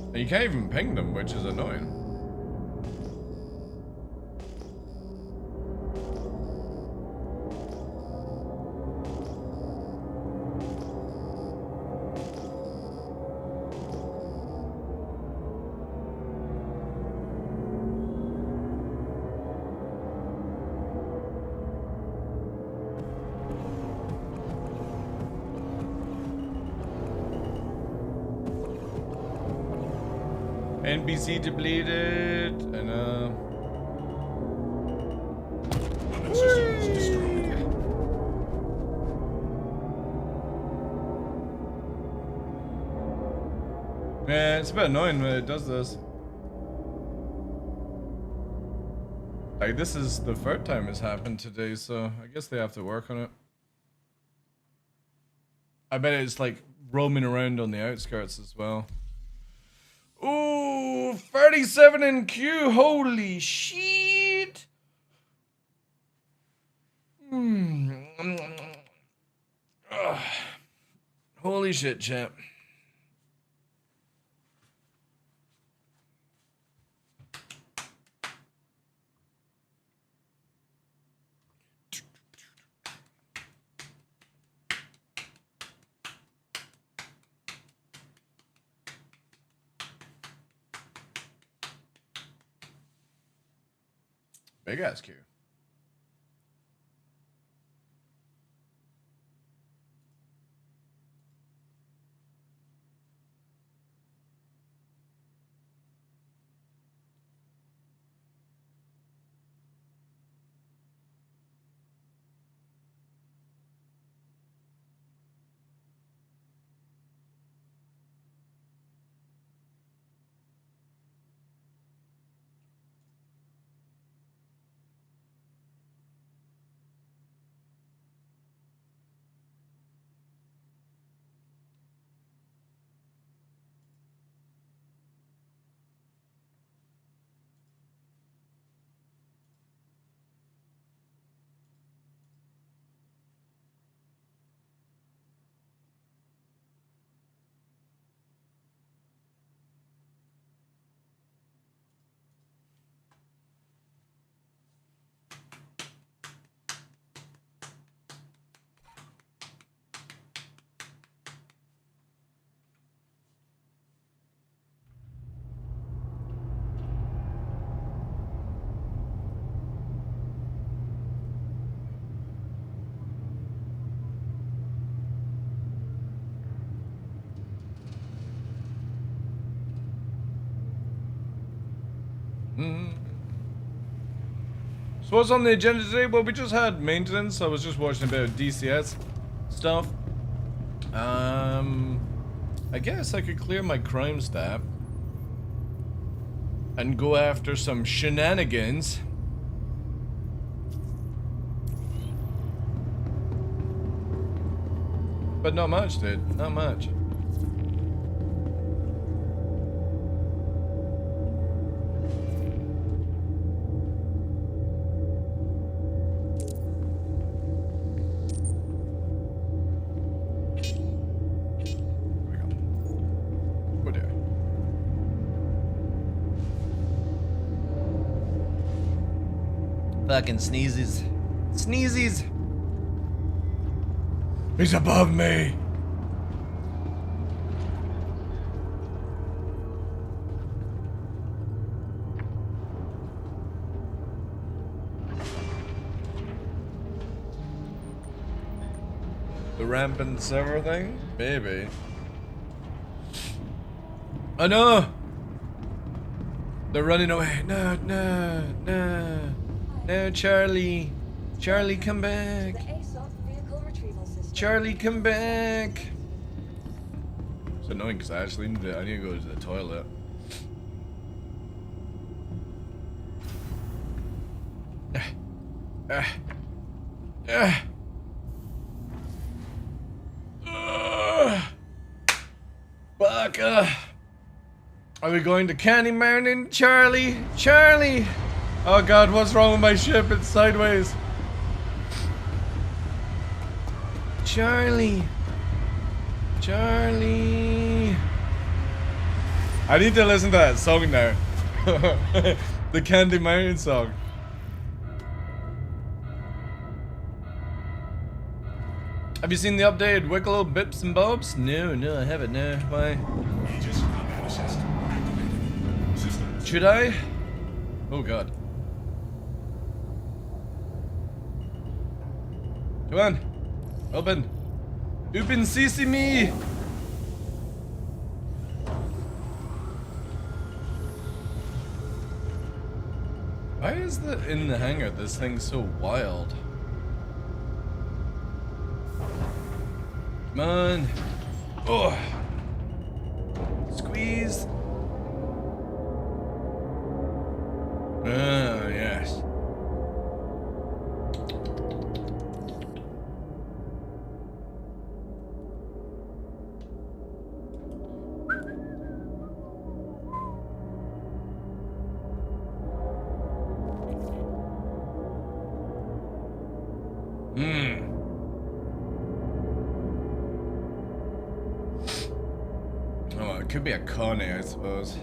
And you can't even ping them, which is annoying. NPC depleted. I know. Weapon systems destroyed. Yeah, it's a bit annoying when it does this. Like, this is the third time it's happened today, so I guess they have to work on it. I bet it's like roaming around on the outskirts as well. Ooh, 37 in queue. Holy shit. Holy shit, champ. Big ass queue. So what's on the agenda today? Well, we just had maintenance. I was just watching a bit of DCS stuff. I guess I could clear my crime stat and go after some shenanigans. But not much, dude. Not much. Fucking sneezes. Sneezes! He's above me! The rampant server thing? Maybe. Oh no! They're running away. No, no, no. No, Charlie. Charlie, come back. Charlie, come back. It's annoying because I actually need to go to the toilet. Fuck. Are we going to Candy Mountain, Charlie? Charlie! Oh god, what's wrong with my ship? It's sideways. Charlie. Charlie. I need to listen to that song now. The Candy Mountain song. Have you seen the updated Wicklow Bips and Bobs? No, I haven't. No, why? Aegis combat assist activated. System. Should I? Oh god. Come on. Open. Open CC me. Why is in the hangar this thing so wild? Come on. Oh. Squeeze. Ah, yes. Oh, it could be a Connie, I suppose.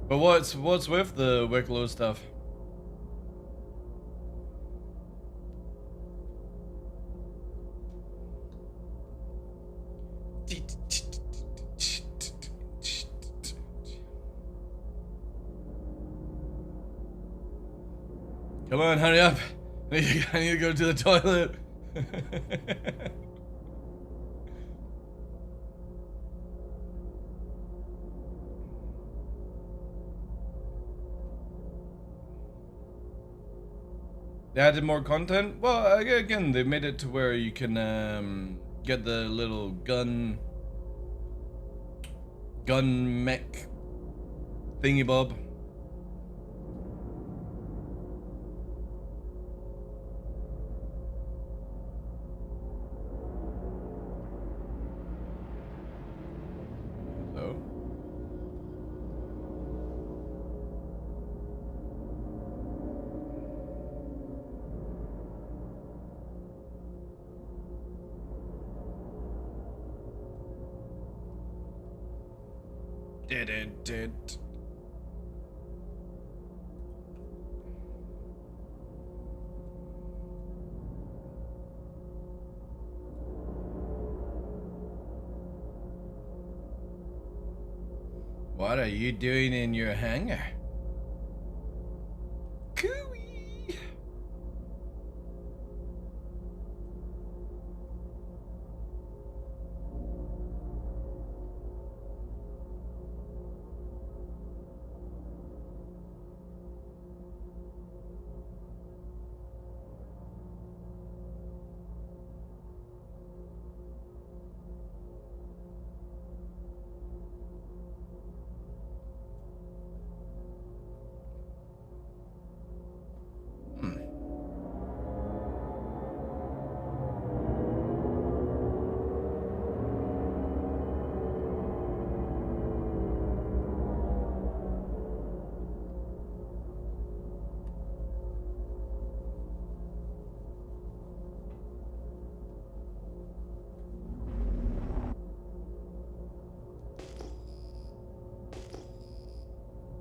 But what's with the Wicklow stuff? Come on, hurry up. I need to go to the toilet. They added more content? Well, again, they made it to where you can get the little gun mech thingy bob. Hello? Did. What are you doing in your hangar? Cooey.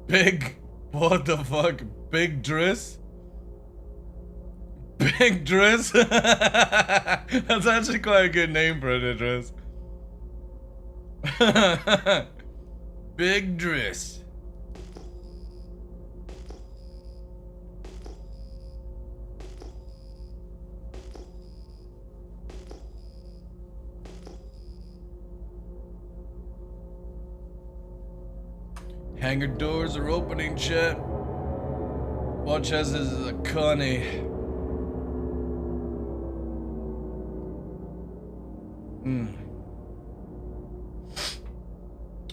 Big, what the fuck? Big Driss? Big Driss? That's actually quite a good name for an address. Big Driss. Hangar doors are opening, chat. Watch as this is a Connie.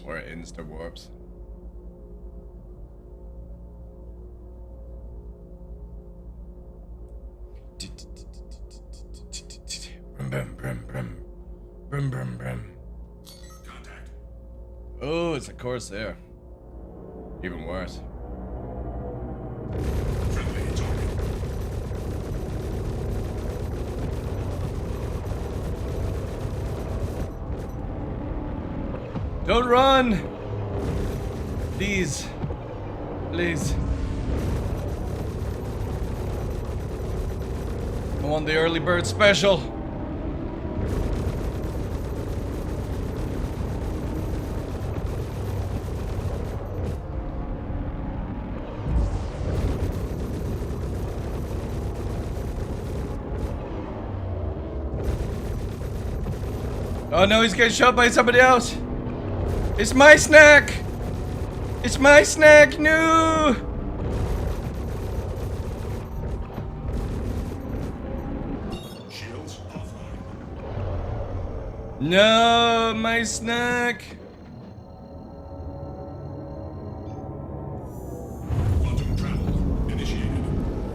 Or it insta warps. Brum brum brum. Brum brum brum. Contact. Oh, it's a Corsair. Even worse. Friendly target. Don't run! Please. Please. I want the early bird special. Oh no, he's getting shot by somebody else. It's my snack. It's my snack. No. Shields offline. No, my snack. Quantum travel initiated.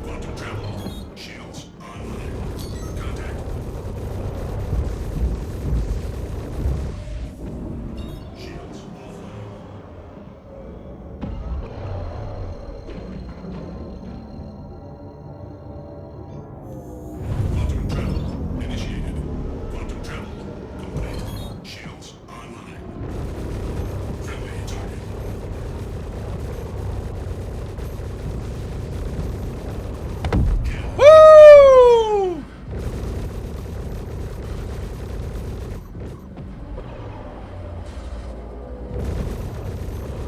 Quantum travel. Shields online. Contact. Shields offline. Quantum travel initiated. Quantum travel complete. Shields online. Friendly target. Woo!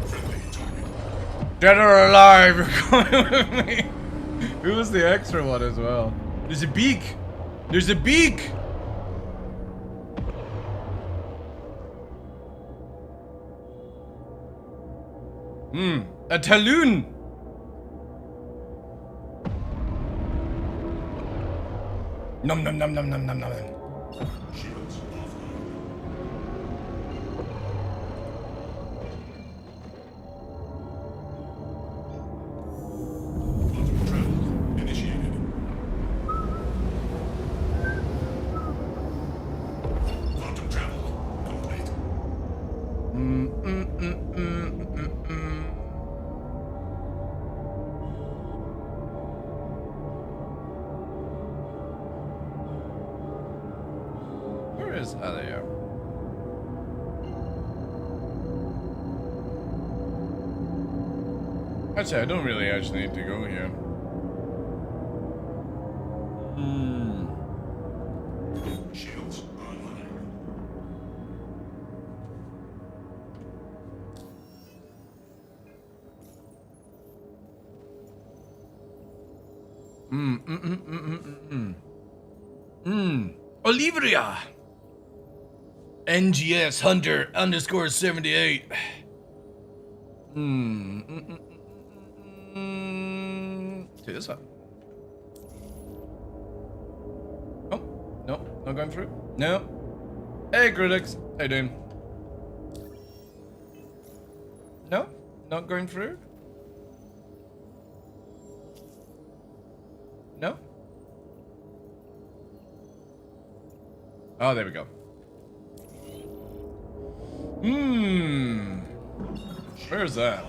Friendly target. Dead or alive, you're coming with me. Who was the extra one as well? There's a beak. There's a beak. A talon. Nom nom nom nom nom nom nom. Shields offline. Quantum travel initiated. Quantum travel complete. Where is Alia? Actually, I don't really actually need to go here. Shields online. Olivia! NGS Hunter underscore 78. See this one. Oh, no, not going through. No. Hey, critics. How you doing? No, not going through. No. Oh, there we go. Where's that?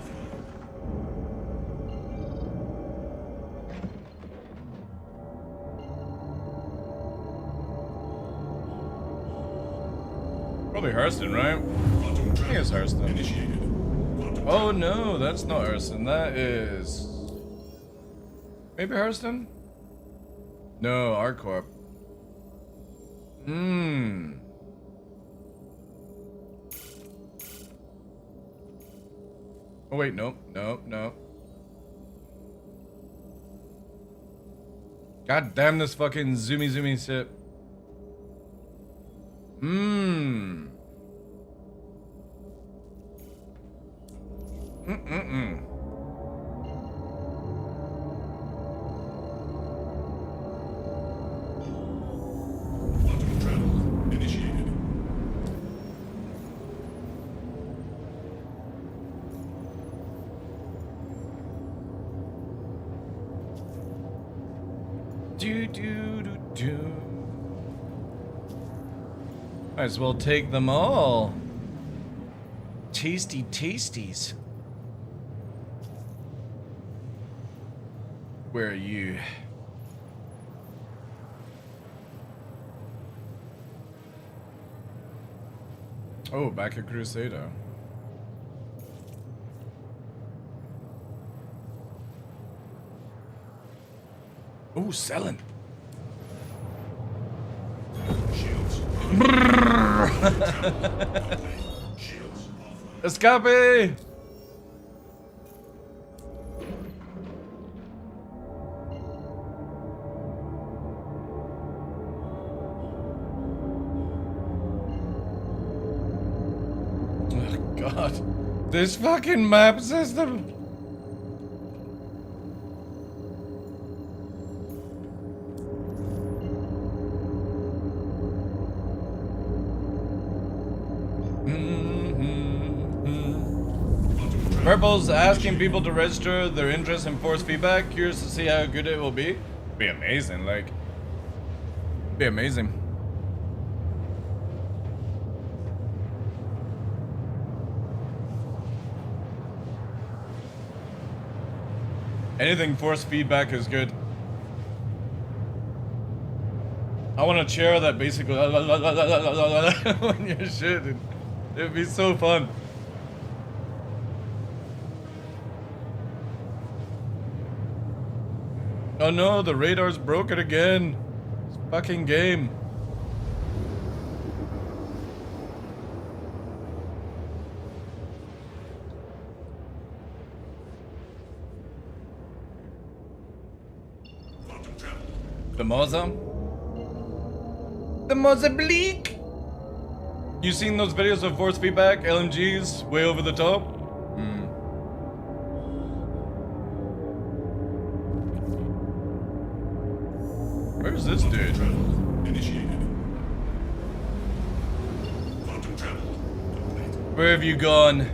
Probably Hurston, right? I think it's Hurston. Oh no, that's not Hurston. That is... Maybe Hurston? No, ArcCorp. Oh wait, nope, nope, nope. God damn this fucking zoomy shit. Quantum travel initiated. Might as well take them all. Tasty tasties. Where are you? Oh, back at Crusader. Oh, selling. Escape! Oh god. This fucking map system. Purple's asking people to register their interest in force feedback. Curious to see how good it will be. Be amazing, like. Be amazing. Anything force feedback is good. I want a chair that basically when you're shitting. It'd be so fun. Oh no, the radar's broken again. This fucking game. The Moza? The Moza bleak? You seen those videos of force feedback, LMGs, way over the top? Where's this dude? Where have you gone?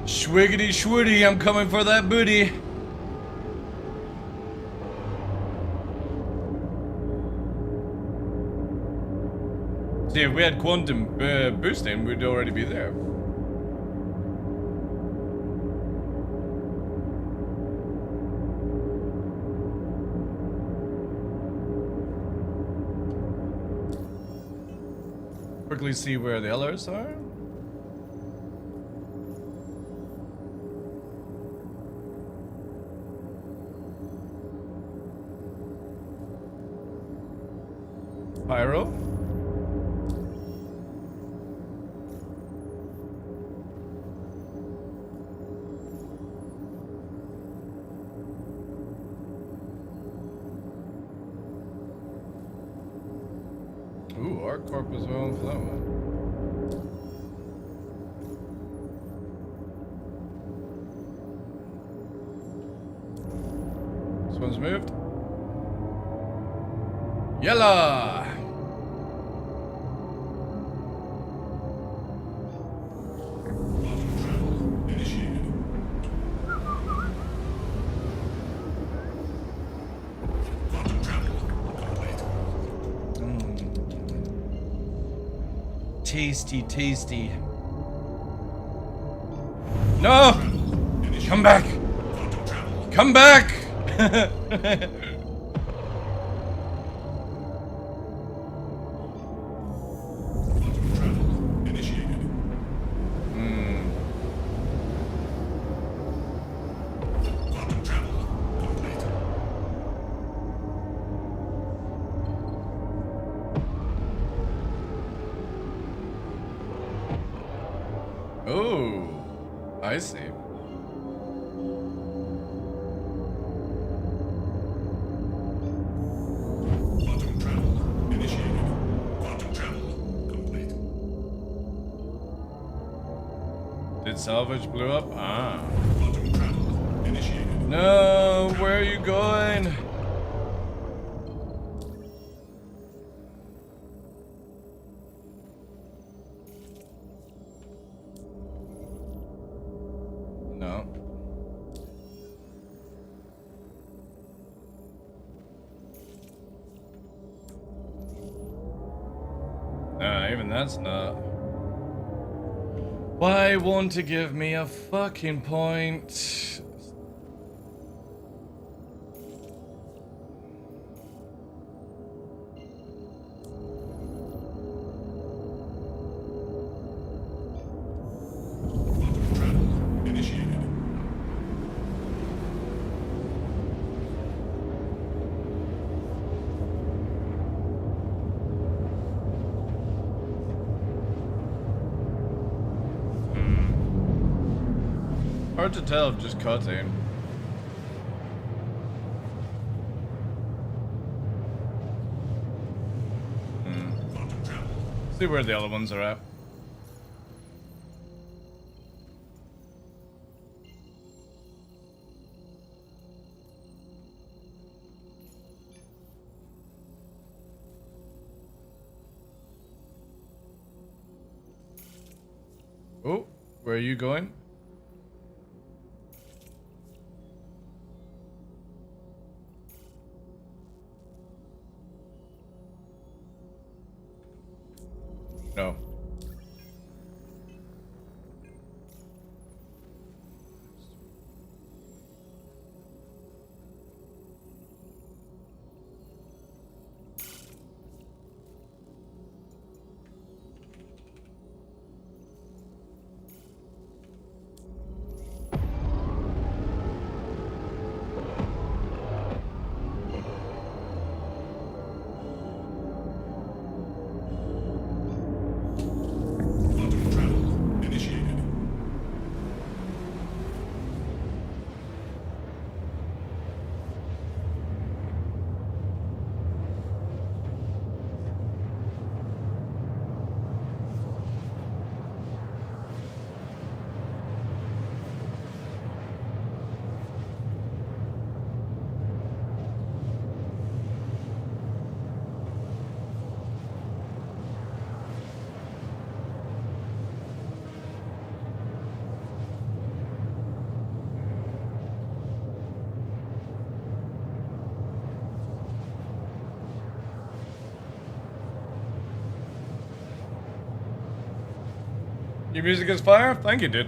Schwiggity schwitty, I'm coming for that booty. See, if we had quantum boosting, we'd already be there. Quickly see where the others are. Pyro. Ooh, our corp as well for that one. This one's moved. Yella! Tasty, tasty. No! Come back! Come back! Oh, I see. Quantum travel initiated. Quantum travel complete. Did salvage blew up? Ah. Quantum travel initiated. No, where are you going? No. Nah, even that's not. Why won't it give me a fucking point? Initiated. Hard to tell if just cutting. See where the other ones are at. Oh, where are you going? No. Initiated. Your music is fire? Thank you, dude.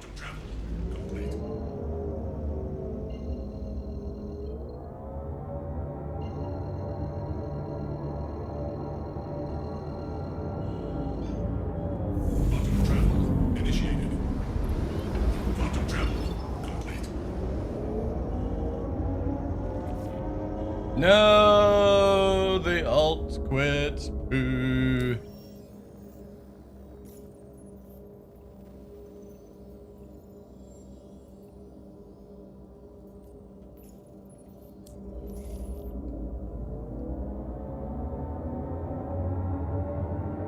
Quantum travel complete. Quantum travel initiated. Quantum travel complete. No, the alt quit. Boo.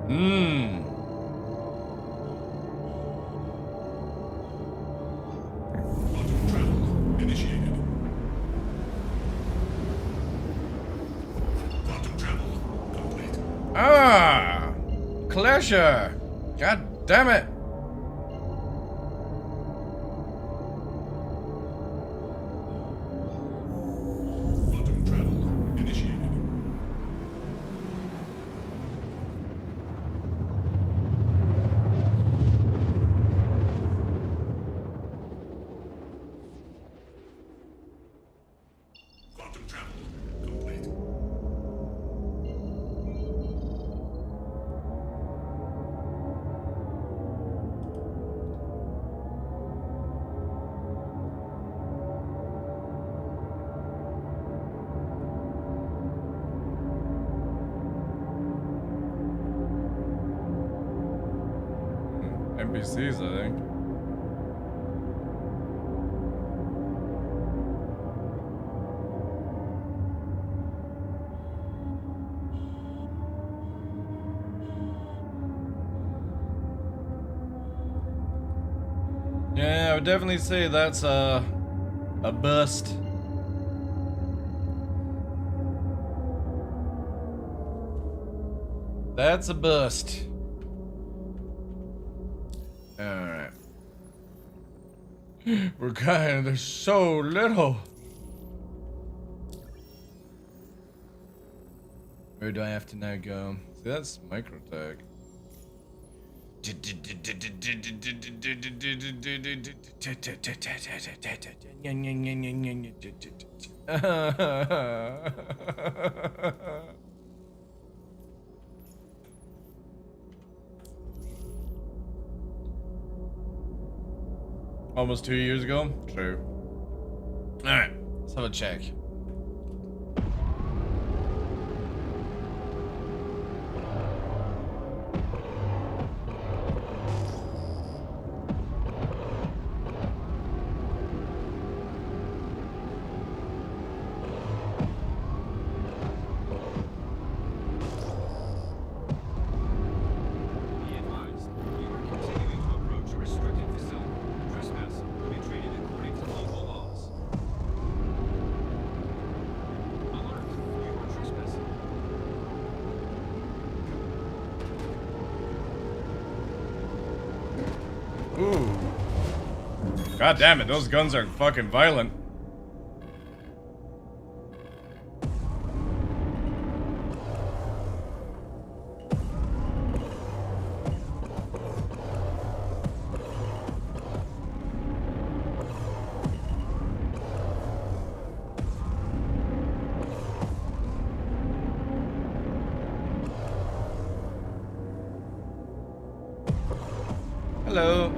Mmm. Quantum travel initiated. Quantum travel complete. Ah! Clasher! God damn it! Quantum travel initiated. Quantum travel complete. NPCs, I think. Yeah, I would definitely say that's a bust. That's a bust. Alright. We're kind of, there's so little. Where do I have to now go? See, that's microtech. Almost 2 years ago? True. Alright, let's have a check. Ooh. God damn it, those guns are fucking violent. Hello.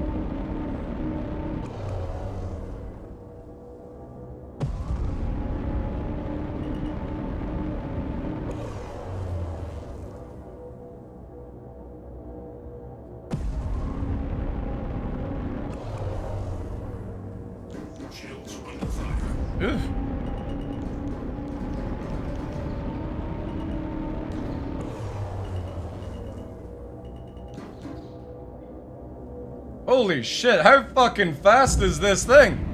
Shields under fire. Oof. Holy shit, how fucking fast is this thing?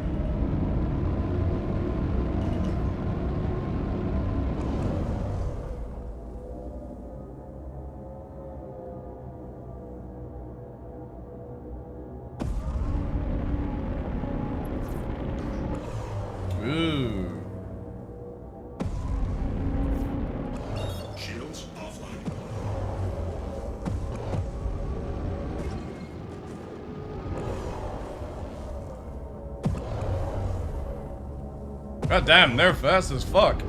Ooh. Shields offline. God damn, they're fast as fuck.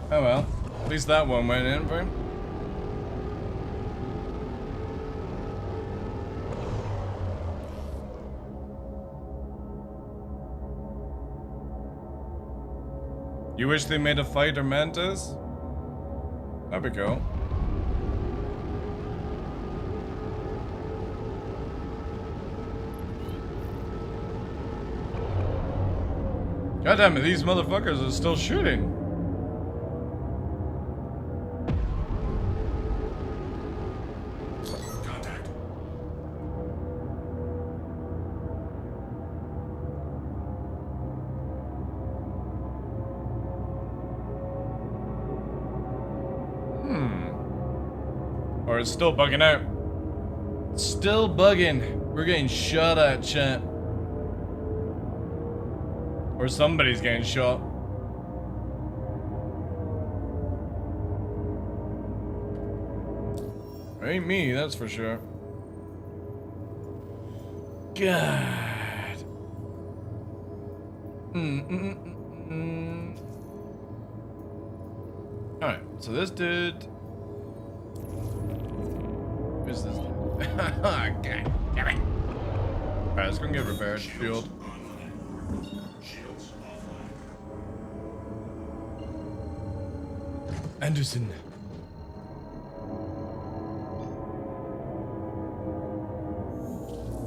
Oh well, at least that one went in for him. You wish they made a fighter mantis? That'd be cool. God damn it, these motherfuckers are still shooting. Contact. Or it's still bugging out. Still bugging. We're getting shot at, chat. Or somebody's getting shot. Ain't me, that's for sure. God. Alright, so this dude. Who's this? God damn it. Alright, let's go get repaired. Shield. Shields offline. Anderson.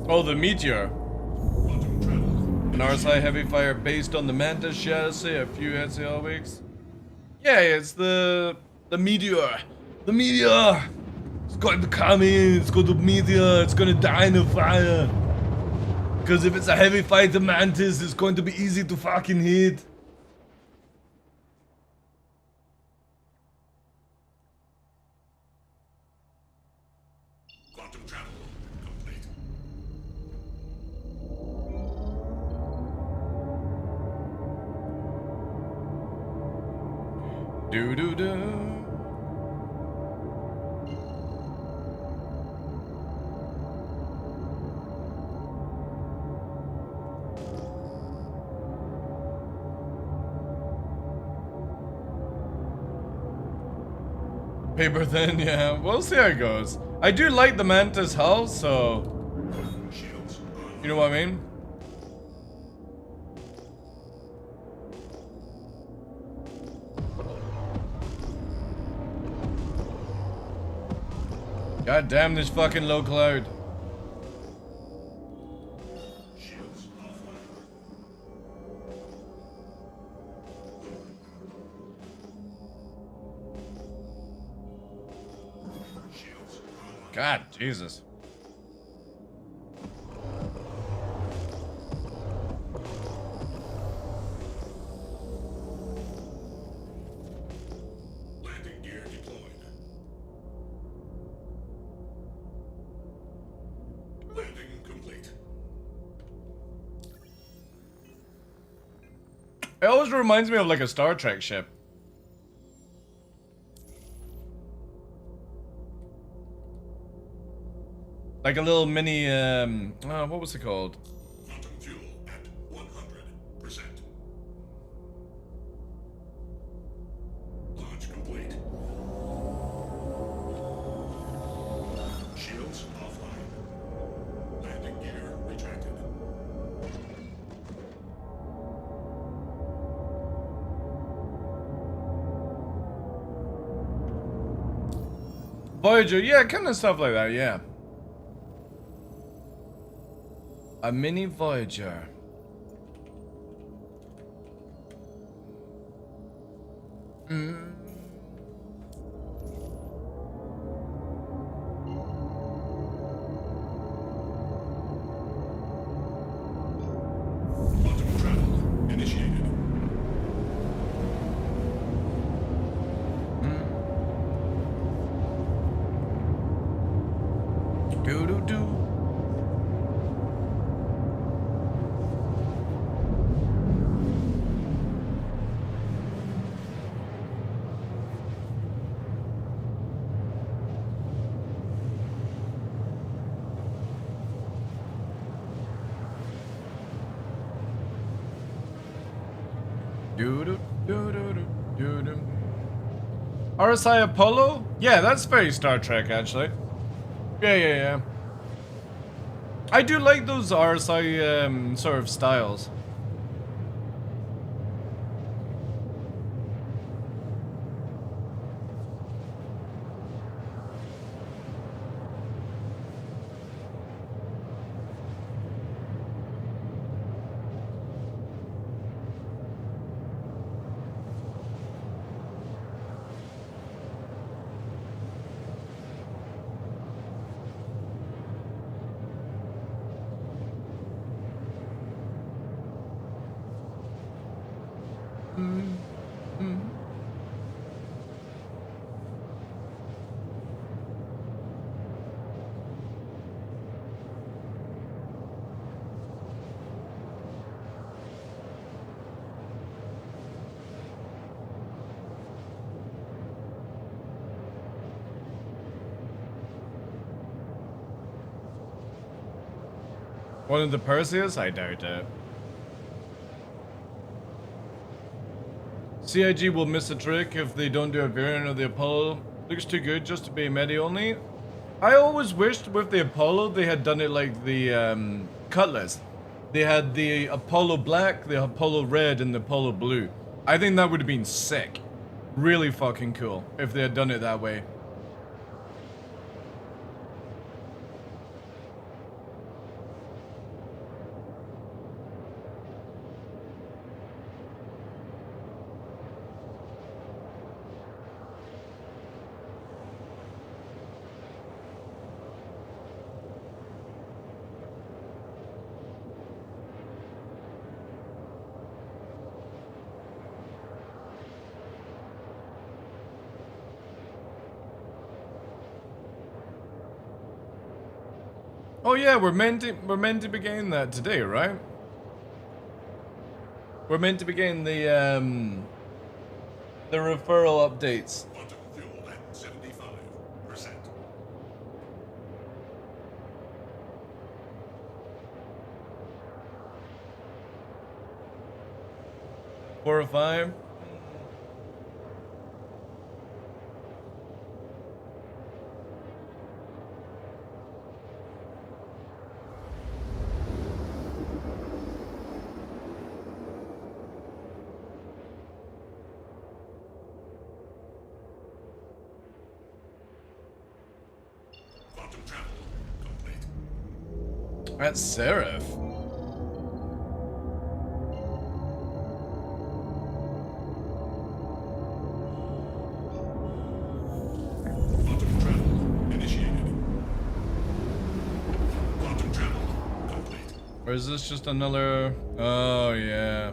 Oh, the meteor. An RSI heavy fire based on the Mantis chassis, a few SCL weeks. Yeah, it's the meteor. The meteor. It's going to come in. It's going to meteor. It's going to die in the fire. Because if it's a heavy fighter Mantis, it's going to be easy to fucking hit. Quantum travel complete. Do do do. Paper thin, yeah. We'll see how it goes. I do like the Mantis hull, so you know what I mean? God damn this fucking low cloud. God, Jesus. Landing gear deployed. Landing complete. It always reminds me of like a Star Trek ship. Like a little mini, what was it called? Quantum fuel at 100%. Launch complete. Shields offline. Landing gear retracted. Voyager, yeah, kind of stuff like that, yeah. A mini Voyager. Quantum travel initiated. Do do do. RSI Apollo? Yeah, that's very Star Trek, actually. Yeah. I do like those RSI sort of styles. One of the Perseus? I doubt it. CIG will miss a trick if they don't do a variant of the Apollo. Looks too good just to be Medi only. I always wished with the Apollo they had done it like the Cutlass. They had the Apollo Black, the Apollo Red, and the Apollo Blue. I think that would have been sick. Really fucking cool if they had done it that way. Oh yeah, we're meant to be getting that today, right? We're meant to be getting the referral updates. Quantum fuel at 75%. Four or five. Quantum travel complete. That's Seraph. Quantum travel initiated. Quantum travel complete. Or is this just another... Oh, yeah.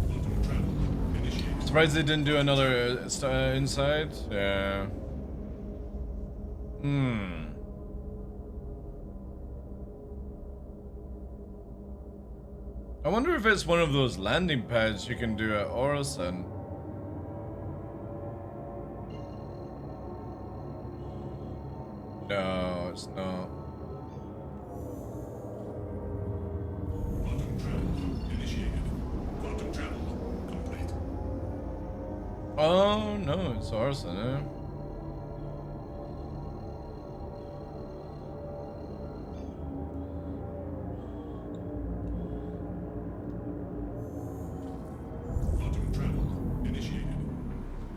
Quantum travel initiated. Surprised they didn't do another inside. Yeah. I wonder if it's one of those landing pads you can do at Orison. No, it's not. Quantum travel initiated. Quantum travel complete. Oh, no, it's Orison, eh? Quantum travel initiated.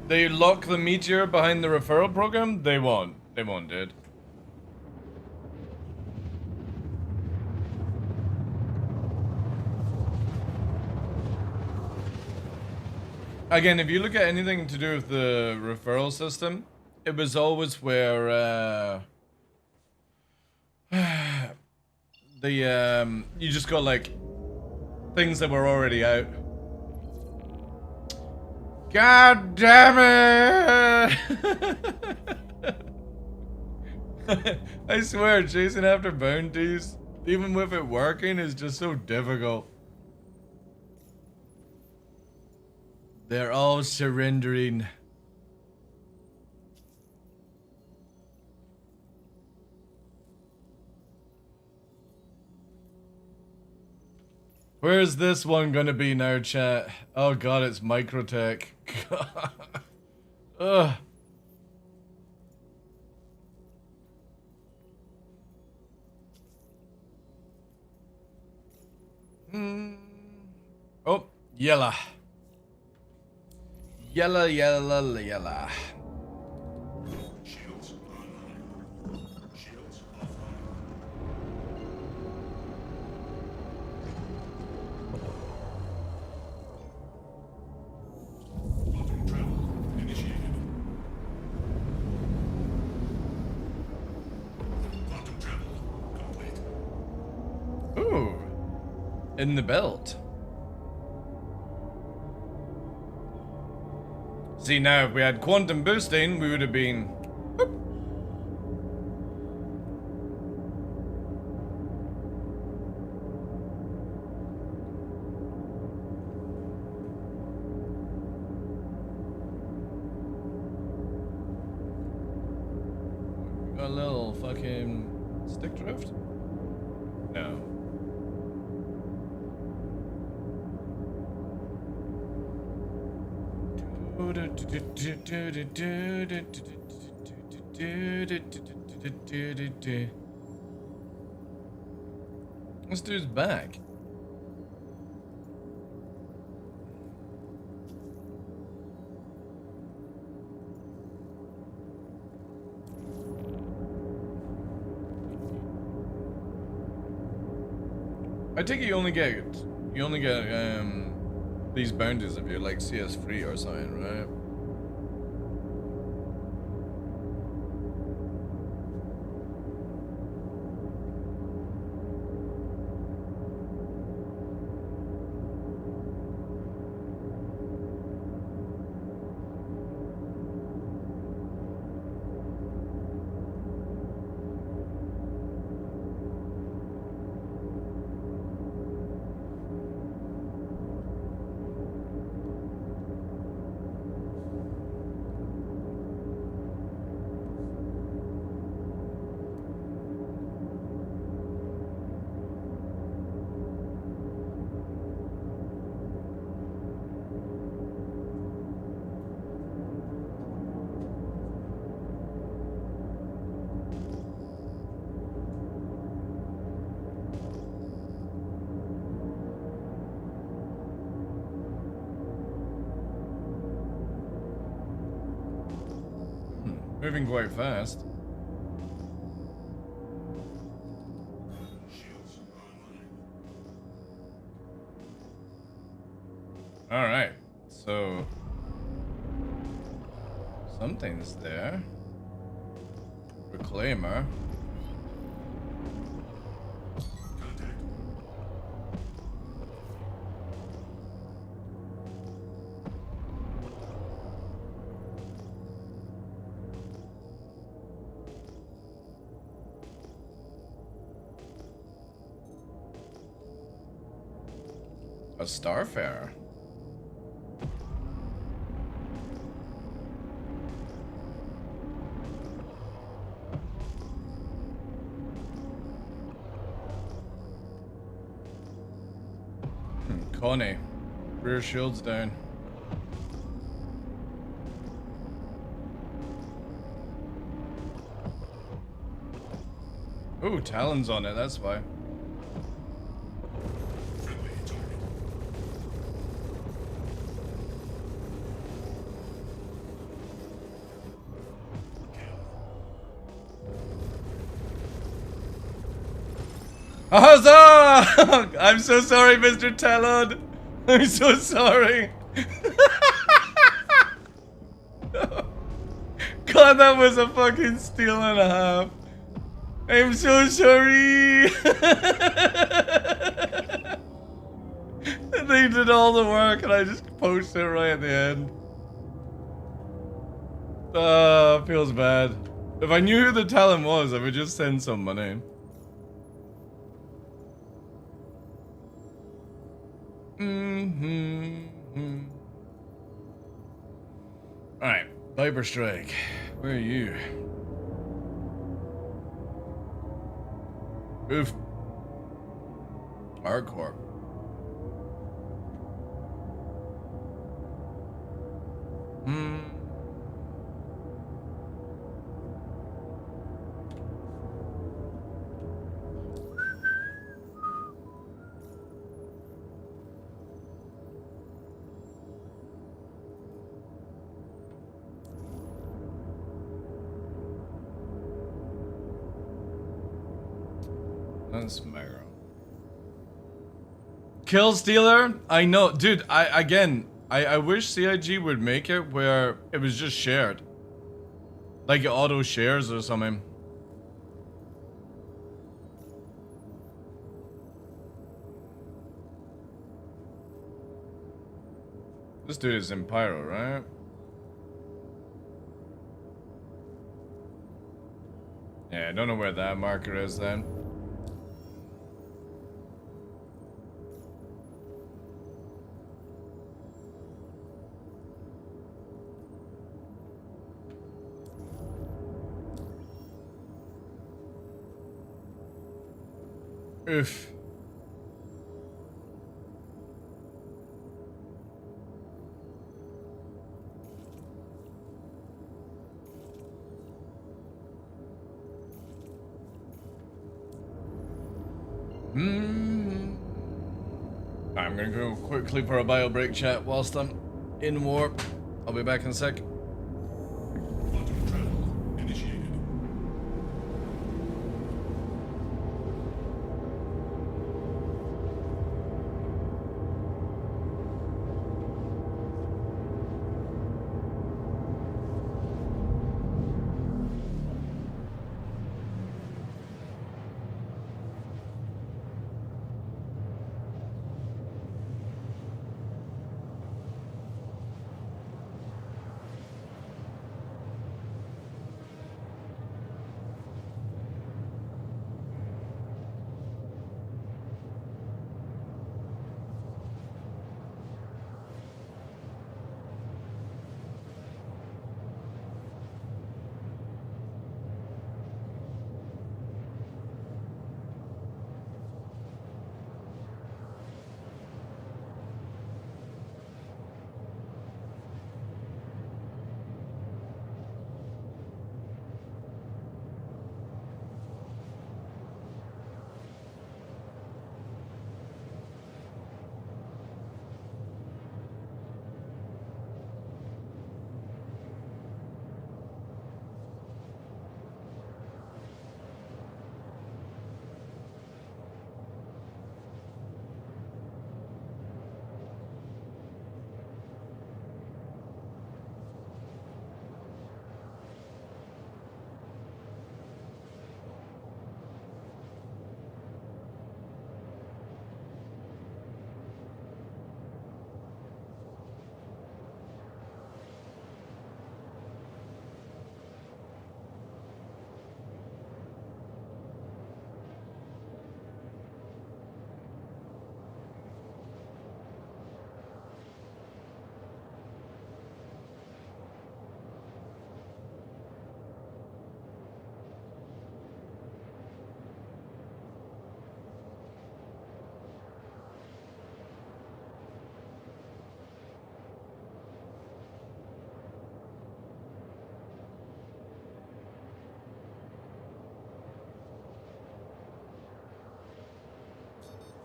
They lock the meteor behind the referral program? They won't. They won't, dude. Again, if you look at anything to do with the referral system, it was always where you just got like things that were already out. God damn it! I swear, chasing after bounties, even with it working, is just so difficult. They're all surrendering. Where's this one gonna be now, chat? Oh god, it's Microtech. Ugh. Oh, yellow. Yellow, yellow, yellow. Shields online. Shields offline. Quantum travel initiated. Quantum travel complete. Ooh. In the belt. See, now if we had quantum boosting, we would have been... Whoop. A little fucking stick drift? No. This dude's back. I think you only get these bounties if you're like CS free or something, right? Moving quite fast. Shields online. Alright, so something's there. Reclaimer. Contact. A Starfarer. Connie. Rear shields down. Ooh, Talon's on it, that's why. Friendly target. Huzzah! I'm so sorry, Mr. Talon. I'm so sorry. God, that was a fucking steal and a half. I'm so sorry. They did all the work and I just posted it right at the end. Feels bad. If I knew who the Talon was, I would just send some money. Alright, Viper Strike. Where are you? Oof. Hardcore. Hmm. That's Mega. Kill Stealer? I know, dude. I wish CIG would make it where it was just shared, like auto shares or something. This dude is in Pyro, right? Yeah, I don't know where that marker is then. Oof. I'm gonna go quickly for a bio break chat whilst I'm in warp. I'll be back in a sec. Quantum travel initiated.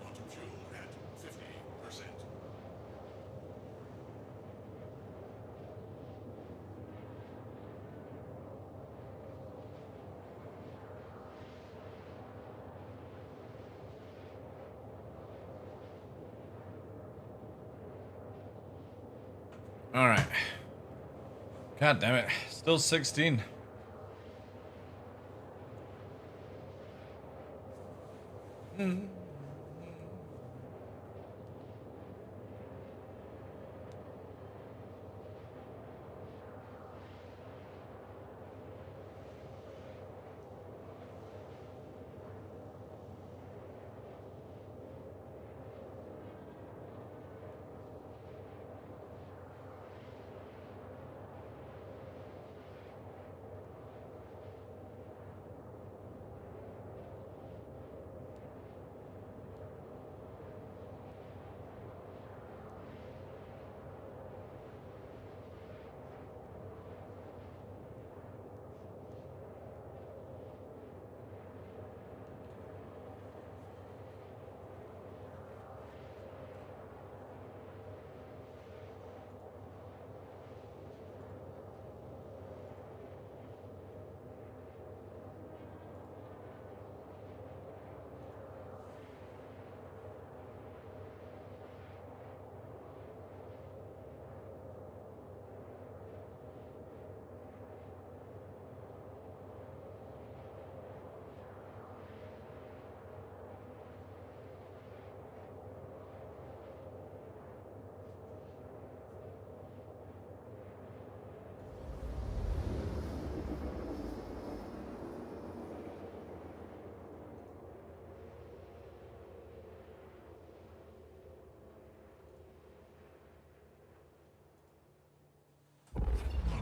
Quantum fuel at 50%. All right. God damn it. Still 16.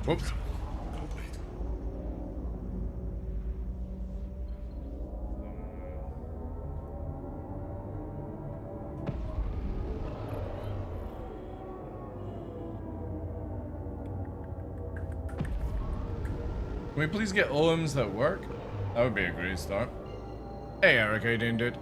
Whoops. Can we please get OMs that work? That would be a great start. Hey Eric, how you doing, dude?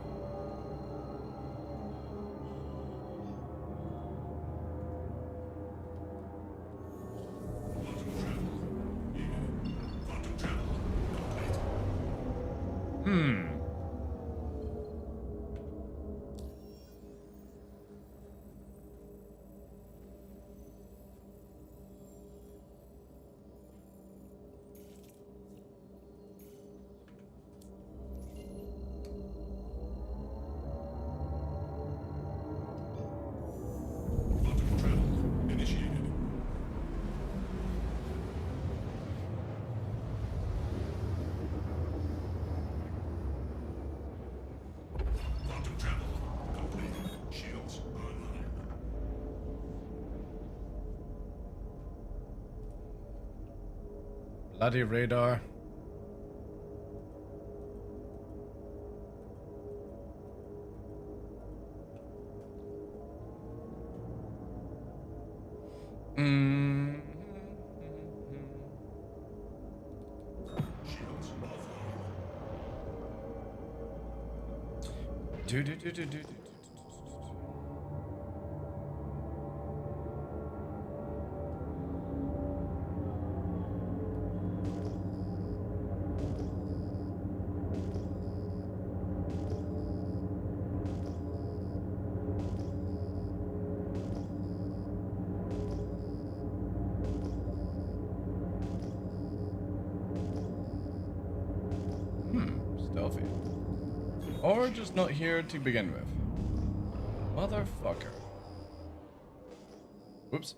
Bloody radar. Do. Stealthy. Or just not here to begin with. Motherfucker. Whoops.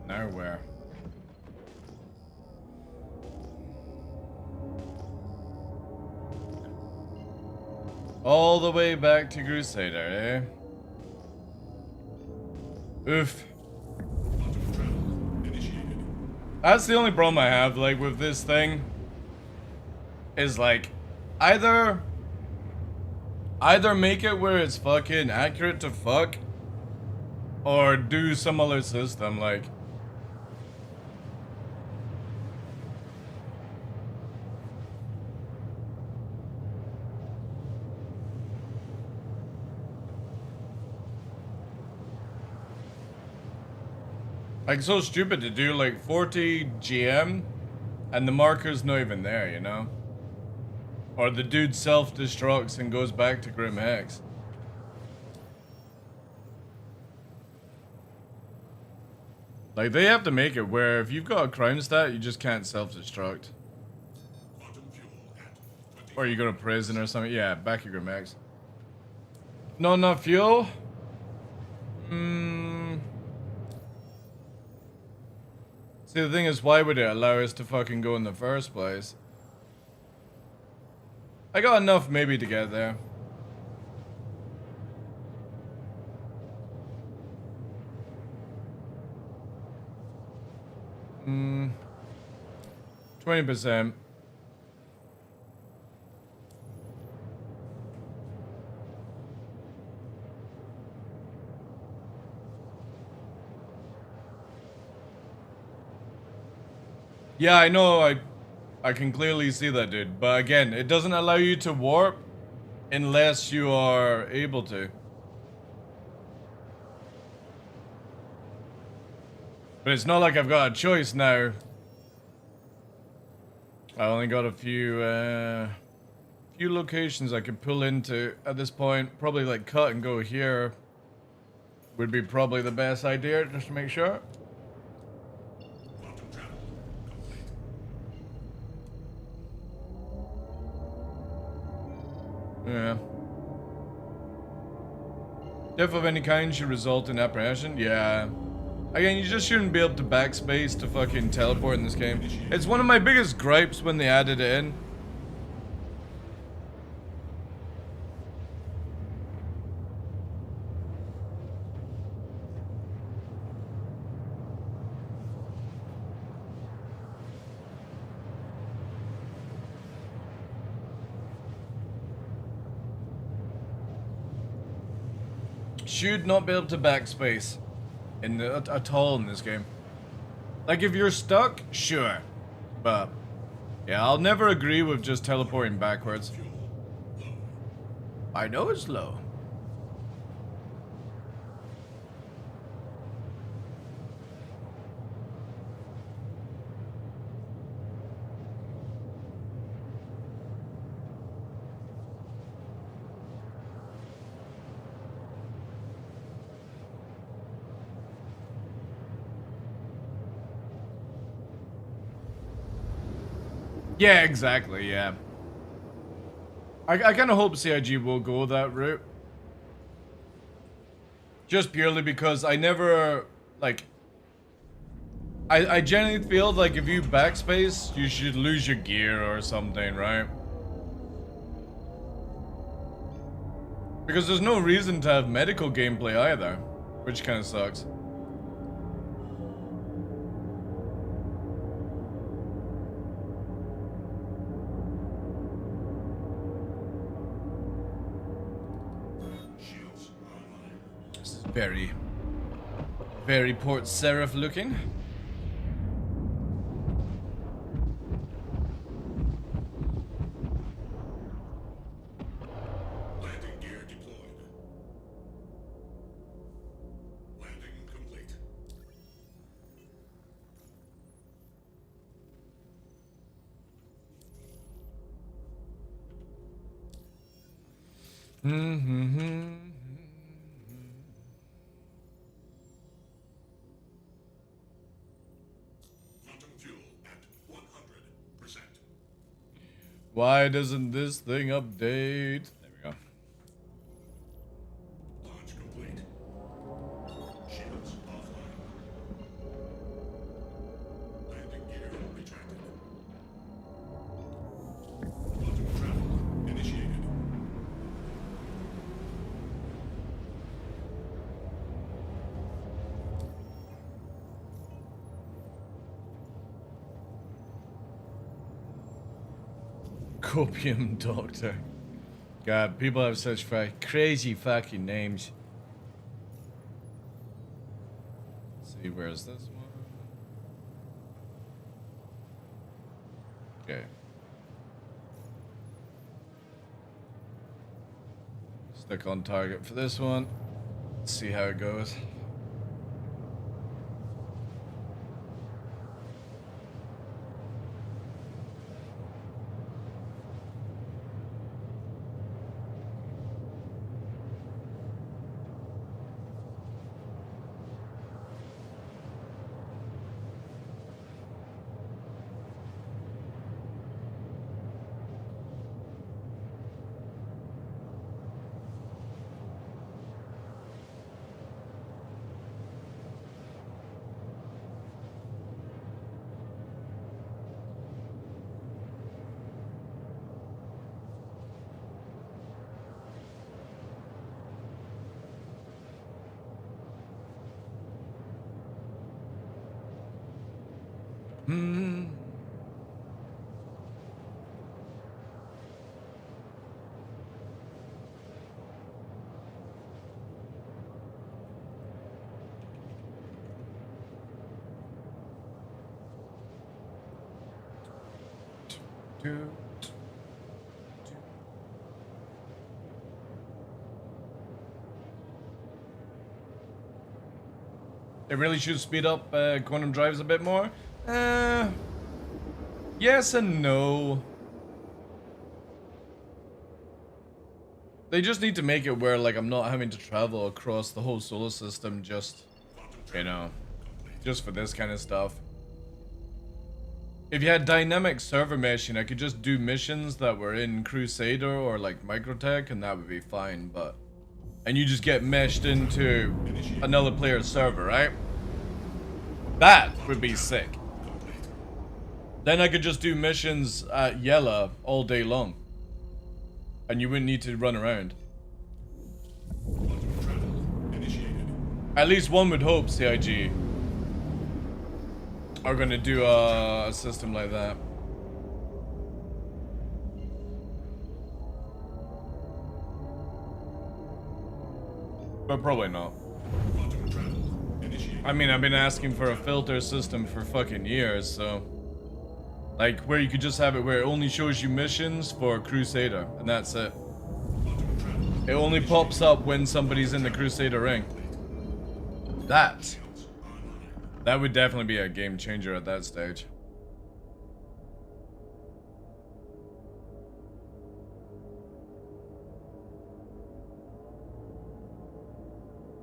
Nowhere. All the way back to Crusader, eh? Oof. That's the only problem I have, like, with this thing. Is, like, either make it where it's fucking accurate to fuck, or do some other system, like. Like, so stupid to do, like, 40 GM, and the marker's not even there, you know? Or the dude self-destructs and goes back to Grim Hex. Like, they have to make it where if you've got a crime stat, you just can't self-destruct. Or you go to prison or something. Yeah, back at Grim Hex. Not enough fuel? See, the thing is, why would it allow us to fucking go in the first place? I got enough maybe to get there. Hmm. 20%. Yeah, I know, I can clearly see that, dude. But again, it doesn't allow you to warp unless you are able to. But it's not like I've got a choice now. I only got a few locations I could pull into at this point. Probably like cut and go here would be probably the best idea, just to make sure. Yeah. Death of any kind should result in apprehension. Yeah. Again, you just shouldn't be able to backspace to fucking teleport in this game. It's one of my biggest gripes when they added it in. should not be able to backspace at all in this game. Like, if you're stuck, sure. But, yeah, I'll never agree with just teleporting backwards. I know it's low. Yeah, exactly, yeah. I kind of hope CIG will go that route. Just purely because I never, like... I genuinely feel like if you backspace, you should lose your gear or something, right? Because there's no reason to have medical gameplay either, which kind of sucks. This is very, very Port Seraph looking. Landing gear deployed. Landing complete. Quantum fuel at 100%. Why doesn't this thing update? There we go. Launch complete. Shields offline. Landing gear retracted. Quantum travel initiated. Copium Doctor. God, people have such crazy fucking names. Let's see, where's this one? Okay. Stick on target for this one. Let's see how it goes. They really should speed up quantum drives a bit more. Yes and no. They just need to make it where, like, I'm not having to travel across the whole solar system just, you know, just for this kind of stuff. If you had dynamic server meshing, I could just do missions that were in Crusader or like Microtech and that would be fine, but... And you just get meshed into another player's server, right? That would be sick. Then I could just do missions at Yella all day long. And you wouldn't need to run around. At least one would hope CIG are gonna do a system like that. But probably not. I mean, I've been asking for a filter system for fucking years, so... Like, where you could just have it where it only shows you missions for Crusader, and that's it. It only pops up when somebody's in the Crusader ring. That would definitely be a game changer at that stage.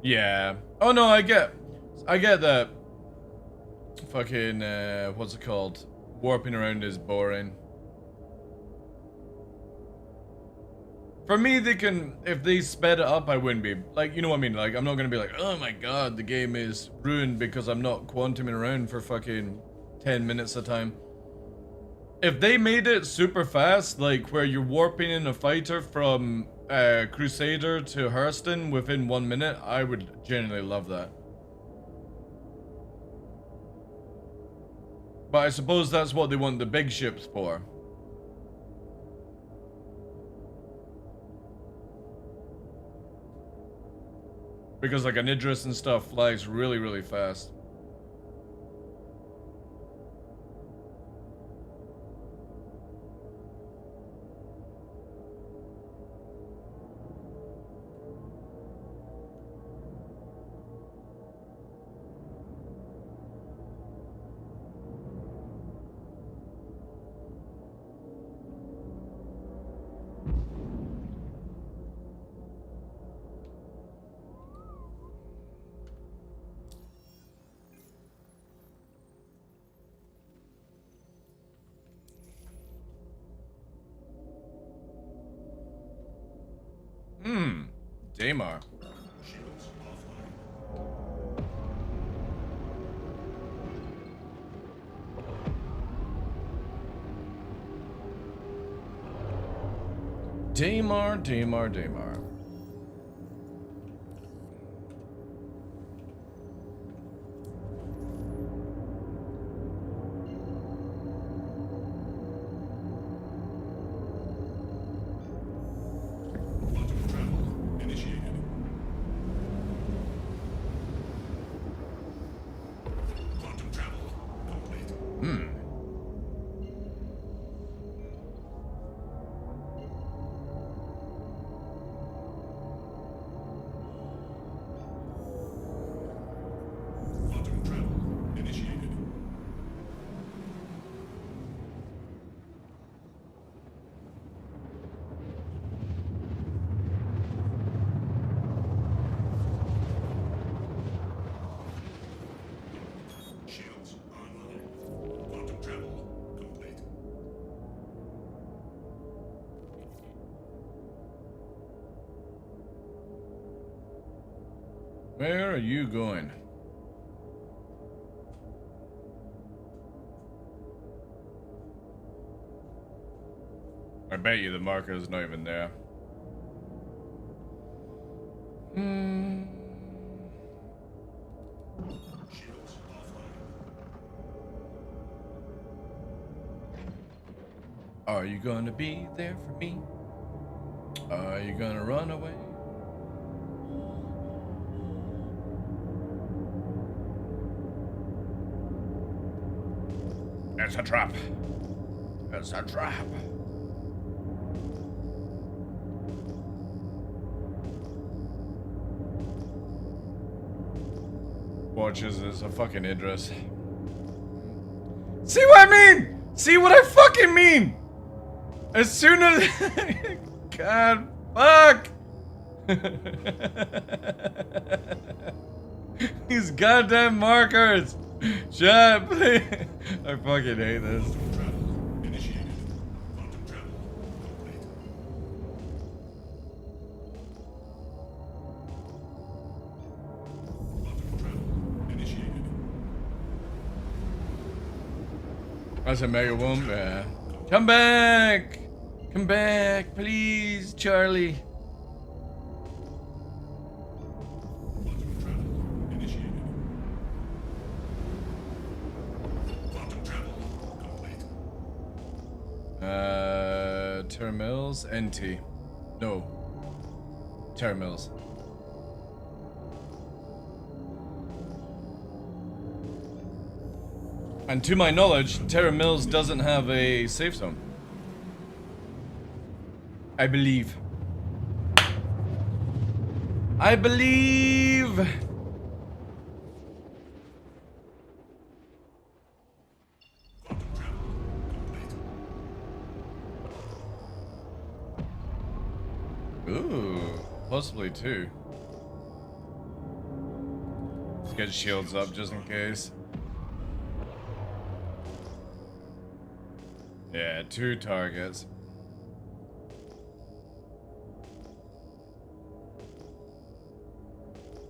Yeah. Oh no, I get that. Fucking, what's it called? Warping around is boring. For me, they can, if they sped it up, I wouldn't be, like, you know what I mean? Like, I'm not gonna be like, oh my god, the game is ruined because I'm not quantuming around for fucking 10 minutes a time. If they made it super fast, like where you're warping in a fighter from Crusader to Hurston within 1 minute, I would genuinely love that. But I suppose that's what they want the big ships for. Because like an Idris and stuff flies really, really fast. Daymar. Daymar. Where are you going? I bet you the marker is not even there. Are you gonna be there for me? Are you gonna run away? It's a trap. It's a trap. Watches is a fucking Idris. See what I mean? See what I fucking mean? As soon as... God, fuck! These goddamn markers! Shut up! I fucking hate this. That's a mega womb. Yeah. Come back! Come back, please, Charlie. Terminals, NT. No. Terminals. And to my knowledge, Terra Mills doesn't have a safe zone. I believe. I believe. Ooh, possibly two. Let's get shields up just in case. Yeah, 2 targets.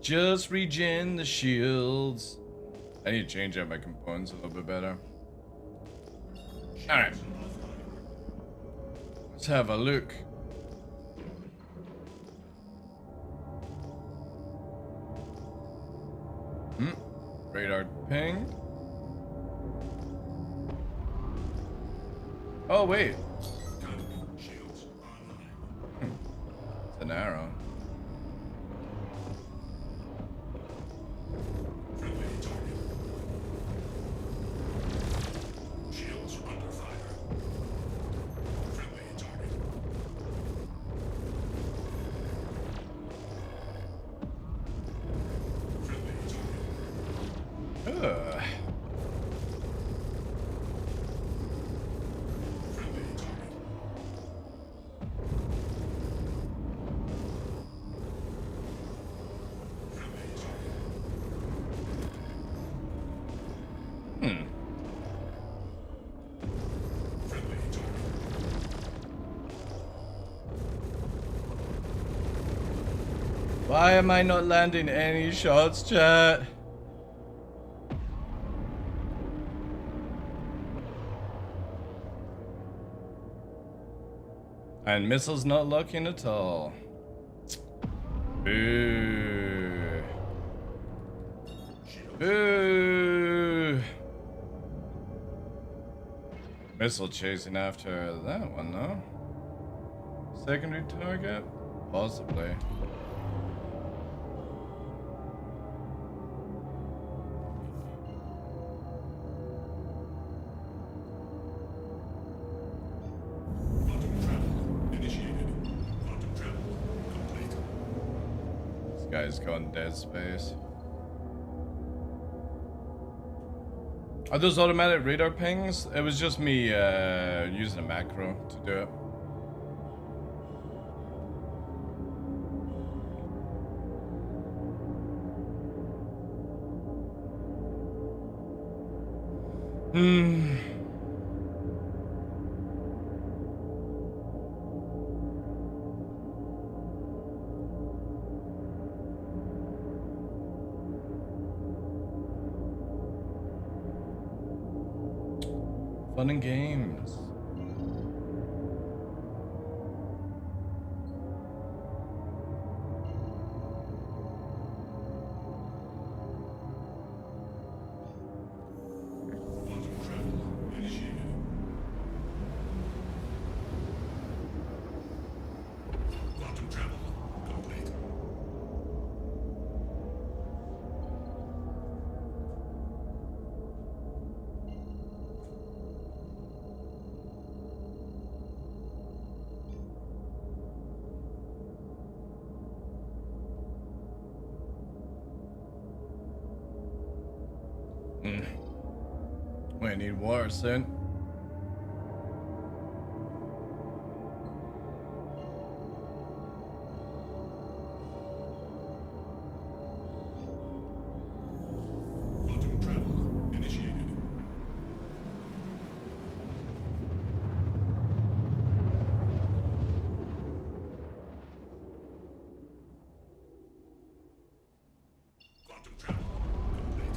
Just regen the shields. I need to change out my components a little bit better. Alright. Let's have a look. Radar ping. Oh, wait. It's an arrow. Shields under fire. Friendly target. Friendly target. Ugh. Friendly target. Friendly target. Friendly target. Why am I not landing any shots, chat? And missiles not locking at all. Boo. Boo. Missile chasing after that one, though. Secondary target? Possibly. Quantum travel initiated. Quantum travel complete. This guy's gone dead space. Are those automatic radar pings? It was just me using a macro to do it. Fun and games. Quantum travel initiated. Quantum travel complete. Might need water soon. Quantum travel initiated. Quantum travel complete.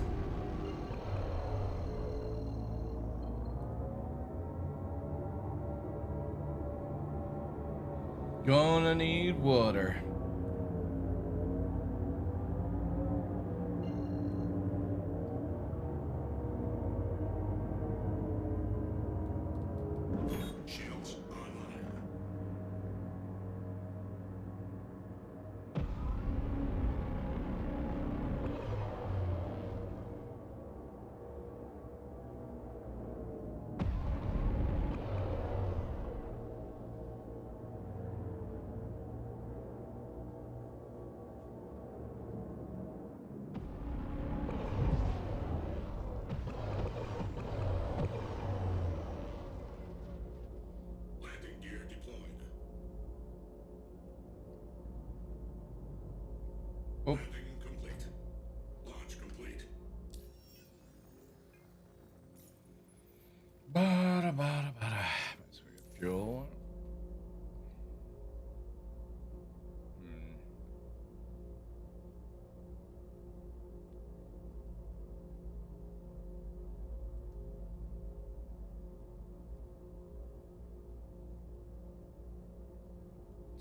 Gonna need water. Shields online.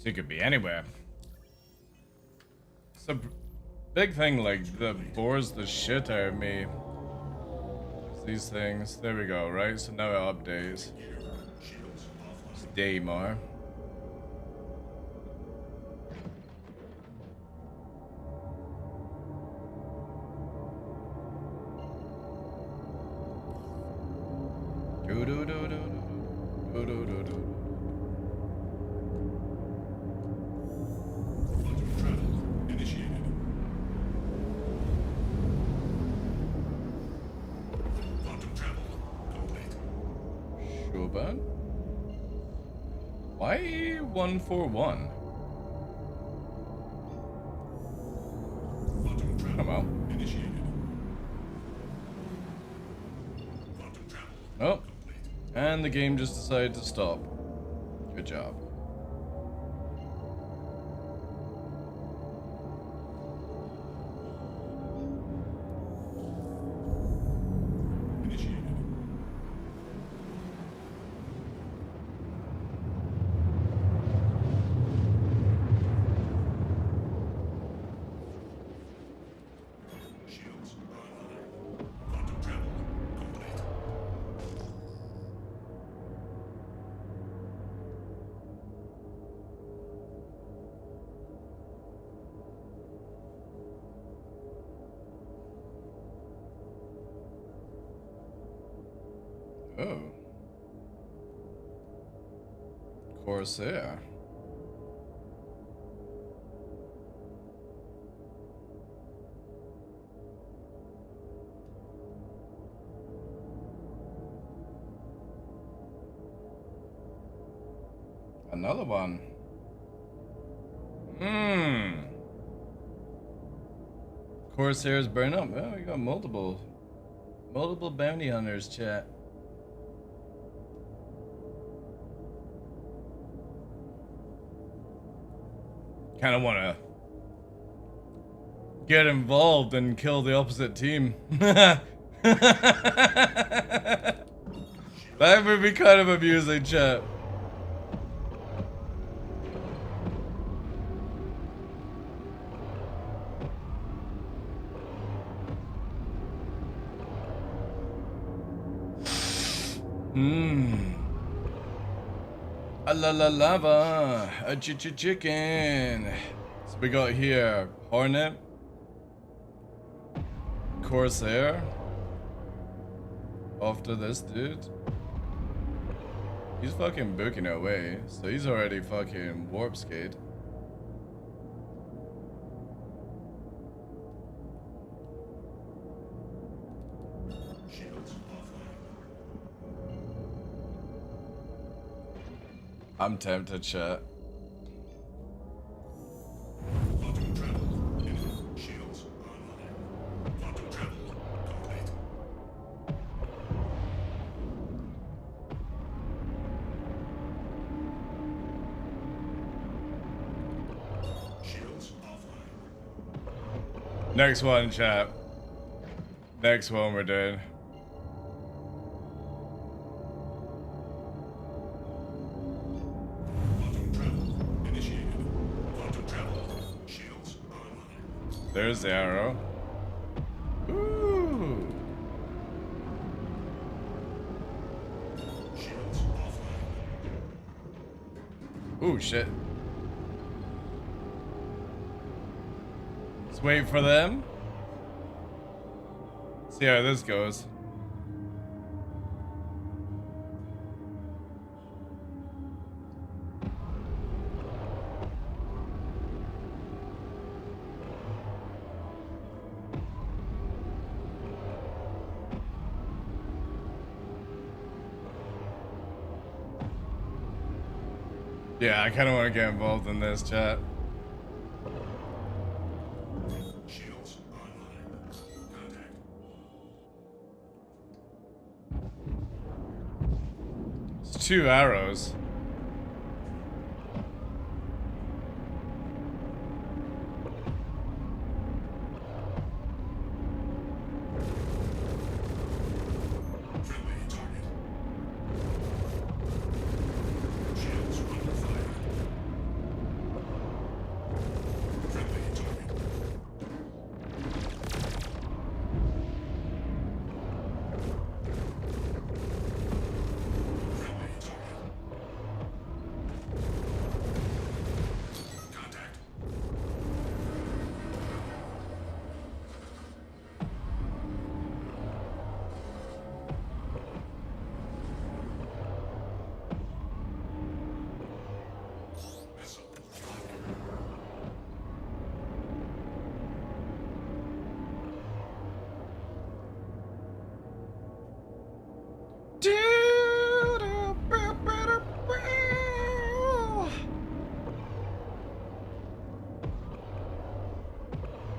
So it could be anywhere. It's a big thing, like, that bores the shit out of me. These things. There we go, right? So now it updates. It's Daymar. Do do do do do do do do. Shoban? Why 141? Come on. Oh, and the game just decided to stop. Good job. Oh. Corsair. Another one. Corsairs burn up. Well, we got multiple bounty hunters, chat. Kind of want to get involved and kill the opposite team. That would be kind of amusing, chat. A la la lava, a chicken. So we got here Hornet, Corsair. Off to this dude. He's fucking booking away, so he's already fucking warp skate. I'm tempted, chat. Next one, chat. Next one we're doing. There's the arrow. Ooh. Ooh, shit. Let's wait for them. See how this goes. Yeah, I kind of want to get involved in this, chat. It's 2 arrows.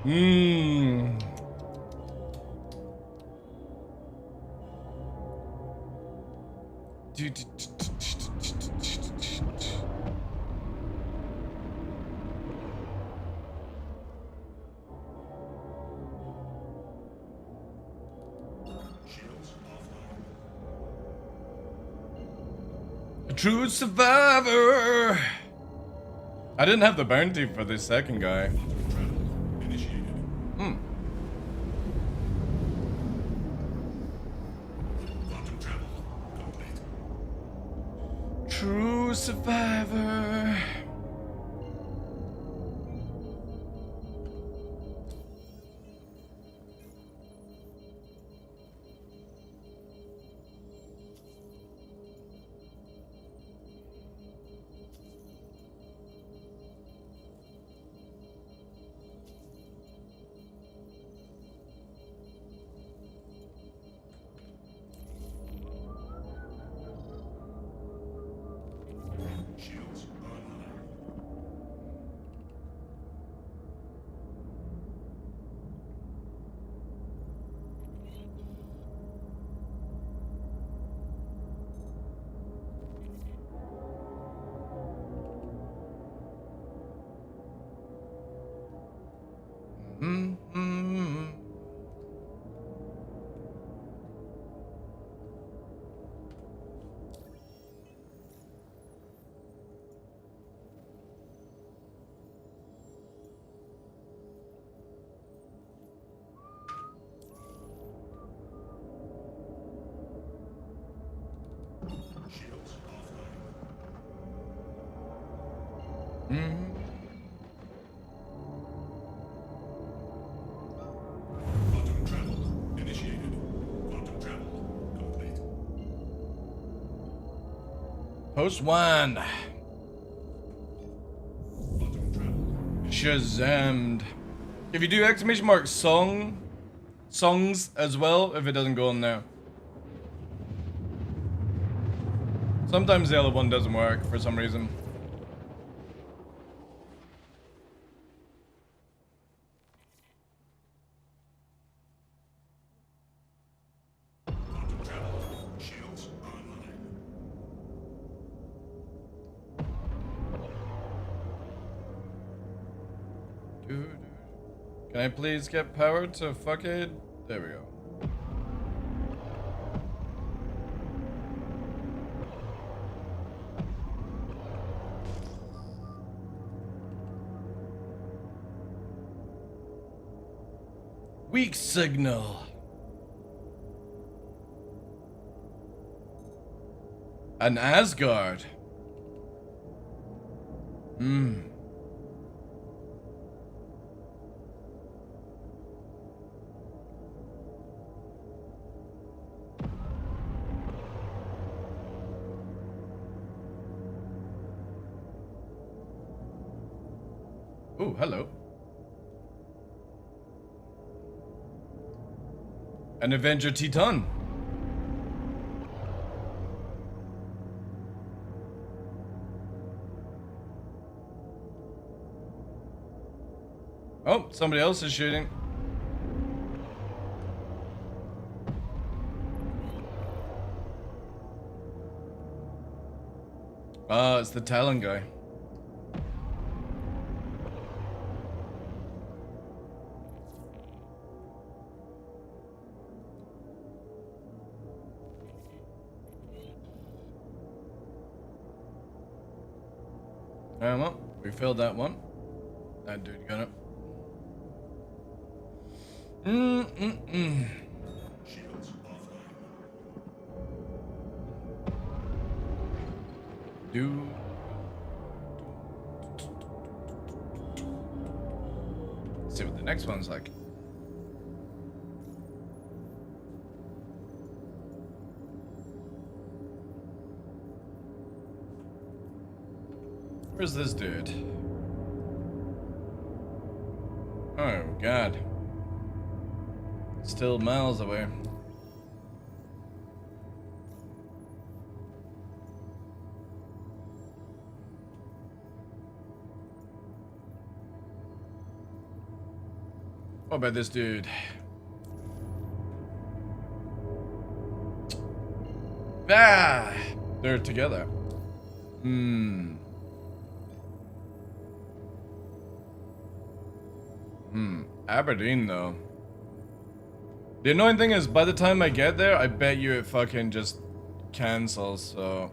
Hmm. A true survivor. I didn't have the bounty for this second guy. Hmm. True survivor. Post one. Shazammed. If you do exclamation mark songs as well, if it doesn't go on there. Sometimes the other one doesn't work for some reason. Can I please get power to fuck it? There we go. Weak signal. An Asgard. Oh, hello. An Avenger Titan. Oh, somebody else is shooting. It's the Talon guy. Well, we failed that one. That dude got it. Dude. Let's see what the next one's like. Where's this dude? Oh, God. Still miles away. What about this dude? Ah! They're together. Aberdeen, though. The annoying thing is, by the time I get there, I bet you it fucking just cancels, so...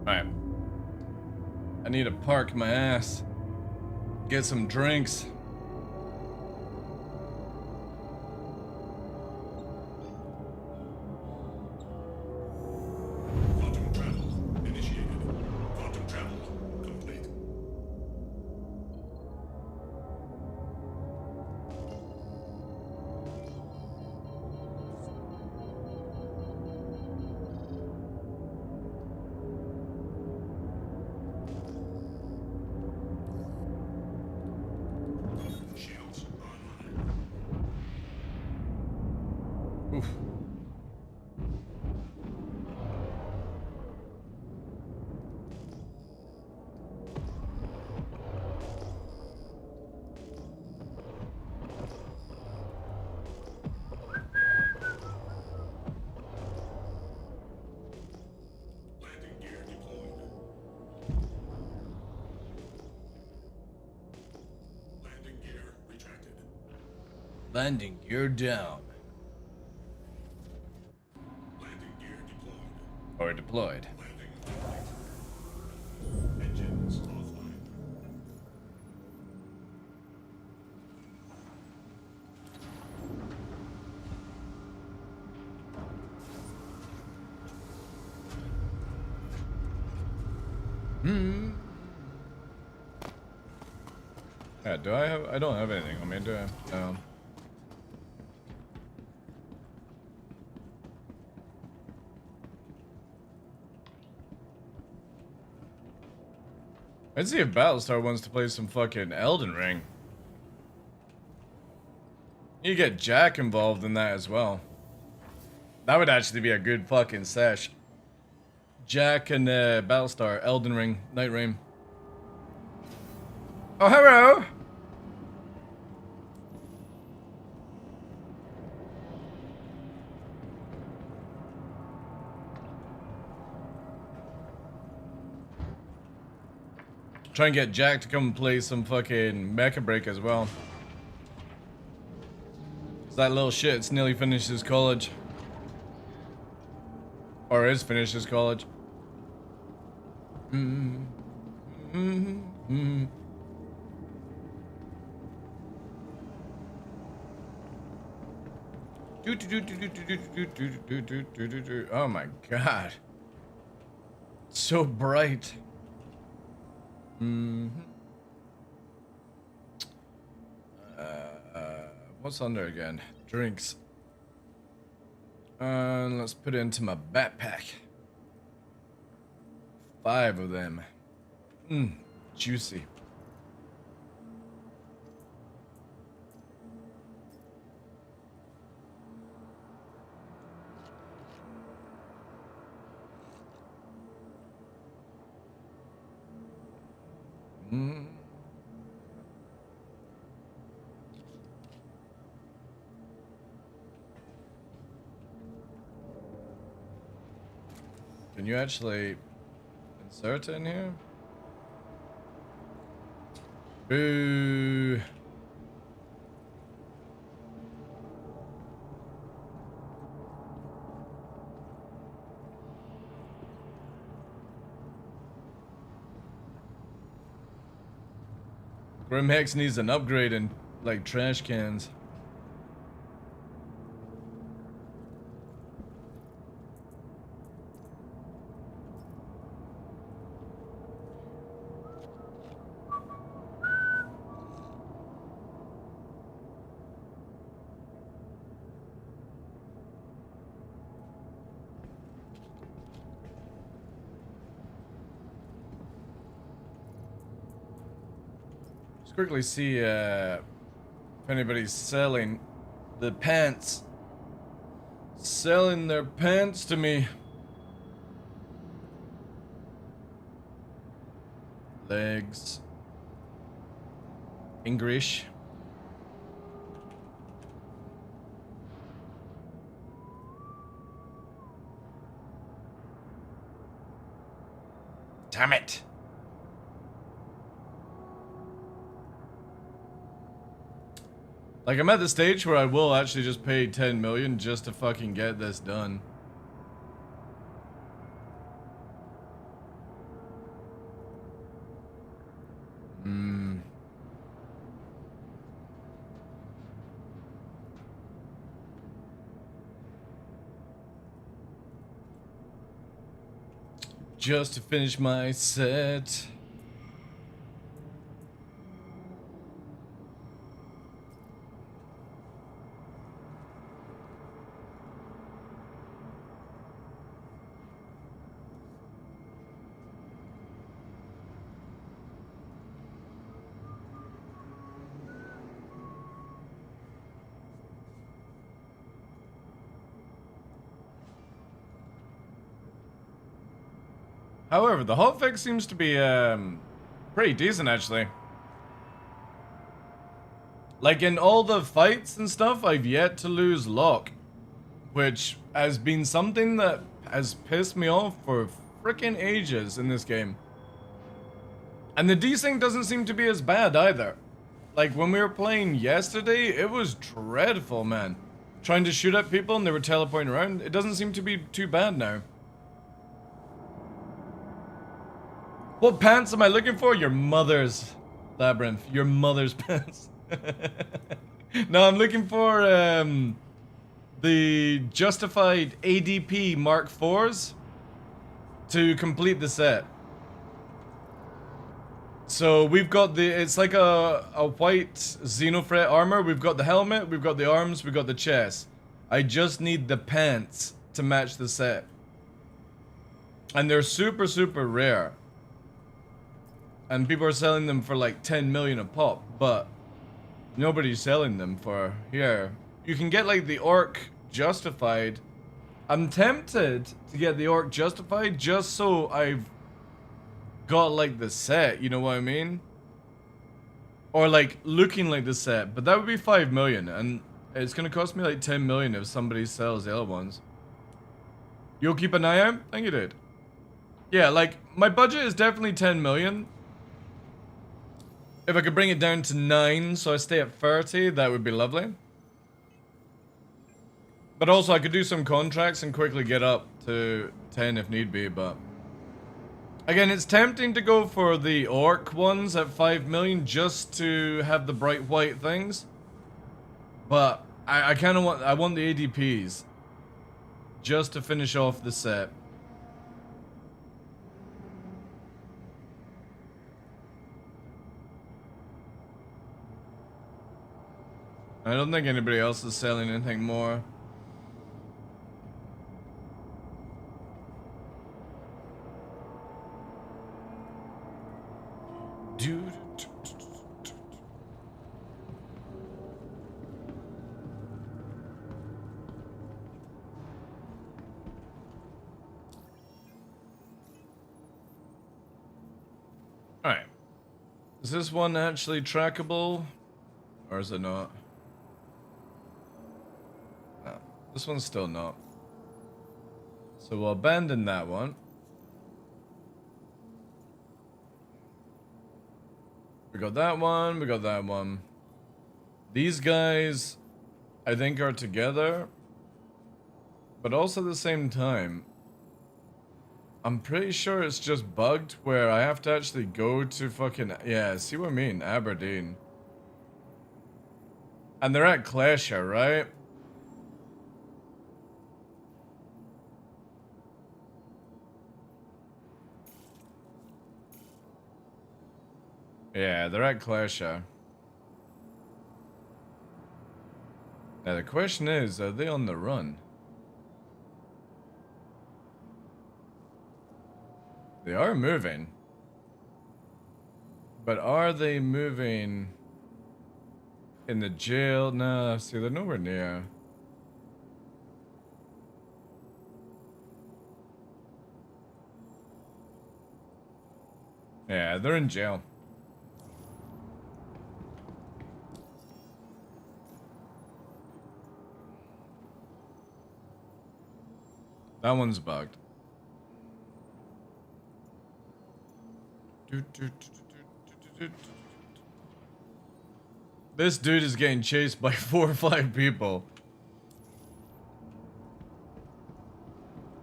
Alright. I need to park my ass. Get some drinks. Quantum travel initiated. Quantum travel complete. Shields online. Oof. Landing gear deployed. Landing gear retracted. Landing gear down. Landing gear deployed. Or deployed. Landing complete. Engines offline. Yeah, do I have... I don't have anything on me, do I? No. I'd see if Battlestar wants to play some fucking Elden Ring. You get Jack involved in that as well. That would actually be a good fucking sesh. Jack and Battlestar, Elden Ring, Night Rain. Oh, hello! Try and get Jack to come play some fucking Mecha Break as well. That little shit's nearly finished his college. Or is finished his college. Oh my god. So bright. What's under again? Drinks. Let's put it into my backpack. 5 of them. Juicy. Can you actually insert it in here? Boo. Grimhex needs an upgrade in, like, trash cans. Quickly see If anybody's selling the pants. Selling their pants to me. Legs. English. Damn it. Like, I'm at the stage where I will actually just pay 10 million just to fucking get this done. Just to finish my set. However, the hotfix seems to be pretty decent actually. Like in all the fights and stuff, I've yet to lose lock, which has been something that has pissed me off for freaking ages in this game. And the desync doesn't seem to be as bad either. Like when we were playing yesterday, it was dreadful, man. Trying to shoot at people and they were teleporting around. It doesn't seem to be too bad now. What pants am I looking for? Your mother's, Labyrinth. Your mother's pants. No, I'm looking for the justified ADP Mark IVs to complete the set. So we've got the, it's like a white Xenofret armor. We've got the helmet, we've got the arms, we've got the chest. I just need the pants to match the set. And they're super, super rare. And people are selling them for like 10 million a pop, but nobody's selling them for here. You can get like the Orc Justified. I'm tempted to get the Orc Justified just so I've got like the set, you know what I mean? Or like looking like the set, but that would be 5 million and it's gonna cost me like 10 million if somebody sells the other ones. You'll keep an eye out? Thank you, dude. Yeah, like my budget is definitely 10 million. If I could bring it down to 9 so I stay at 30, that would be lovely. But also I could do some contracts and quickly get up to 10 if need be, but again, it's tempting to go for the Orc ones at 5 million just to have the bright white things. But I kind of want the ADPs just to finish off the set. I don't think anybody else is selling anything more. Dude. Alright. Is this one actually trackable? Or is it not? No. This one's still not. So we'll abandon that one. We got that one, we got that one. These guys, I think, are together. But also at the same time, I'm pretty sure it's just bugged where I have to actually go to fucking, yeah, see what I mean? Aberdeen. And they're at Klesha, right? Yeah, they're at Klesha. Now the question is, are they on the run? They are moving. But are they moving In the jail? Nah, see, they're nowhere near. Yeah, they're in jail. That one's bugged. This dude is getting chased by 4 or 5 people.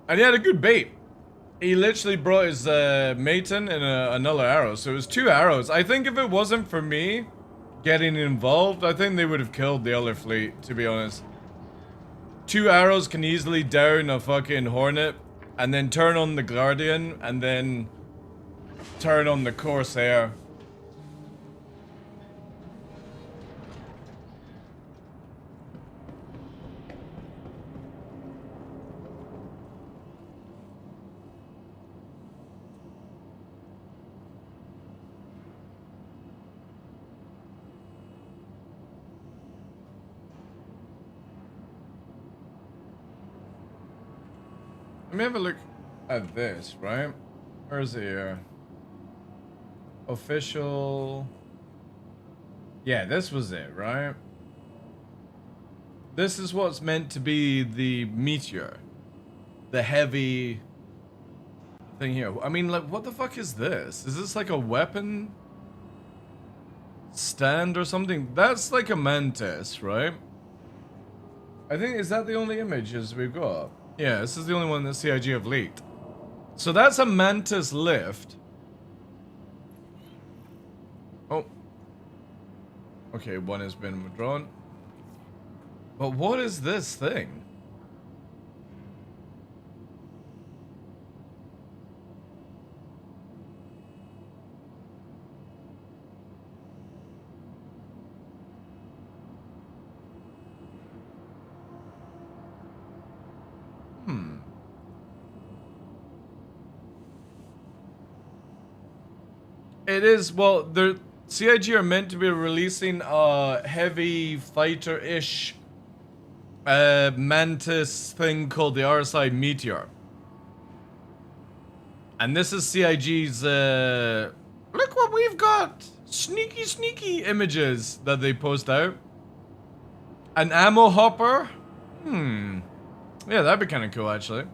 And he had a good bait. He literally brought his maton and another arrow. So it was 2 arrows. I think if it wasn't for me getting involved, I think they would have killed the other fleet, to be honest. 2 arrows can easily down a fucking Hornet, and then turn on the Guardian, and then turn on the Corsair. Let me have a look at this, right? Where's it here? Official. Yeah, this was it, right? This is what's meant to be the meteor. The heavy thing here. I mean, like, what the fuck is this? Is this like a weapon stand or something? That's like a mantis, right? I think, is that the only images we've got? Yeah, this is the only one that CIG have leaked. So that's a mantis lift. Oh. Okay, one has been withdrawn. But what is this thing? It is, well, the CIG are meant to be releasing a heavy fighter-ish mantis thing called the RSI Meteor. And this is CIG's, look what we've got! Sneaky, sneaky images that they post out. An ammo hopper? Yeah, that'd be kind of cool, actually.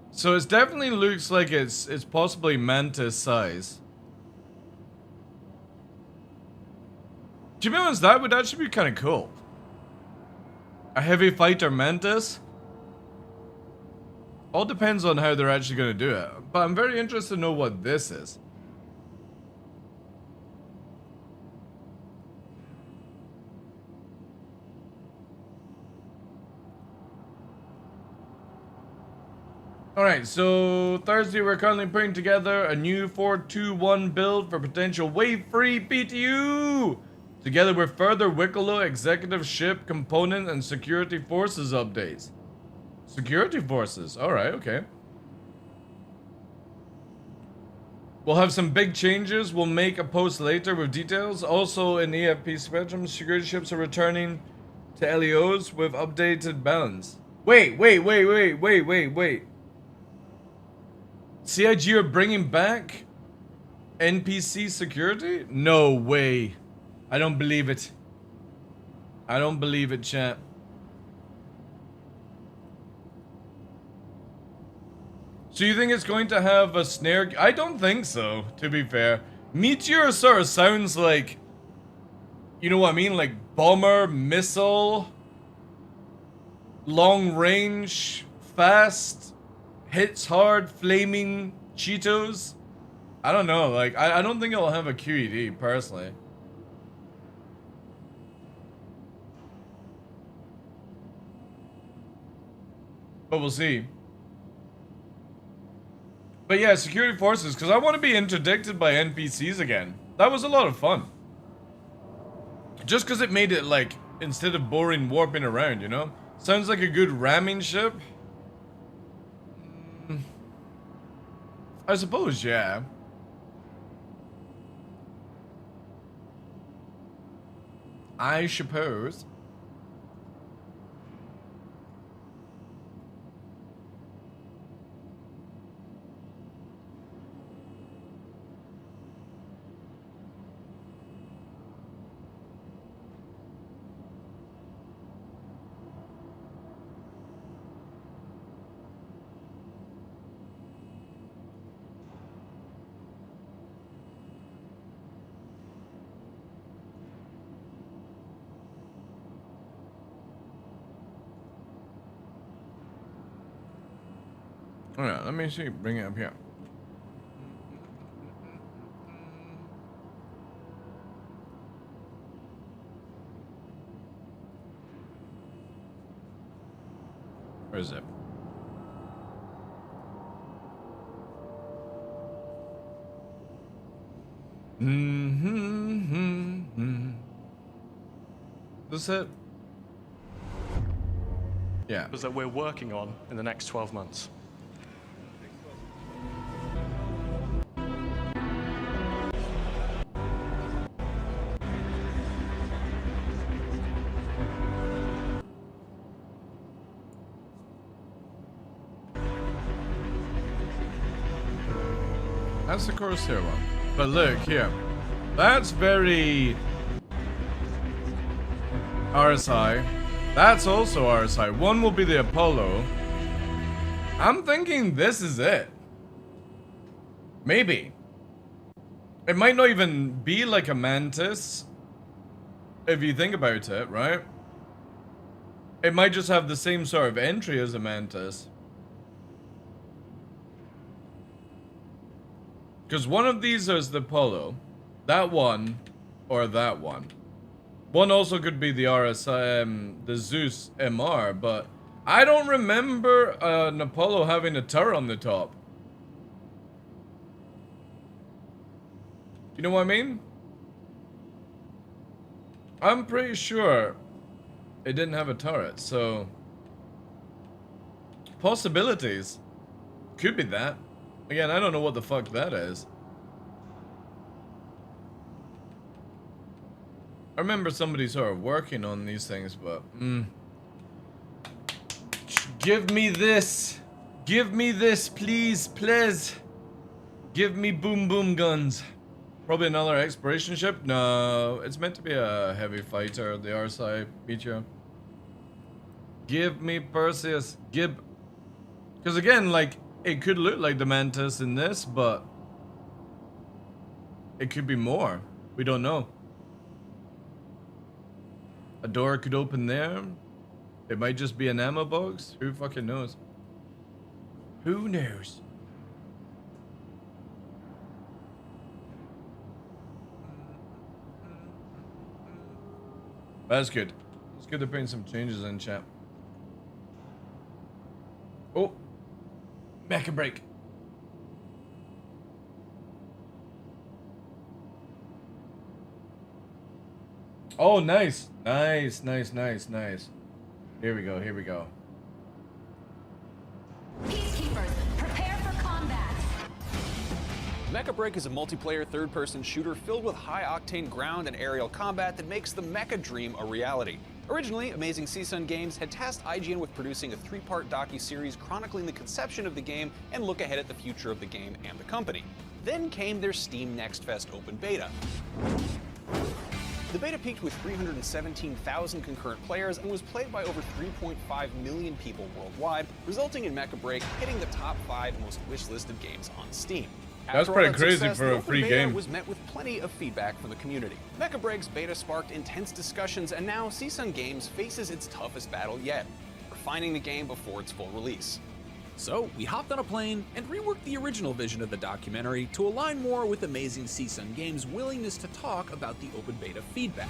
So it definitely looks like it's possibly mantis size. To be honest, that would actually be kind of cool. A heavy fighter mantis? All depends on how they're actually going to do it. But I'm very interested to know what this is. Alright, so Thursday we're currently putting together a new 421 build for potential wave-free PTU! Together with further Wicklow executive ship component and security forces updates. Security forces, alright, okay. We'll have some big changes, we'll make a post later with details. Also in EFP Spectrum, security ships are returning to LEOs with updated balance. Wait. CIG are bringing back NPC security? No way. I don't believe it. I don't believe it, chat. So you think it's going to have a snare? I don't think so, to be fair. Meteor sort of sounds like, you know what I mean? Like bomber, missile, long range, fast, hits hard, flaming Cheetos. I don't know, like, I don't think it'll have a QED, personally. But we'll see. But yeah, security forces, because I want to be interdicted by NPCs again. That was a lot of fun. Just because it made it, like, instead of boring warping around, you know? Sounds like a good ramming ship. I suppose, yeah. I suppose. Alright, let me see. Bring it up here. Where is it? That's it. Yeah. That we're working on in the next 12 months. That's the Corsair one. But look here. That's very RSI. That's also RSI. One will be the Apollo. I'm thinking this is it. Maybe. It might not even be like a Mantis. If you think about it, right? It might just have the same sort of entry as a Mantis. Because one of these is the Apollo. That one, or that one. One also could be the RSI, the Zeus MR, but I don't remember an Apollo having a turret on the top. You know what I mean? I'm pretty sure it didn't have a turret, so... Possibilities. Could be that. Again, I don't know what the fuck that is. I remember somebody sort of working on these things, but... Give me this! Give me this, please, please! Give me boom boom guns. Probably another exploration ship? No, it's meant to be a heavy fighter, the RSI Meteor. Give me Perseus. Give... Because again, like... It could look like the Mantis in this, but it could be more. We don't know. A door could open there. It might just be an ammo box. Who fucking knows? Who knows? That's good. It's good to bring some changes in, chat. Oh. Mecha break. Oh, nice. Nice, nice, nice, nice. Here we go, here we go. Peacekeepers, prepare for combat. Mecha Break is a multiplayer third-person shooter filled with high-octane ground and aerial combat that makes the mecha dream a reality. Originally, Amazing CSUN Games had tasked IGN with producing a 3-part docu-series chronicling the conception of the game and look ahead at the future of the game and the company. Then came their Steam Next Fest open beta. The beta peaked with 317,000 concurrent players and was played by over 3.5 million people worldwide, resulting in Mecha Break hitting the top 5 most wish-listed games on Steam. That's pretty crazy for a free game. Was met with plenty of feedback from the community. Mecha Break's beta sparked intense discussions, and now CSUN Games faces its toughest battle yet: refining the game before its full release. So, we hopped on a plane and reworked the original vision of the documentary to align more with Amazing CSUN Games' willingness to talk about the open beta feedback.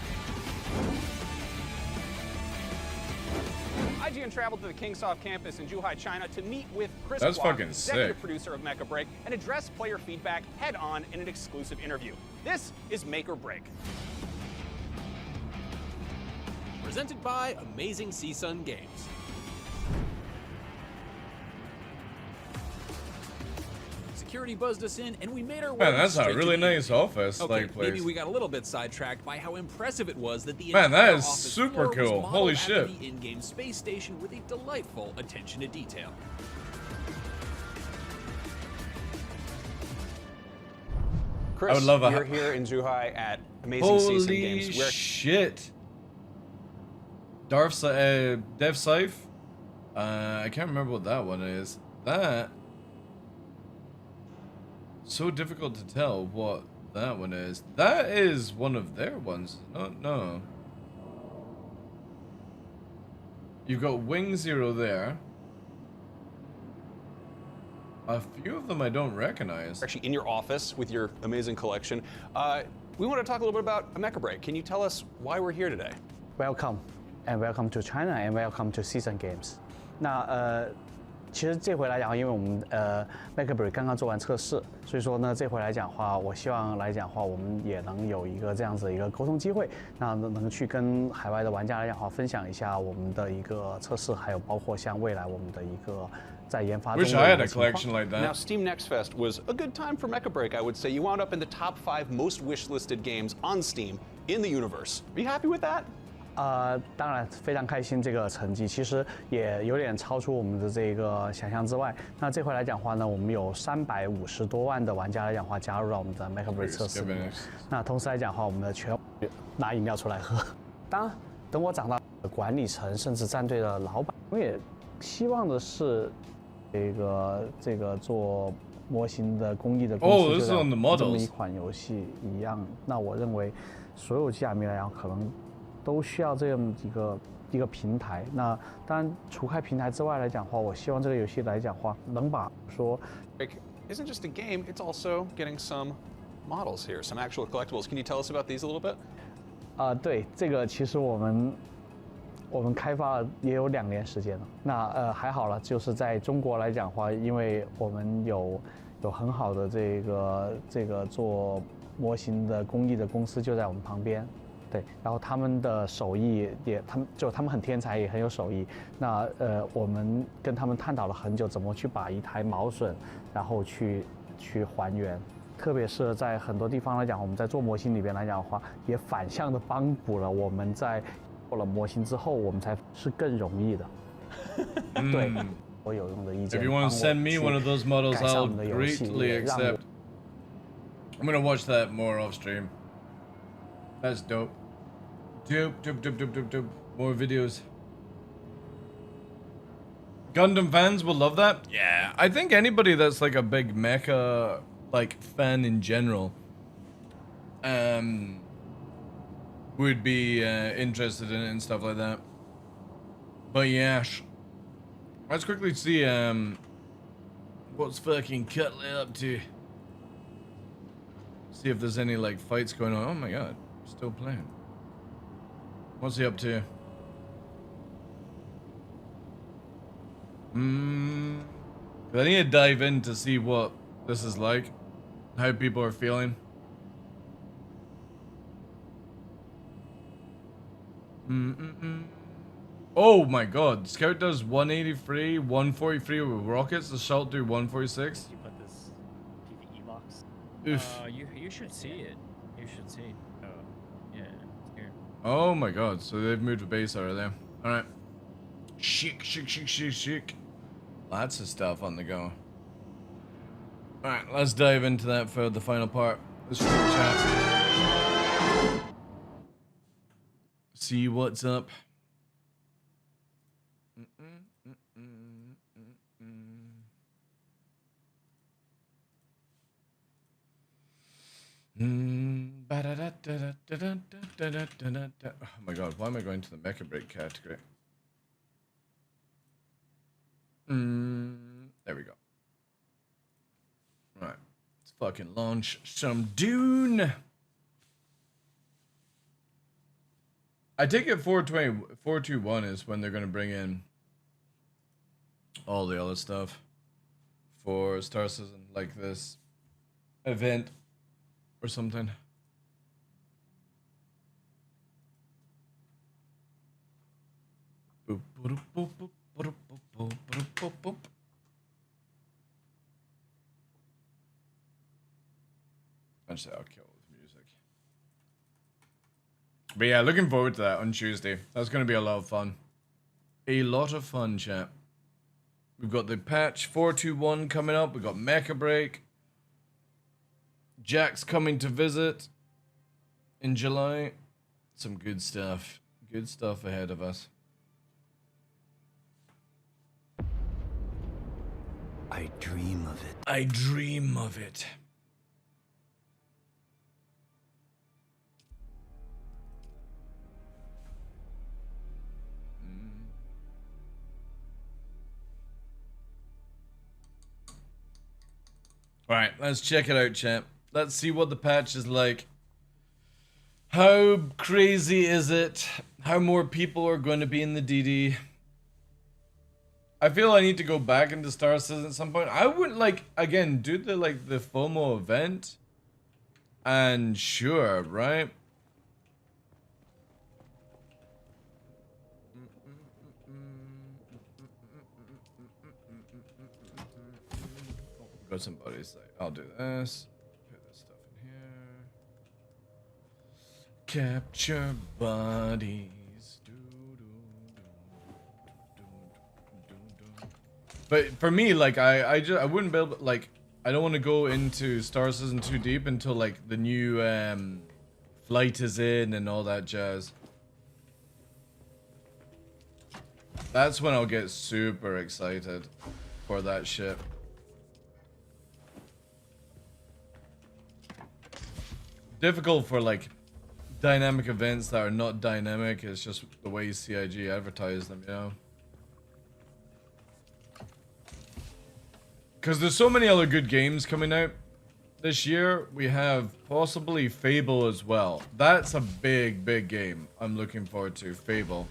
IGN traveled to the Kingsoft campus in Zhuhai, China to meet with Chris That's Kwok, fucking executive sick. producer of Mecha Break, and address player feedback head-on in an exclusive interview. This is Make or Break. Presented by Amazing CSUN Games. security buzzed us in, and we made our way. Man, that's straight a to really the nice interview. office, Okay, like, place. maybe we got a little bit sidetracked by how impressive it was that the Man, that entire is office super floor was cool. modeled Holy after shit. the in-game space station with a delightful attention to detail. Chris, I would love a- you're here in Zhuhai at Amazing Season Holy Games. Where shit. Dev Scythe? I can't remember what that one is. That... So difficult to tell what that one is. That is one of their ones. No. You've got Wing Zero there. A few of them I don't recognize. actually in your office with your amazing collection. We want to talk a little bit about a Mecha Break. Can you tell us why we're here today? Welcome, and welcome to China, and welcome to Season Games. 那其实这回来讲，因为我们Mecha Break 刚刚做完测试，所以说呢，这回来讲话，我希望来讲话，我们也能有一个这样子的一个沟通机会，那能去跟海外的玩家来讲话，分享一下我们的一个测试，还有包括像未来我们的一个。Wish I had a collection like that. Now, Steam Next Fest was a good time for Mecha Break, I would say. You wound up in the top 5 most wish-listed games on Steam in the universe. Are you happy with that? 当然非常开心，这个成绩其实也有点超出我们的这个想象之外。那这回来讲话呢，我们有350多万的玩家来讲话加入到我们的 Mecha Break 测试里面。那同时来讲话，我们的全拿饮料出来喝。当然，等我长到管理层甚至战队的老板，我也希望的是。这个做模型的工艺的公司，就像这么一款游戏一样。那我认为，所有机甲迷来讲，可能都需要这样一个平台。那当然，除开平台之外来讲话，我希望这个游戏来讲话，能把说 isn't just a game; it's also getting some models here, some actual collectibles. Can you tell us about these a little bit? 对，这个其实我们开发了也有2年时间了。那还好了，就是在中国来讲话，因为我们有很好的这个做模型的工艺的公司就在我们旁边，对，然后他们的手艺也，他们很天才，也很有手艺。那我们跟他们探讨了很久，怎么去把一台毛隼，然后去还原。特别是在很多地方来讲，我们在做模型里边来讲的话，也反向的帮补了我们在。做了模型之后，我们才是更容易的。对，我有用的意见。If you want to send me one of those models, I'll greatly accept. I'm gonna watch that more off stream. That's dope. Dope. More videos. Gundam fans will love that. Yeah, I think anybody that's like a big mecha like fan in general, would be interested in it and stuff like that. But yeah, let's quickly see what's fucking Cutler up to. See if there's any like fights going on. Oh my god, still playing. What's he up to? I need to dive in to see what this is like, how people are feeling. Oh my god, Scout does 183, 143 with rockets, the Shalt do 146. You put this PvE box? Oof. You should see it. You should see. Oh, yeah, it's here. Oh my god, so they've moved a base out of there. Alright. Chic. Lots of stuff on the go. Alright, let's dive into that for the final part. Let's chat. See what's up. Oh my god, why am I going to the Mecha Break category? There we go. Right, let's fucking launch some Dune. I take it 421 is when they're going to bring in all the other stuff for Star Citizen, like this event or something. Actually, I'll kill it with music. But yeah, looking forward to that on Tuesday. That's going to be a lot of fun. A lot of fun, chat. We've got the patch 421 coming up. We've got Mecha Break. Jack's coming to visit in July. Some good stuff. Good stuff ahead of us. I dream of it. I dream of it. Alright, let's check it out, chat. Let's see what the patch is like. How crazy is it? How more people are going to be in the DD? I feel I need to go back into Star Citizen at some point. I would like, again, do the FOMO event. And sure, right? Got somebody's like, I'll do this. Put this stuff in here. Capture bodies. But for me, like, I wouldn't be able to, like, I don't want to go into Star Citizen too deep until, like, the new flight is in and all that jazz. That's when I'll get super excited for that shit. Difficult for, like, dynamic events that are not dynamic. It's just the way CIG advertise them, you know? Because there's so many other good games coming out this year. We have possibly Fable as well. That's a big, big game I'm looking forward to. Fable.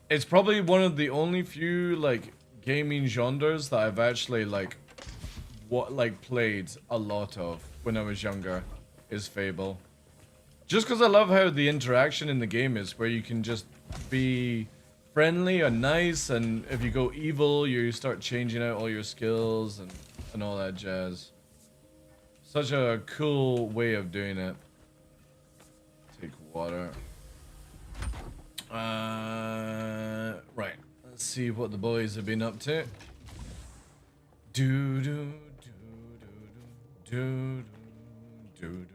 It's probably one of the only few, like, gaming genres that I've actually, like, played a lot of when I was younger, is Fable. Just because I love how the interaction in the game is, where you can just be friendly and nice, and if you go evil, you start changing out all your skills and all that jazz. Such a cool way of doing it. Take water. Right. Let's see what the boys have been up to. Do do do do do do do do.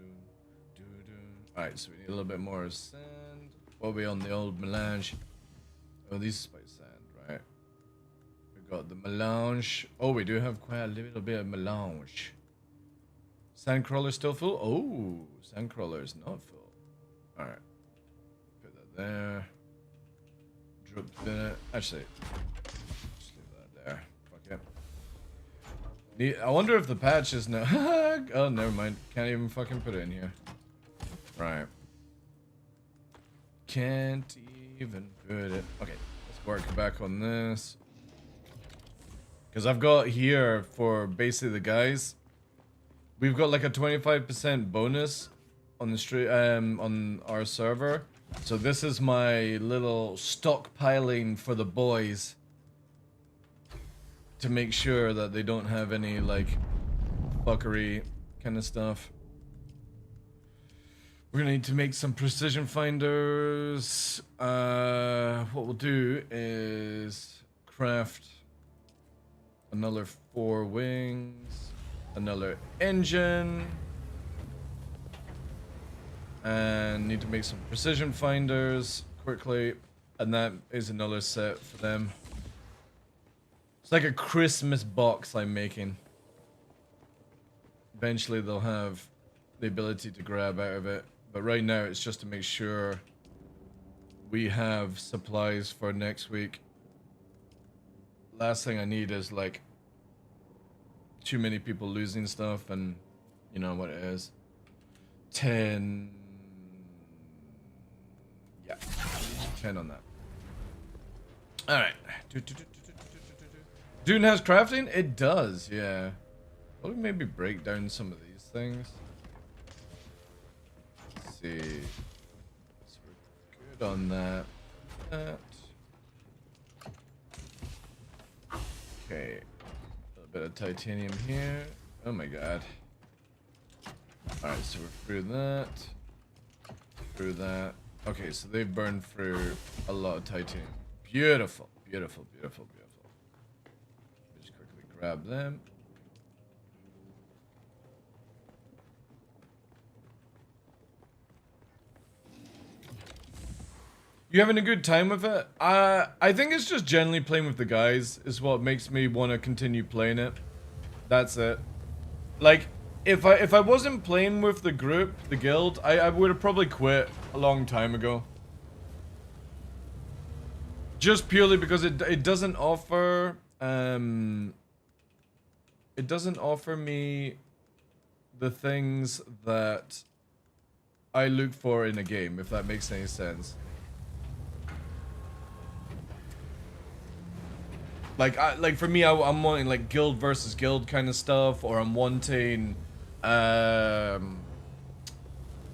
Alright, so we need a little bit more sand. What are we on the old melange? Oh, these spice sand, right? We got the melange. Oh, we do have quite a little bit of melange. Sandcrawler still full? Oh, Sandcrawler is not full. Alright. Put that there. Drop in it. Actually, just leave that there. Fuck it. I wonder if the patch is now. Oh, never mind. Can't even fucking put it in here. Right. Can't even put it. Okay, let's work back on this. Because I've got here for basically the guys. We've got like a 25% bonus on the on our server. So this is my little stockpiling for the boys to make sure that they don't have any like fuckery kind of stuff. We're gonna need to make some precision finders. What we'll do is craft another 4 wings, another engine, and need to make some precision finders quickly, and that is another set for them. It's like a Christmas box I'm making. Eventually they'll have the ability to grab out of it, but right now it's just to make sure we have supplies for next week. Last thing I need is like too many people losing stuff, and you know what it is. 10. Yeah, 10 on that. Alright. Dune has crafting? It does, yeah. Let me maybe break down some of these things. Let's see. So we're good on that. Okay. A little bit of titanium here. Oh my god. Alright, so we're through that. Through that. Okay, so they've burned through a lot of titanium. Beautiful, beautiful, beautiful, beautiful. Just quickly grab them. You having a good time with it? I think it's just generally playing with the guys is what makes me want to continue playing it. That's it. Like, if I wasn't playing with the group, the guild, I would have probably quit a long time ago. Just purely because it doesn't offer it doesn't offer me the things that I look for in a game, if that makes any sense. Like for me, I'm wanting like guild versus guild kind of stuff, or I'm wanting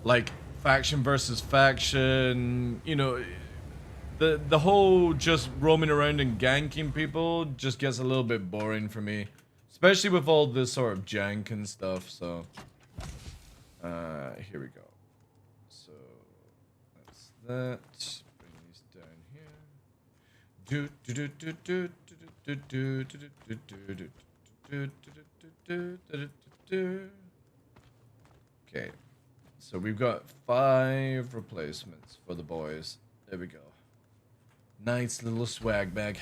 like faction versus faction. You know, the whole just roaming around and ganking people just gets a little bit boring for me, especially with all this sort of jank and stuff. So here we go. So that's that. Bring these down here. Okay, so we've got 5 replacements for the boys. There we go. Nice little swag bag.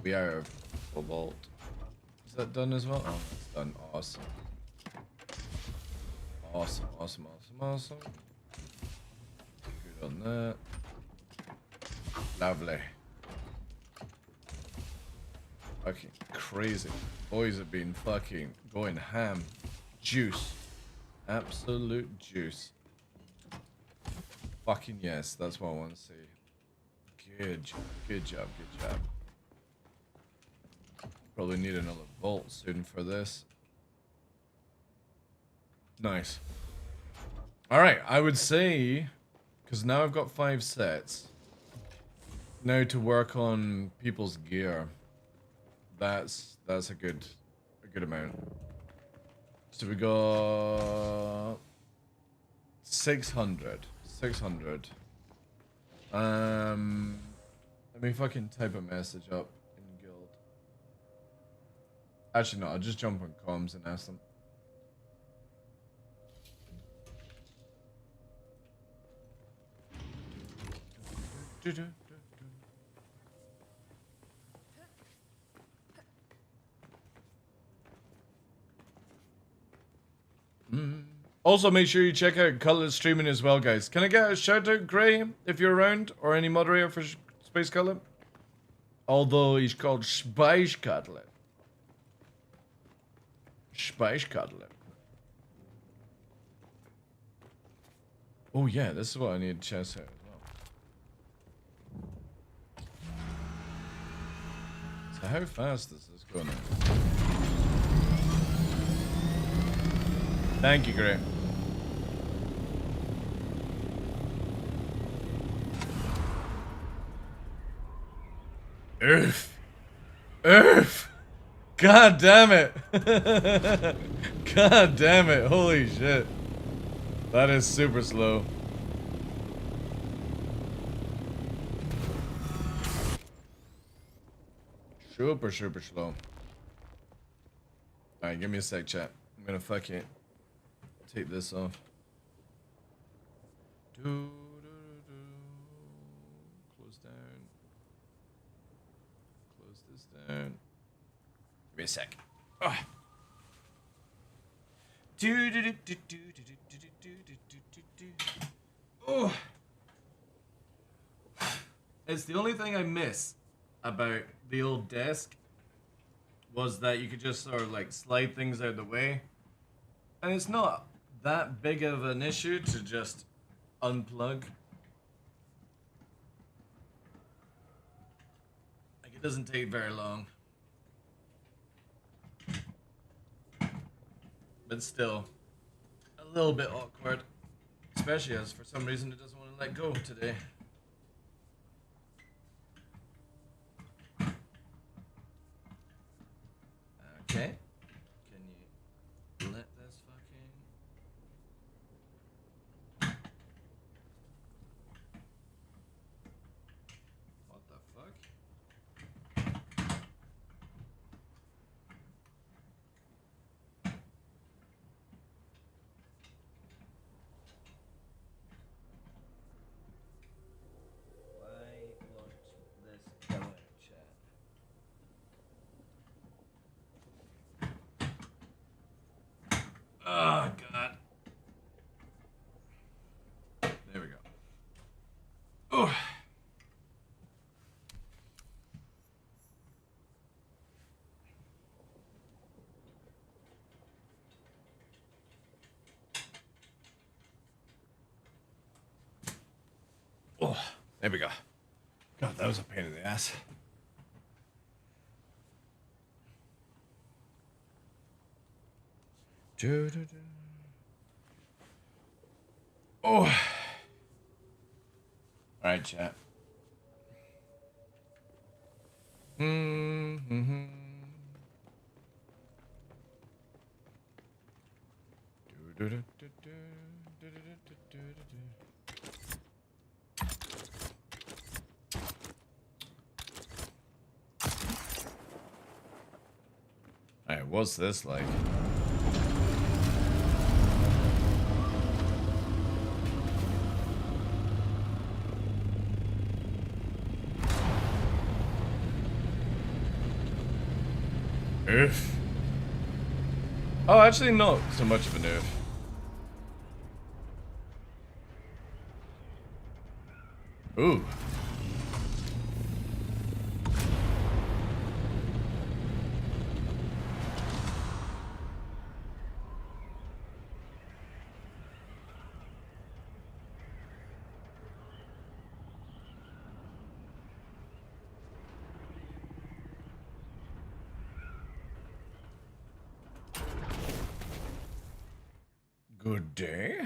We are full vault. Is that done as well? Oh, that's done. Awesome. Awesome, awesome, awesome, awesome. Good on that. Lovely. Fucking crazy. Boys have been fucking going ham. Juice. Absolute juice. Fucking yes, that's what I want to see. Good job, good job, good job. Probably need another vault soon for this. Nice. Alright, I would say, because now I've got 5 sets, now to work on people's gear. That's a good amount. So we got 600. Let me fucking type a message up in guild. Actually no, I'll just jump on comms and ask them. Also, make sure you check out Cutlet streaming as well, guys. Can I get a shout out, Gray, if you're around, or any moderator for Space Cutlet? Although he's called Spice Cutlet. Spice Cutlet. Oh yeah, this is what I need to check out as well. So how fast is this going on? Thank you, Gray. Earth. God damn it. God damn it. Holy shit. That is super slow. Super slow. Alright, give me a sec, chat. I'm gonna fucking take this off. Close down. Close this down. Give me a sec. Oh. Oh. It's the only thing I miss about the old desk was that you could just sort of like slide things out of the way. And it's not that big of an issue to just unplug. Like it doesn't take very long. But still, a little bit awkward. Especially as for some reason it doesn't want to let go today. Okay. Can you let this fucking... What the fuck? Why won't this come out, chat? Oh, God. There we go. Oh. Oh, there we go. God, that was a pain in the ass. Oh. All right, chat. Mm-hmm. Alright, what's this like? Oof. Oh, actually not so much of a nerf. Ooh. Good day.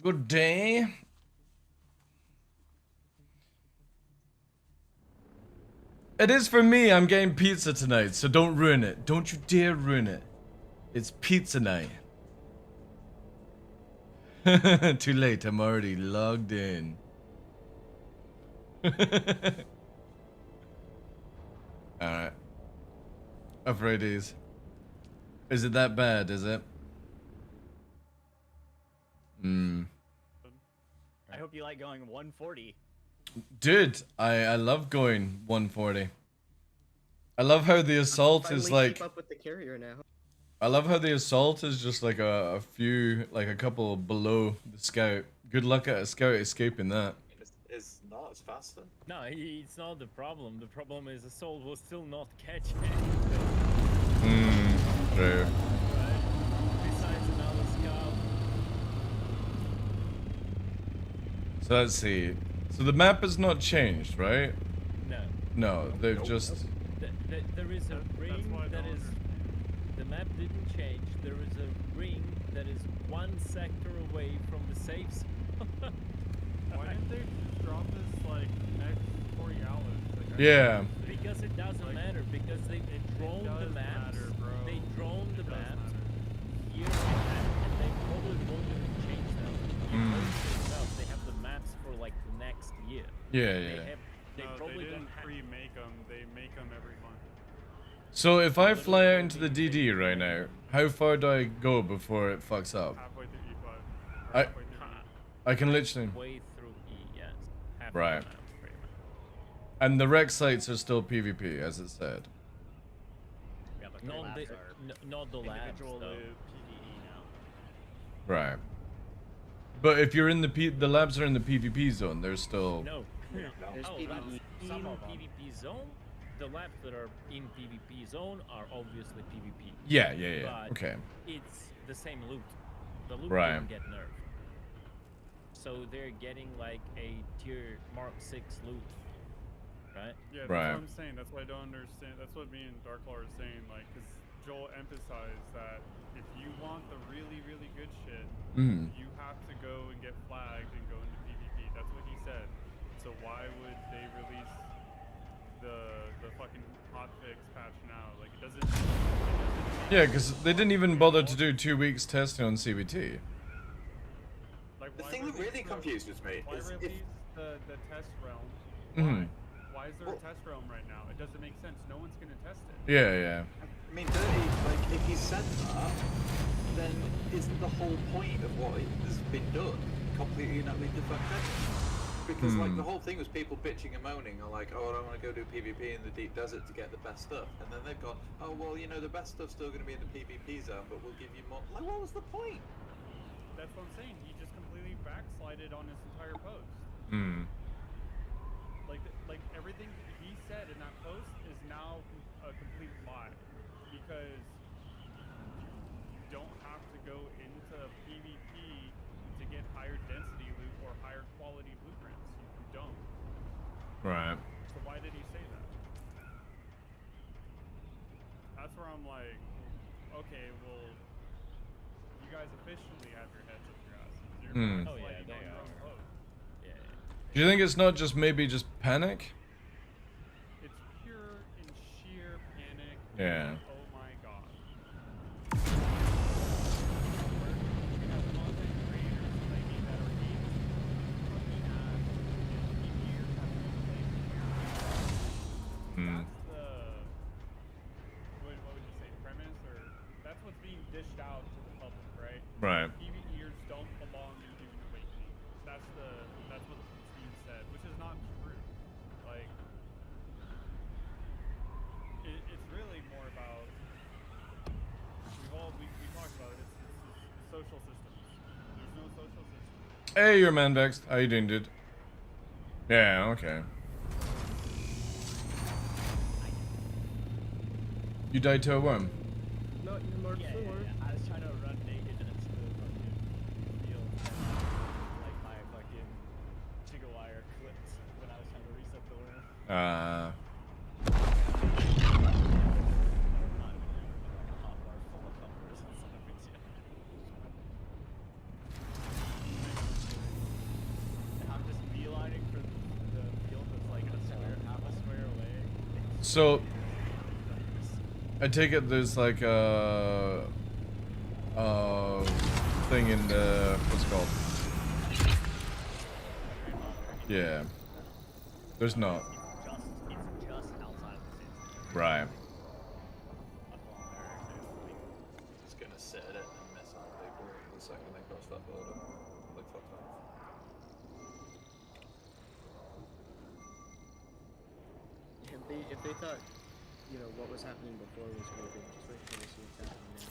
Good day. It is for me. I'm getting pizza tonight, so don't ruin it. Don't you dare ruin it. It's pizza night. Too late. I'm already logged in. Alright. Afraid is. Is it that bad, is it? Hmm. I hope you like going 140. Dude, I love going 140. I love how the assault is like... Keep up with the carrier now. I love how the assault is just like a few, like a couple below the scout. Good luck at a scout escaping that. It's not as fast then. No, it's not the problem. The problem is Assault will still not catch it. Hmm, true. Besides another scout. So let's see. So the map has not changed, right? No. No, they've just... There is a ring that is... The map didn't change. There is a ring that is one sector away from the safe zone. Why didn't they just drop this like next 40 hours? Like, Yeah. Because it doesn't matter. Because they droned the maps. They droned the maps here and they probably won't even change them. They have the maps for like the next year. Yeah. They probably didn't pre-make them. They make them every month. So if I fly out into the DD right now, how far do I go before it fucks up? Halfway through E5. I can literally... Way through E, yes. Half Right. the map, pretty much. And the rec sites are still PvP, as it said. Yeah, but not the labs, though. PvE now. Right. But if you're in the labs are in the PvP zone, there's still... No. There's Oh, PvE. labs in PvP zone? The labs that are in PvP zone are obviously PvP. Yeah. But Okay. it's the same loot. The loot Right. didn't get nerfed. So they're getting like a tier Mark 6 loot. Right? Yeah, that's what I'm saying. That's what I don't understand. That's what me and DarkLaw are saying. Like, because Joel emphasized that if you want the really, really good shit, you have to go and get flagged and go into PvP. That's what he said. So why would they release the fucking hotfix patch now. Like, it doesn't. Yeah, because they didn't even bother to do 2 weeks testing on CBT. Like, The why thing that really confuses me why is release the test realm? Mhm. Why is there a test realm right now? It doesn't make sense. No one's gonna test it. Yeah, yeah. I mean, Dirty, like, if he said that, then isn't the whole point of what has been done completely and utterly defected? Because, like, the whole thing was people bitching and moaning, or like, oh, I don't want to go do PvP in the deep desert to get the best stuff. And then they've gone, oh, well, you know, the best stuff's still going to be in the PvP zone, but we'll give you more. Like, what was the point? That's what I'm saying. He just completely backslided on his entire post. Hmm. Like everything he said in that post is now a complete lie, because you don't have to go into PvP to get higher density loot or higher quality blueprints. You don't. Right. So why did he say that? That's where I'm like, okay, well, you guys officially have your heads up your asses. You're backsliding on your own post. Do you think it's not just maybe just panic? It's pure and sheer panic. Yeah. Oh my god. Hmm. What would you say, premise, or that's what's being dished out to the public, right? Right. PvEers don't belong in Dune Awakening. That's what's being said, which is not true. Like, it's really more about we talked about it. It's social systems. There's no social system. Hey, you're man vexed. How you doing, dude? Yeah, okay. You died to a worm. No, you marked the worm. I was trying to run naked into the fucking field, and like my fucking jiggle wire clipped when I was trying to reset the worm. I'm just beelining for the field that's like half a square away. So, I take it there's like a thing in the, what's it called? Yeah. There's not. It's just outside of the city. Right. Just gonna sit at it and miss on people the second they cross that border. Like, fuck that. If they thought, you know, what was happening before was good, just wait till they see what's happening now.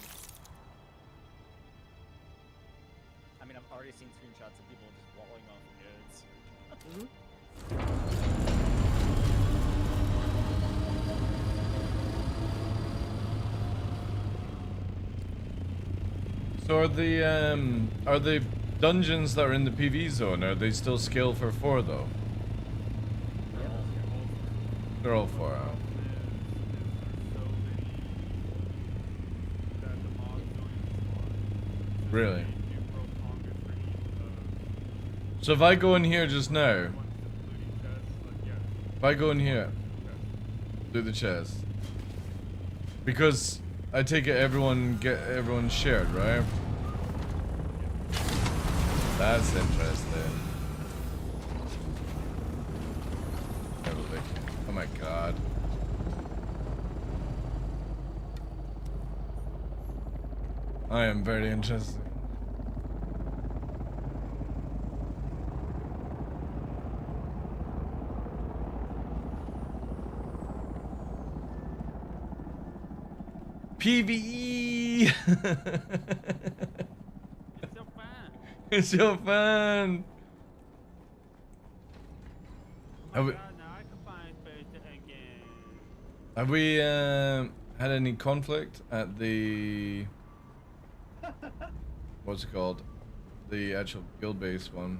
I mean, I've already seen screenshots of people just walling off goods. So are the dungeons that are in the PV zone, are they still scale for 4 though? They're all 4 out. Really? So if I go in here just now, if I go in here, do the chest, because I take it everyone shared, right? That's interesting. Oh my god. I am very interested. PvE! It's your fan! Have we had any conflict at the, what's it called? The actual guild base one.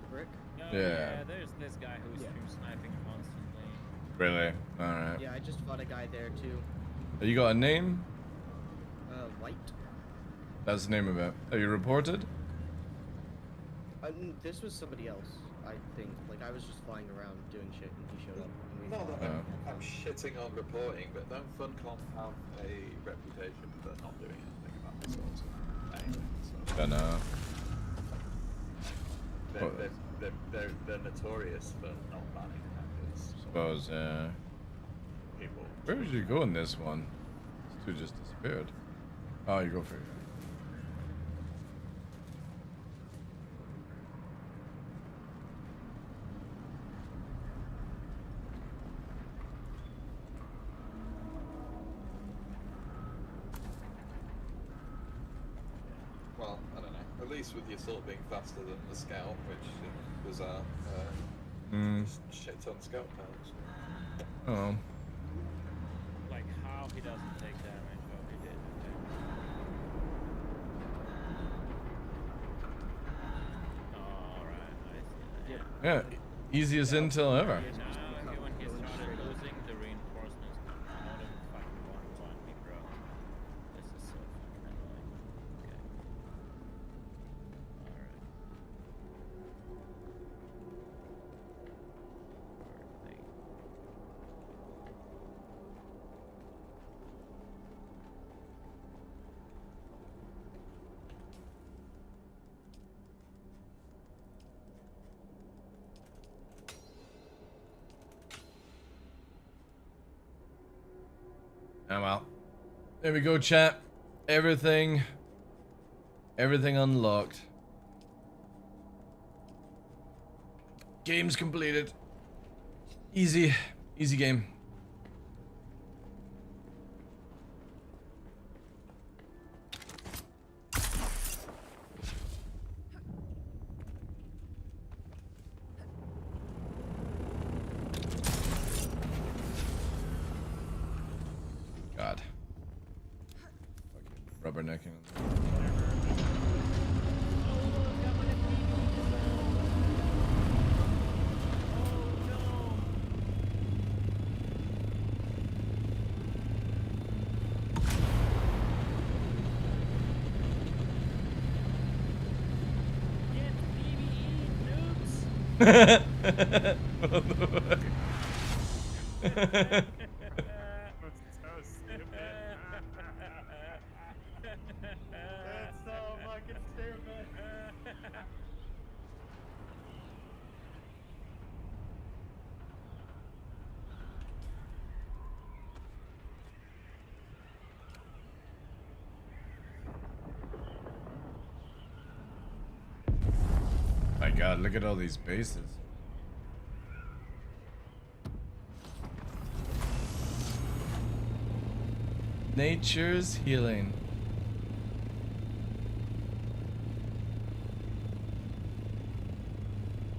Brick? Yeah. There's this guy who's stream sniping constantly. Really? Alright. Yeah, I just fought a guy there too. You got a name? White. That's the name of it. Are you reported? This was somebody else. I think, like, I was just flying around doing shit and he showed up and we Not fought. that I'm shitting on reporting, but don't FunCon have a reputation for not doing anything about this sort of stuff? Anyway, so. Don't know. They're notorious for not banning hackers. Suppose, People. where did you go in this one? This two just disappeared. Oh, you go for it. Well, I don't know. At least with the assault being faster than the scout, which was our shit ton scout powers. Oh. Like how he doesn't take damage, but he did. Alright, I see. Yeah, easiest intel ever. Now, when he started losing the reinforcements, not even fucking one me, bro. This is so fucking annoying. Okay. Alright. Oh well. There we go, chat. Everything unlocked. Game's completed. Easy game. God. Fucking rubbernecking. That's so fucking stupid. My God, look at all these bases. Nature's healing.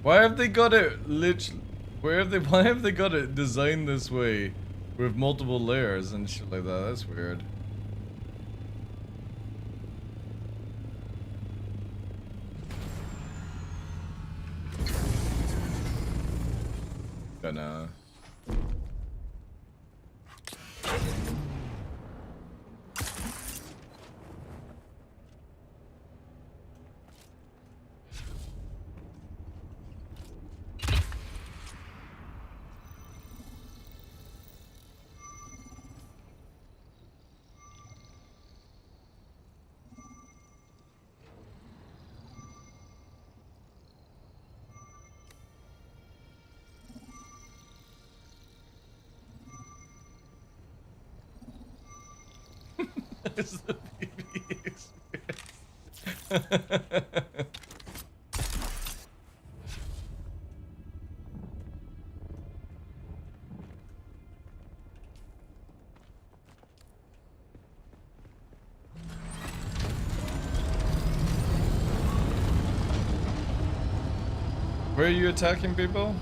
Why have they got it literally? Why have they got it designed this way with multiple layers and shit like that? That's weird. Don't know. It's the PvE experience. Where are you attacking people?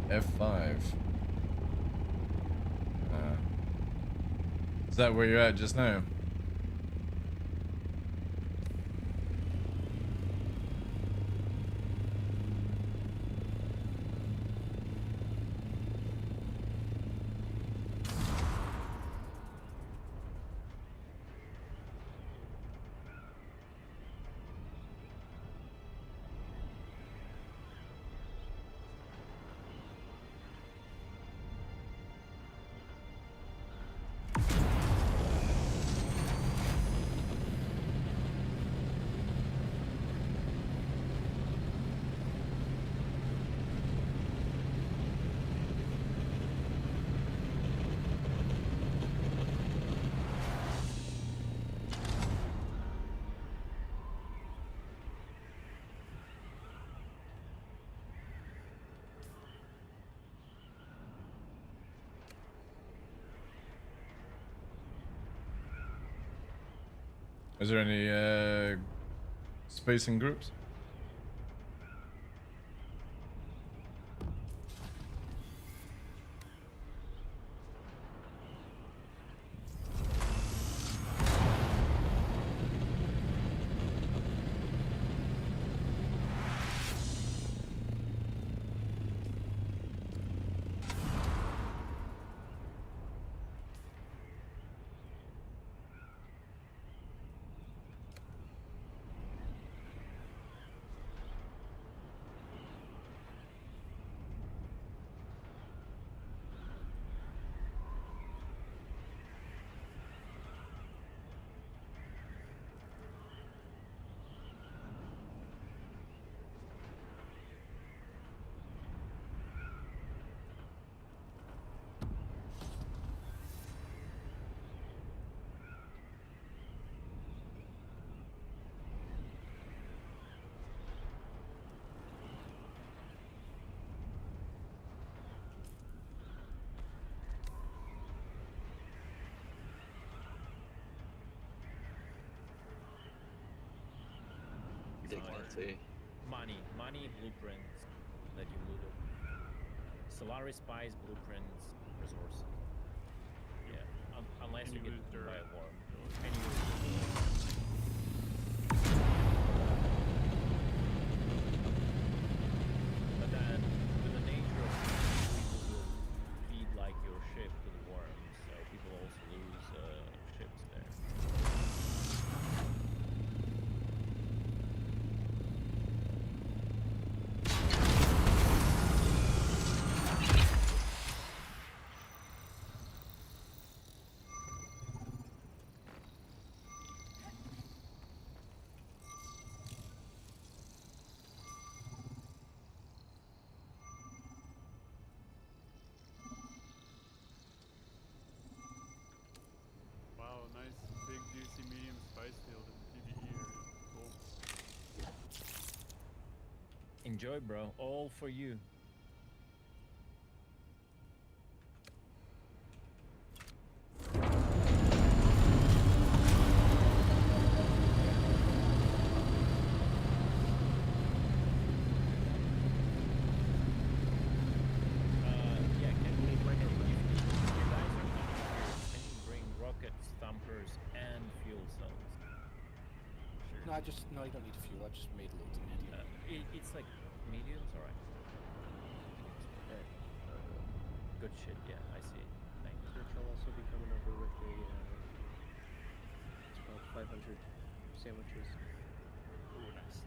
F5. Is that where you're at just now? Is there any spacing groups? Money blueprints that you looted. Solaris Spies blueprints resource. Yeah, unless you get eaten by a worm. And you but then, with the nature of people will feed like your ship to the worms, so people also lose ships there. Wow, nice big juicy medium spice field in the PvE area. Cool. Enjoy, bro. All for you. Yeah, can you bring if you guys are coming here, can you bring rockets, thumpers, and fuel cells? Sure. No, you don't need fuel. I just made loads of medium. It's like mediums, alright. Good shit, yeah, I see. Thank you. Search will also be coming over with a it's about 500 sandwiches. Ooh, nice.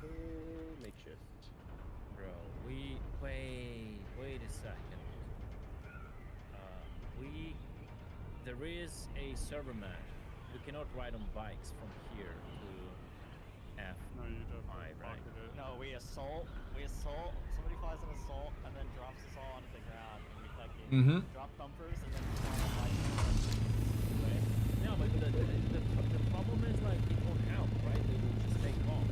Full makeshift. Bro, wait a second. There is a server map. We cannot ride on bikes from here to F. No, you don't. right? No, we assault, somebody flies an assault, and then drops us all onto the ground, and we fucking drop thumpers, and then spawn on bikes. Right? No, but the problem is, like, it won't help, right? They will just take off.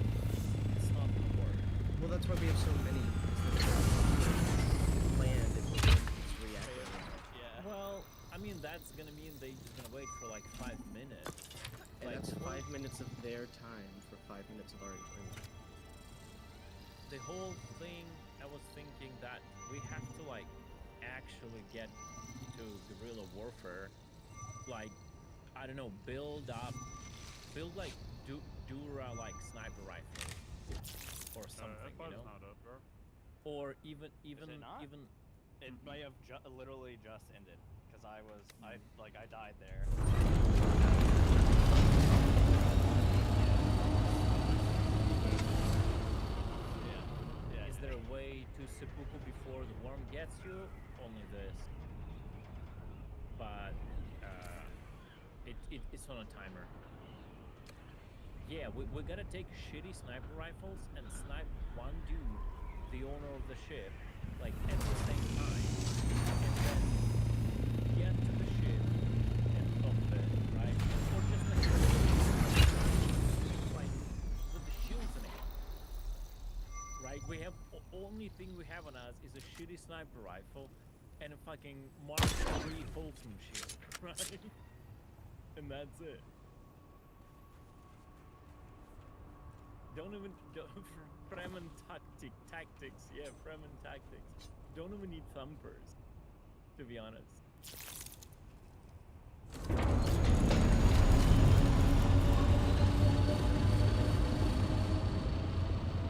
It's not gonna work. Well, that's why we have so many. Planned if it's reactive. Yeah. Well, I mean, that's gonna mean they're just gonna wait for like 5 minutes. And Like, that's 5 minutes of their time for 5 minutes of our time. The whole thing, I was thinking that we have to, like, actually get to guerrilla warfare. Like, I don't know, build like Dura, like, sniper rifle or something, you know? Not up, bro. Or even It may have literally just ended, because I died there. Is there a way to seppuku before the worm gets you? Only this. But it's on a timer. Yeah, we gotta take shitty sniper rifles and snipe one dude, the owner of the ship, like at the same time, and then get to the ship and pump it, right? Or just like with the shields in it. Right? We have only thing we have on us is a shitty sniper rifle and a fucking Mark III Wholesome shield, right? And that's it. Don't even Fremen tactics. Yeah, Fremen tactics. Don't even need thumpers, to be honest.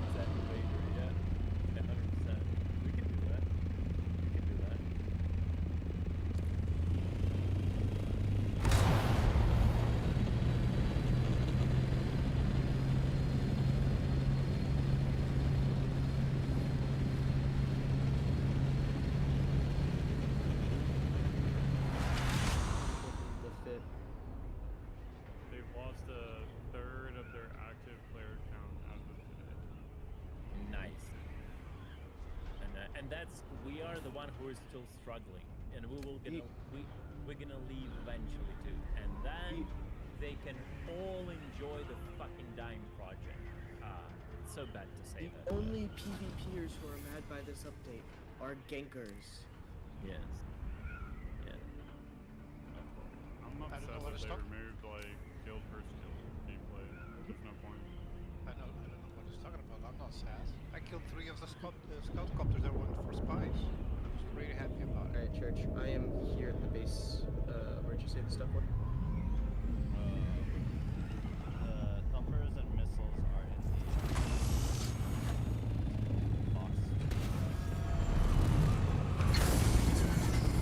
Exactly, Vader, yeah. 100%. We can do that. We can do that. The fit. They've lost a third of their active player count as of today. Nice. And that's, we are the one who is still struggling, and we're gonna leave eventually too, and then they can all enjoy the fucking Dime project. It's so bad to say that. The only PvPers who are mad by this update are gankers. Yes. Yeah. I'm upset that they removed like guild versus guild gameplay. There's no point. I don't know what he's talking about. I'm not sad. I killed 3 of the scoutcopters that went for spies. I was really happy about it. Alright, Church, I am here at the base. Where'd you say the stuff was? The thumpers and missiles are in the box.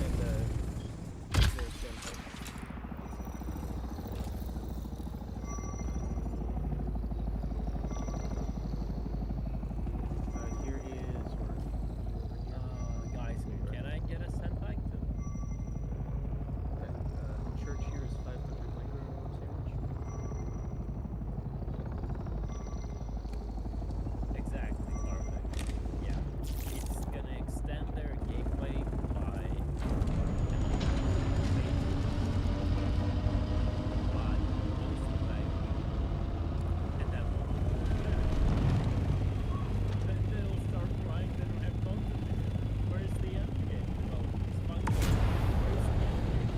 And the stem. Here is Guys, can I get a sandbag too? Church here is 500 micro sandwich. Exactly, perfect. Yeah, it's gonna extend their gateway by and then they'll start crying they don't have content. Where's the end game? Well, it's fun. Where's the end game?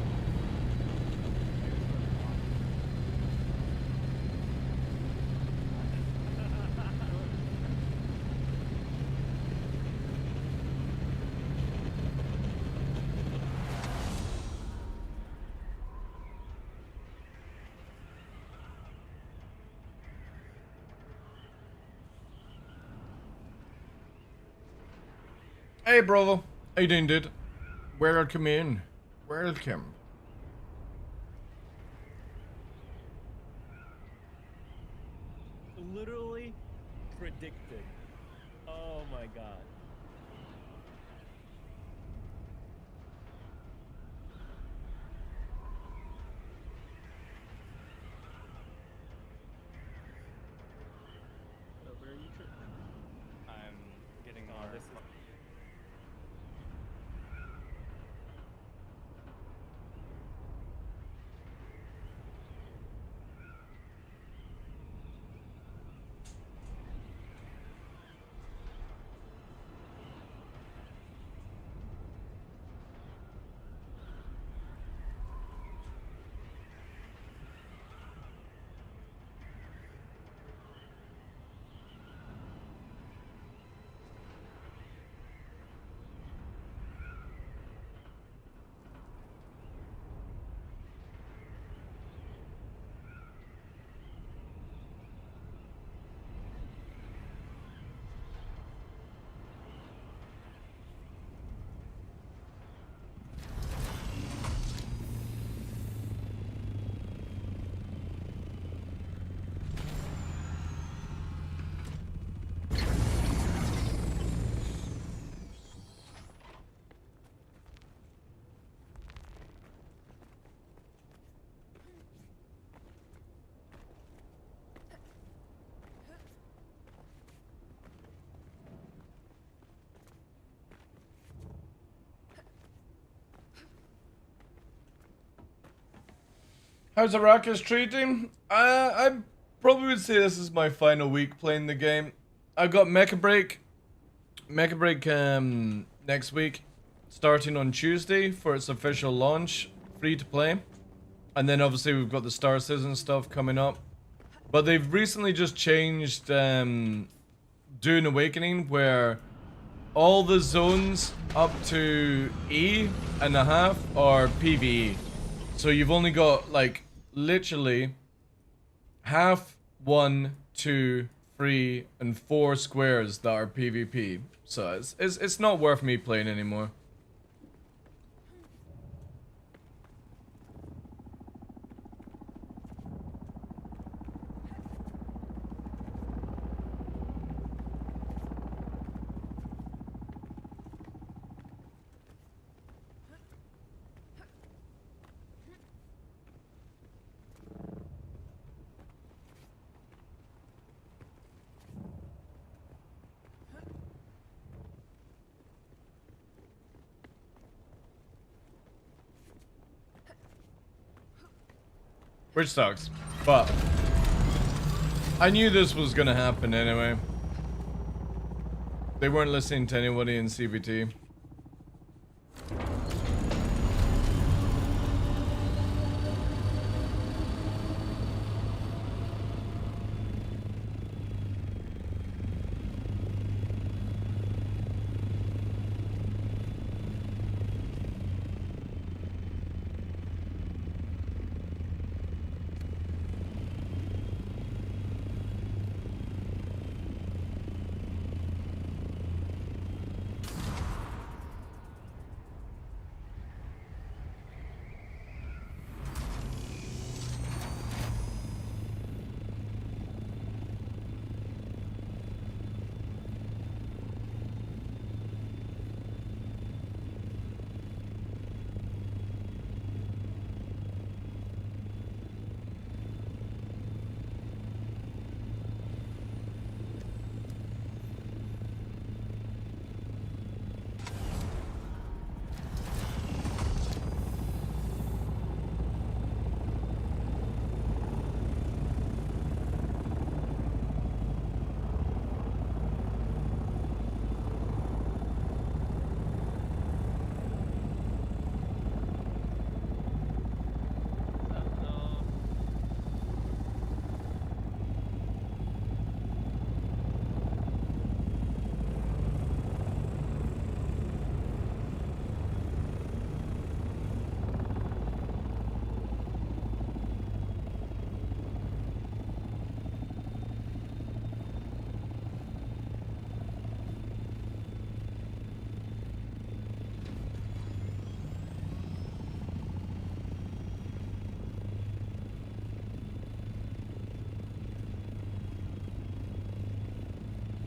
Hey, brother. How you doing, dude? Welcome in. Welcome. Literally predicted. Oh my god. Where are you, Church? I'm getting This is How's Arrakis treating? I probably would say this is my final week playing the game. I've got Mecha Break next week. starting on Tuesday for its official launch, free to play. And then obviously we've got the Star Citizen stuff coming up. But they've recently just changed Dune Awakening, where all the zones up to E.5 are PvE. So you've only got like literally half, 1, 2, 3, and 4 squares that are PvP. So it's not worth me playing anymore. Which sucks, but I knew this was gonna happen anyway. They weren't listening to anybody in CBT.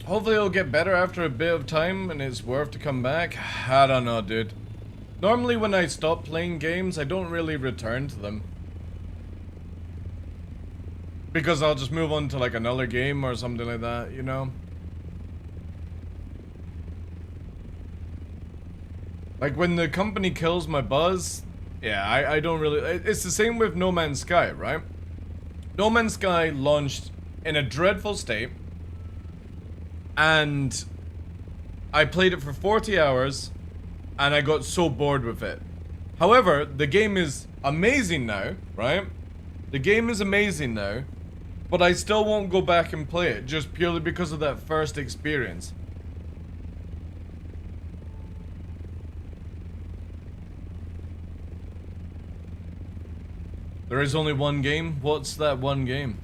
Hopefully it'll get better after a bit of time and it's worth to come back. I don't know, dude. Normally when I stop playing games, I don't really return to them. Because I'll just move on to like another game or something like that, you know? Like when the company kills my buzz, yeah, I don't really... It's the same with No Man's Sky, right? No Man's Sky launched in a dreadful state. And I played it for 40 hours and I got so bored with it. However, the game is amazing now, right? The game is amazing now, but I still won't go back and play it just purely because of that first experience. There is only one game? What's that one game?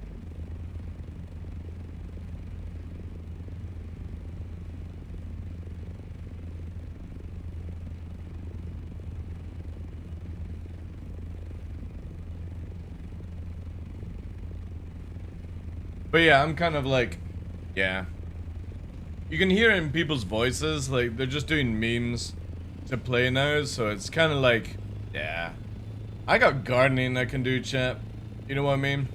But yeah, I'm kind of like, yeah. You can hear it in people's voices, like, they're just doing memes to play now, so it's kind of like, yeah. I got gardening I can do, chat. You know what I mean?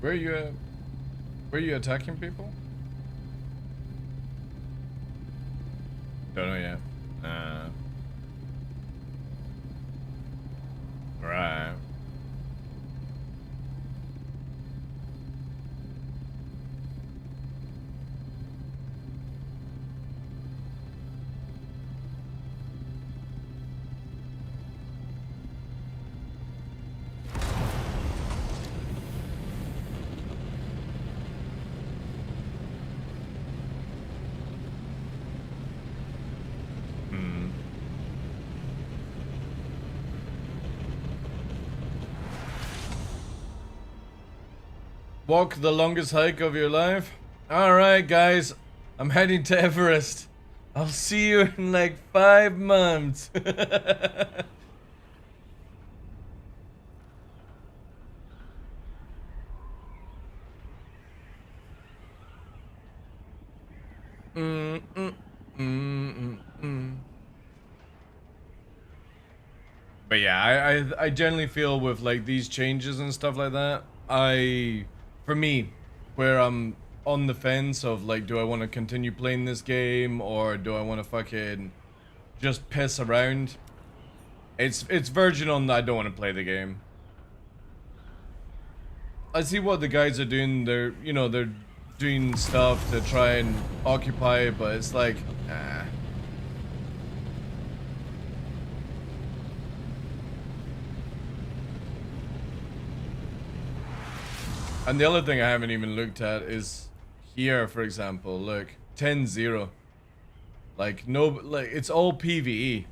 Where are you attacking people? Don't know yet. Right. Walk the longest hike of your life? Alright guys, I'm heading to Everest. I'll see you in like 5 months. But yeah, I generally feel with like these changes and stuff like that, for me, where I'm on the fence of like, do I want to continue playing this game or do I want to fucking just piss around? It's verging on that I don't want to play the game. I see what the guys are doing. They're doing stuff to try and occupy it, but it's like, And the other thing I haven't even looked at is here, for example. Look, 10-0. Like, it's all PvE.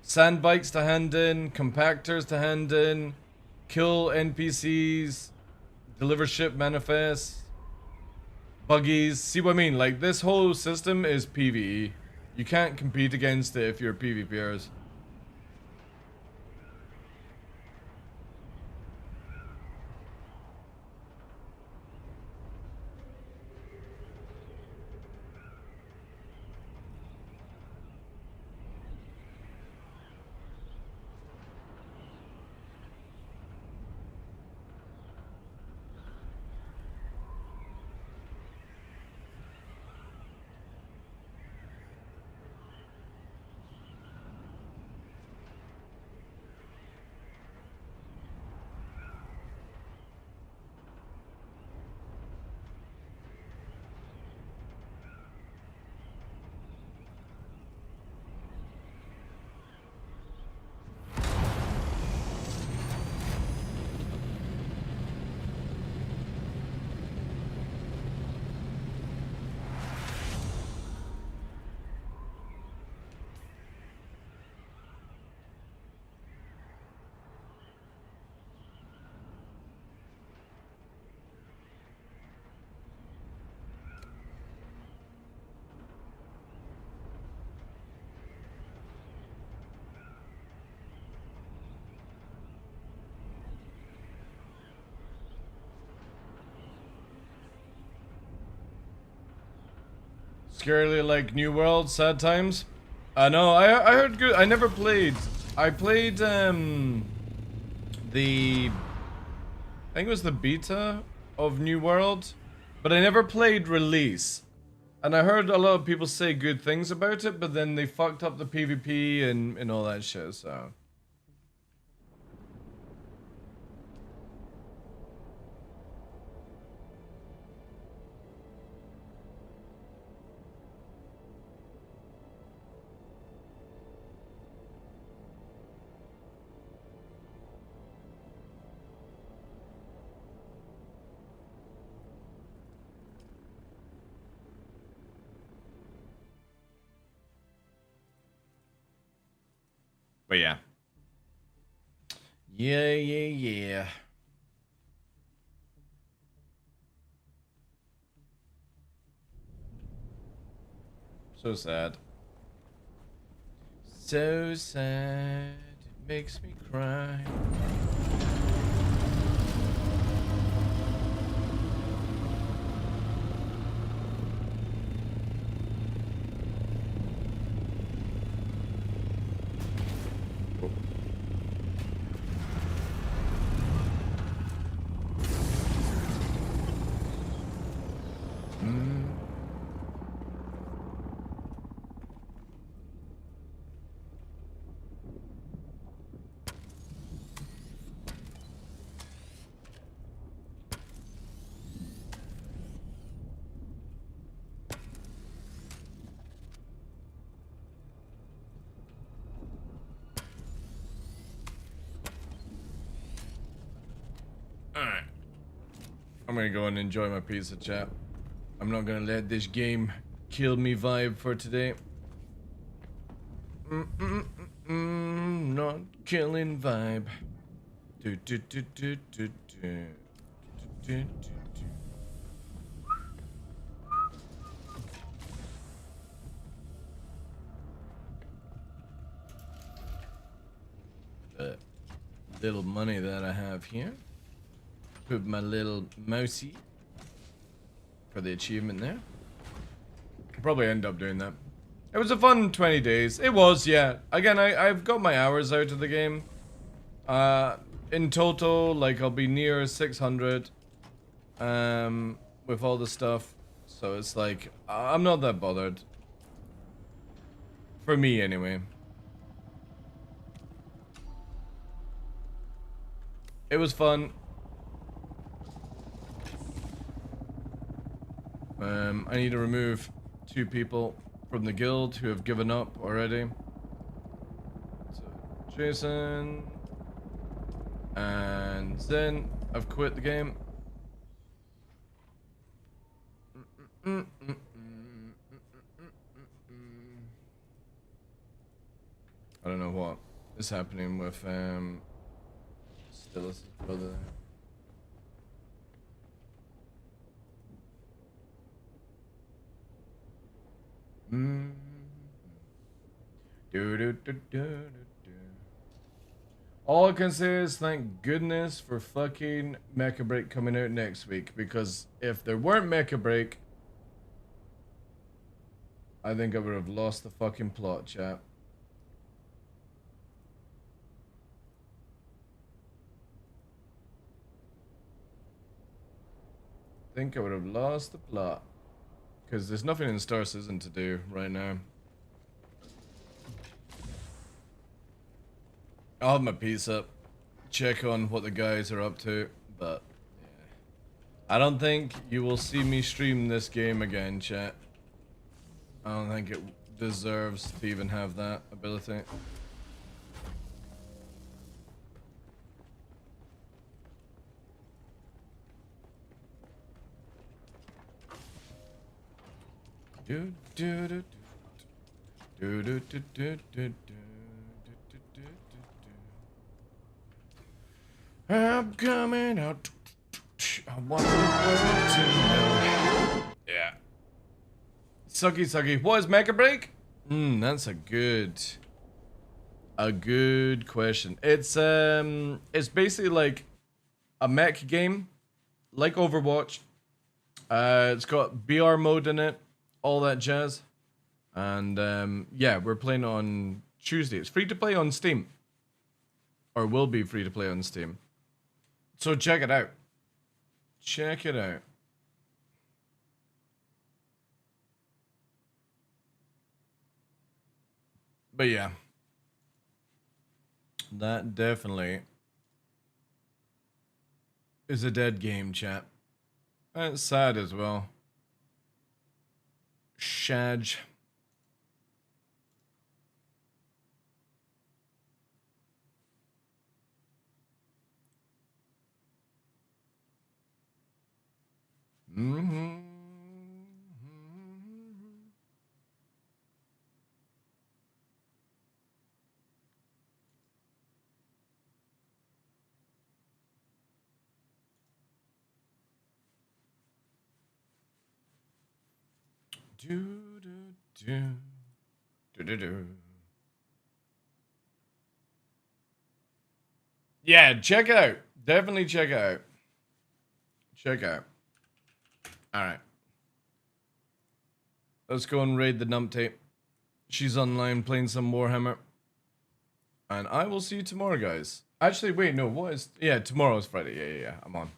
Sandbikes to hand in, compactors to hand in, kill NPCs, deliver ship manifests, buggies. See what I mean? Like, this whole system is PvE. You can't compete against it if you're PvPers. Scarily like New World, sad times. I know, I heard good. I never played. I played I think it was the beta of New World, but I never played release. And I heard a lot of people say good things about it, but then they fucked up the PvP and all that shit, so. But yeah. Yeah. So sad. So sad. It makes me cry. Alright. I'm gonna go and enjoy my pizza, chat. I'm not gonna let this game kill me vibe for today. Not killing vibe. Do, do, do, do, do, do. Do, do, the little money that I have here. Put my little mousey for the achievement there. I'll probably end up doing that. It was a fun 20 days. It was, yeah. Again, I've got my hours out of the game. In total, like, I'll be near 600 with all the stuff. So it's like, I'm not that bothered. For me, anyway. It was fun. I need to remove 2 people from the guild who have given up already. So, Jason and Zen have quit the game. I don't know what is happening with Stillis' brother. All I can say is thank goodness for fucking Mecha Break coming out next week, because if there weren't Mecha Break, I think I would have lost the fucking plot, chat. I think I would have lost the plot. Because there's nothing in Star Citizen to do right now. I'll have my piece up. Check on what the guys are up to. But, yeah. I don't think you will see me stream this game again, chat. I don't think it deserves to even have that ability. Do do do do do do do do do. I'm coming out. I want the world to know. Yeah. Sucky sucky. What is Mecha Break? That's a good question. It's basically like a mech game, like Overwatch. It's got BR mode in it, all that jazz. And yeah, we're playing on Tuesday. It's free to play on Steam. Or will be free to play on Steam. So check it out. Check it out. But yeah. That definitely is a dead game, chat. That's sad as well. Shaj. Do do do do do do. Yeah, check it out. Definitely check it out. Check out. Alright. Let's go and raid the numptape. She's online playing some Warhammer. And I will see you tomorrow, guys. Actually, wait, no, what is... Yeah, tomorrow is Friday. Yeah, I'm on.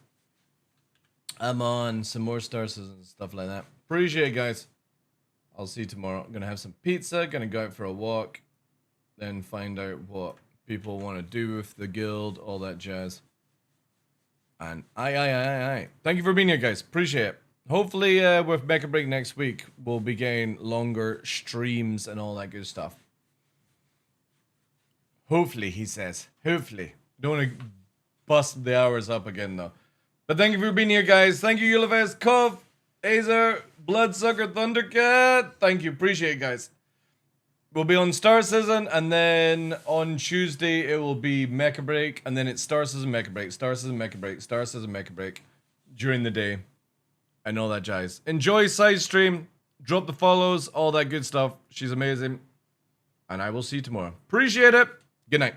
I'm on some more Star Citizen and stuff like that. Appreciate it, guys. I'll see you tomorrow. I'm gonna have some pizza, gonna go out for a walk. Then find out what people want to do with the guild, all that jazz. And aye. Thank you for being here, guys. Appreciate it. Hopefully, with Mecha Break next week, we'll be getting longer streams and all that good stuff. Hopefully, he says. Hopefully. Don't want to bust the hours up again, though. But thank you for being here, guys. Thank you, Ulifest, Cove, Azer, Bloodsucker, Thundercat. Thank you. Appreciate it, guys. We'll be on Star Citizen, and then on Tuesday it will be Mecha Break, and then it's Star Citizen, Mecha Break, Star Citizen, Mecha Break, Star Citizen, Mecha Break during the day. And all that jazz. Enjoy side stream. Drop the follows, all that good stuff. She's amazing. And I will see you tomorrow. Appreciate it. Good night.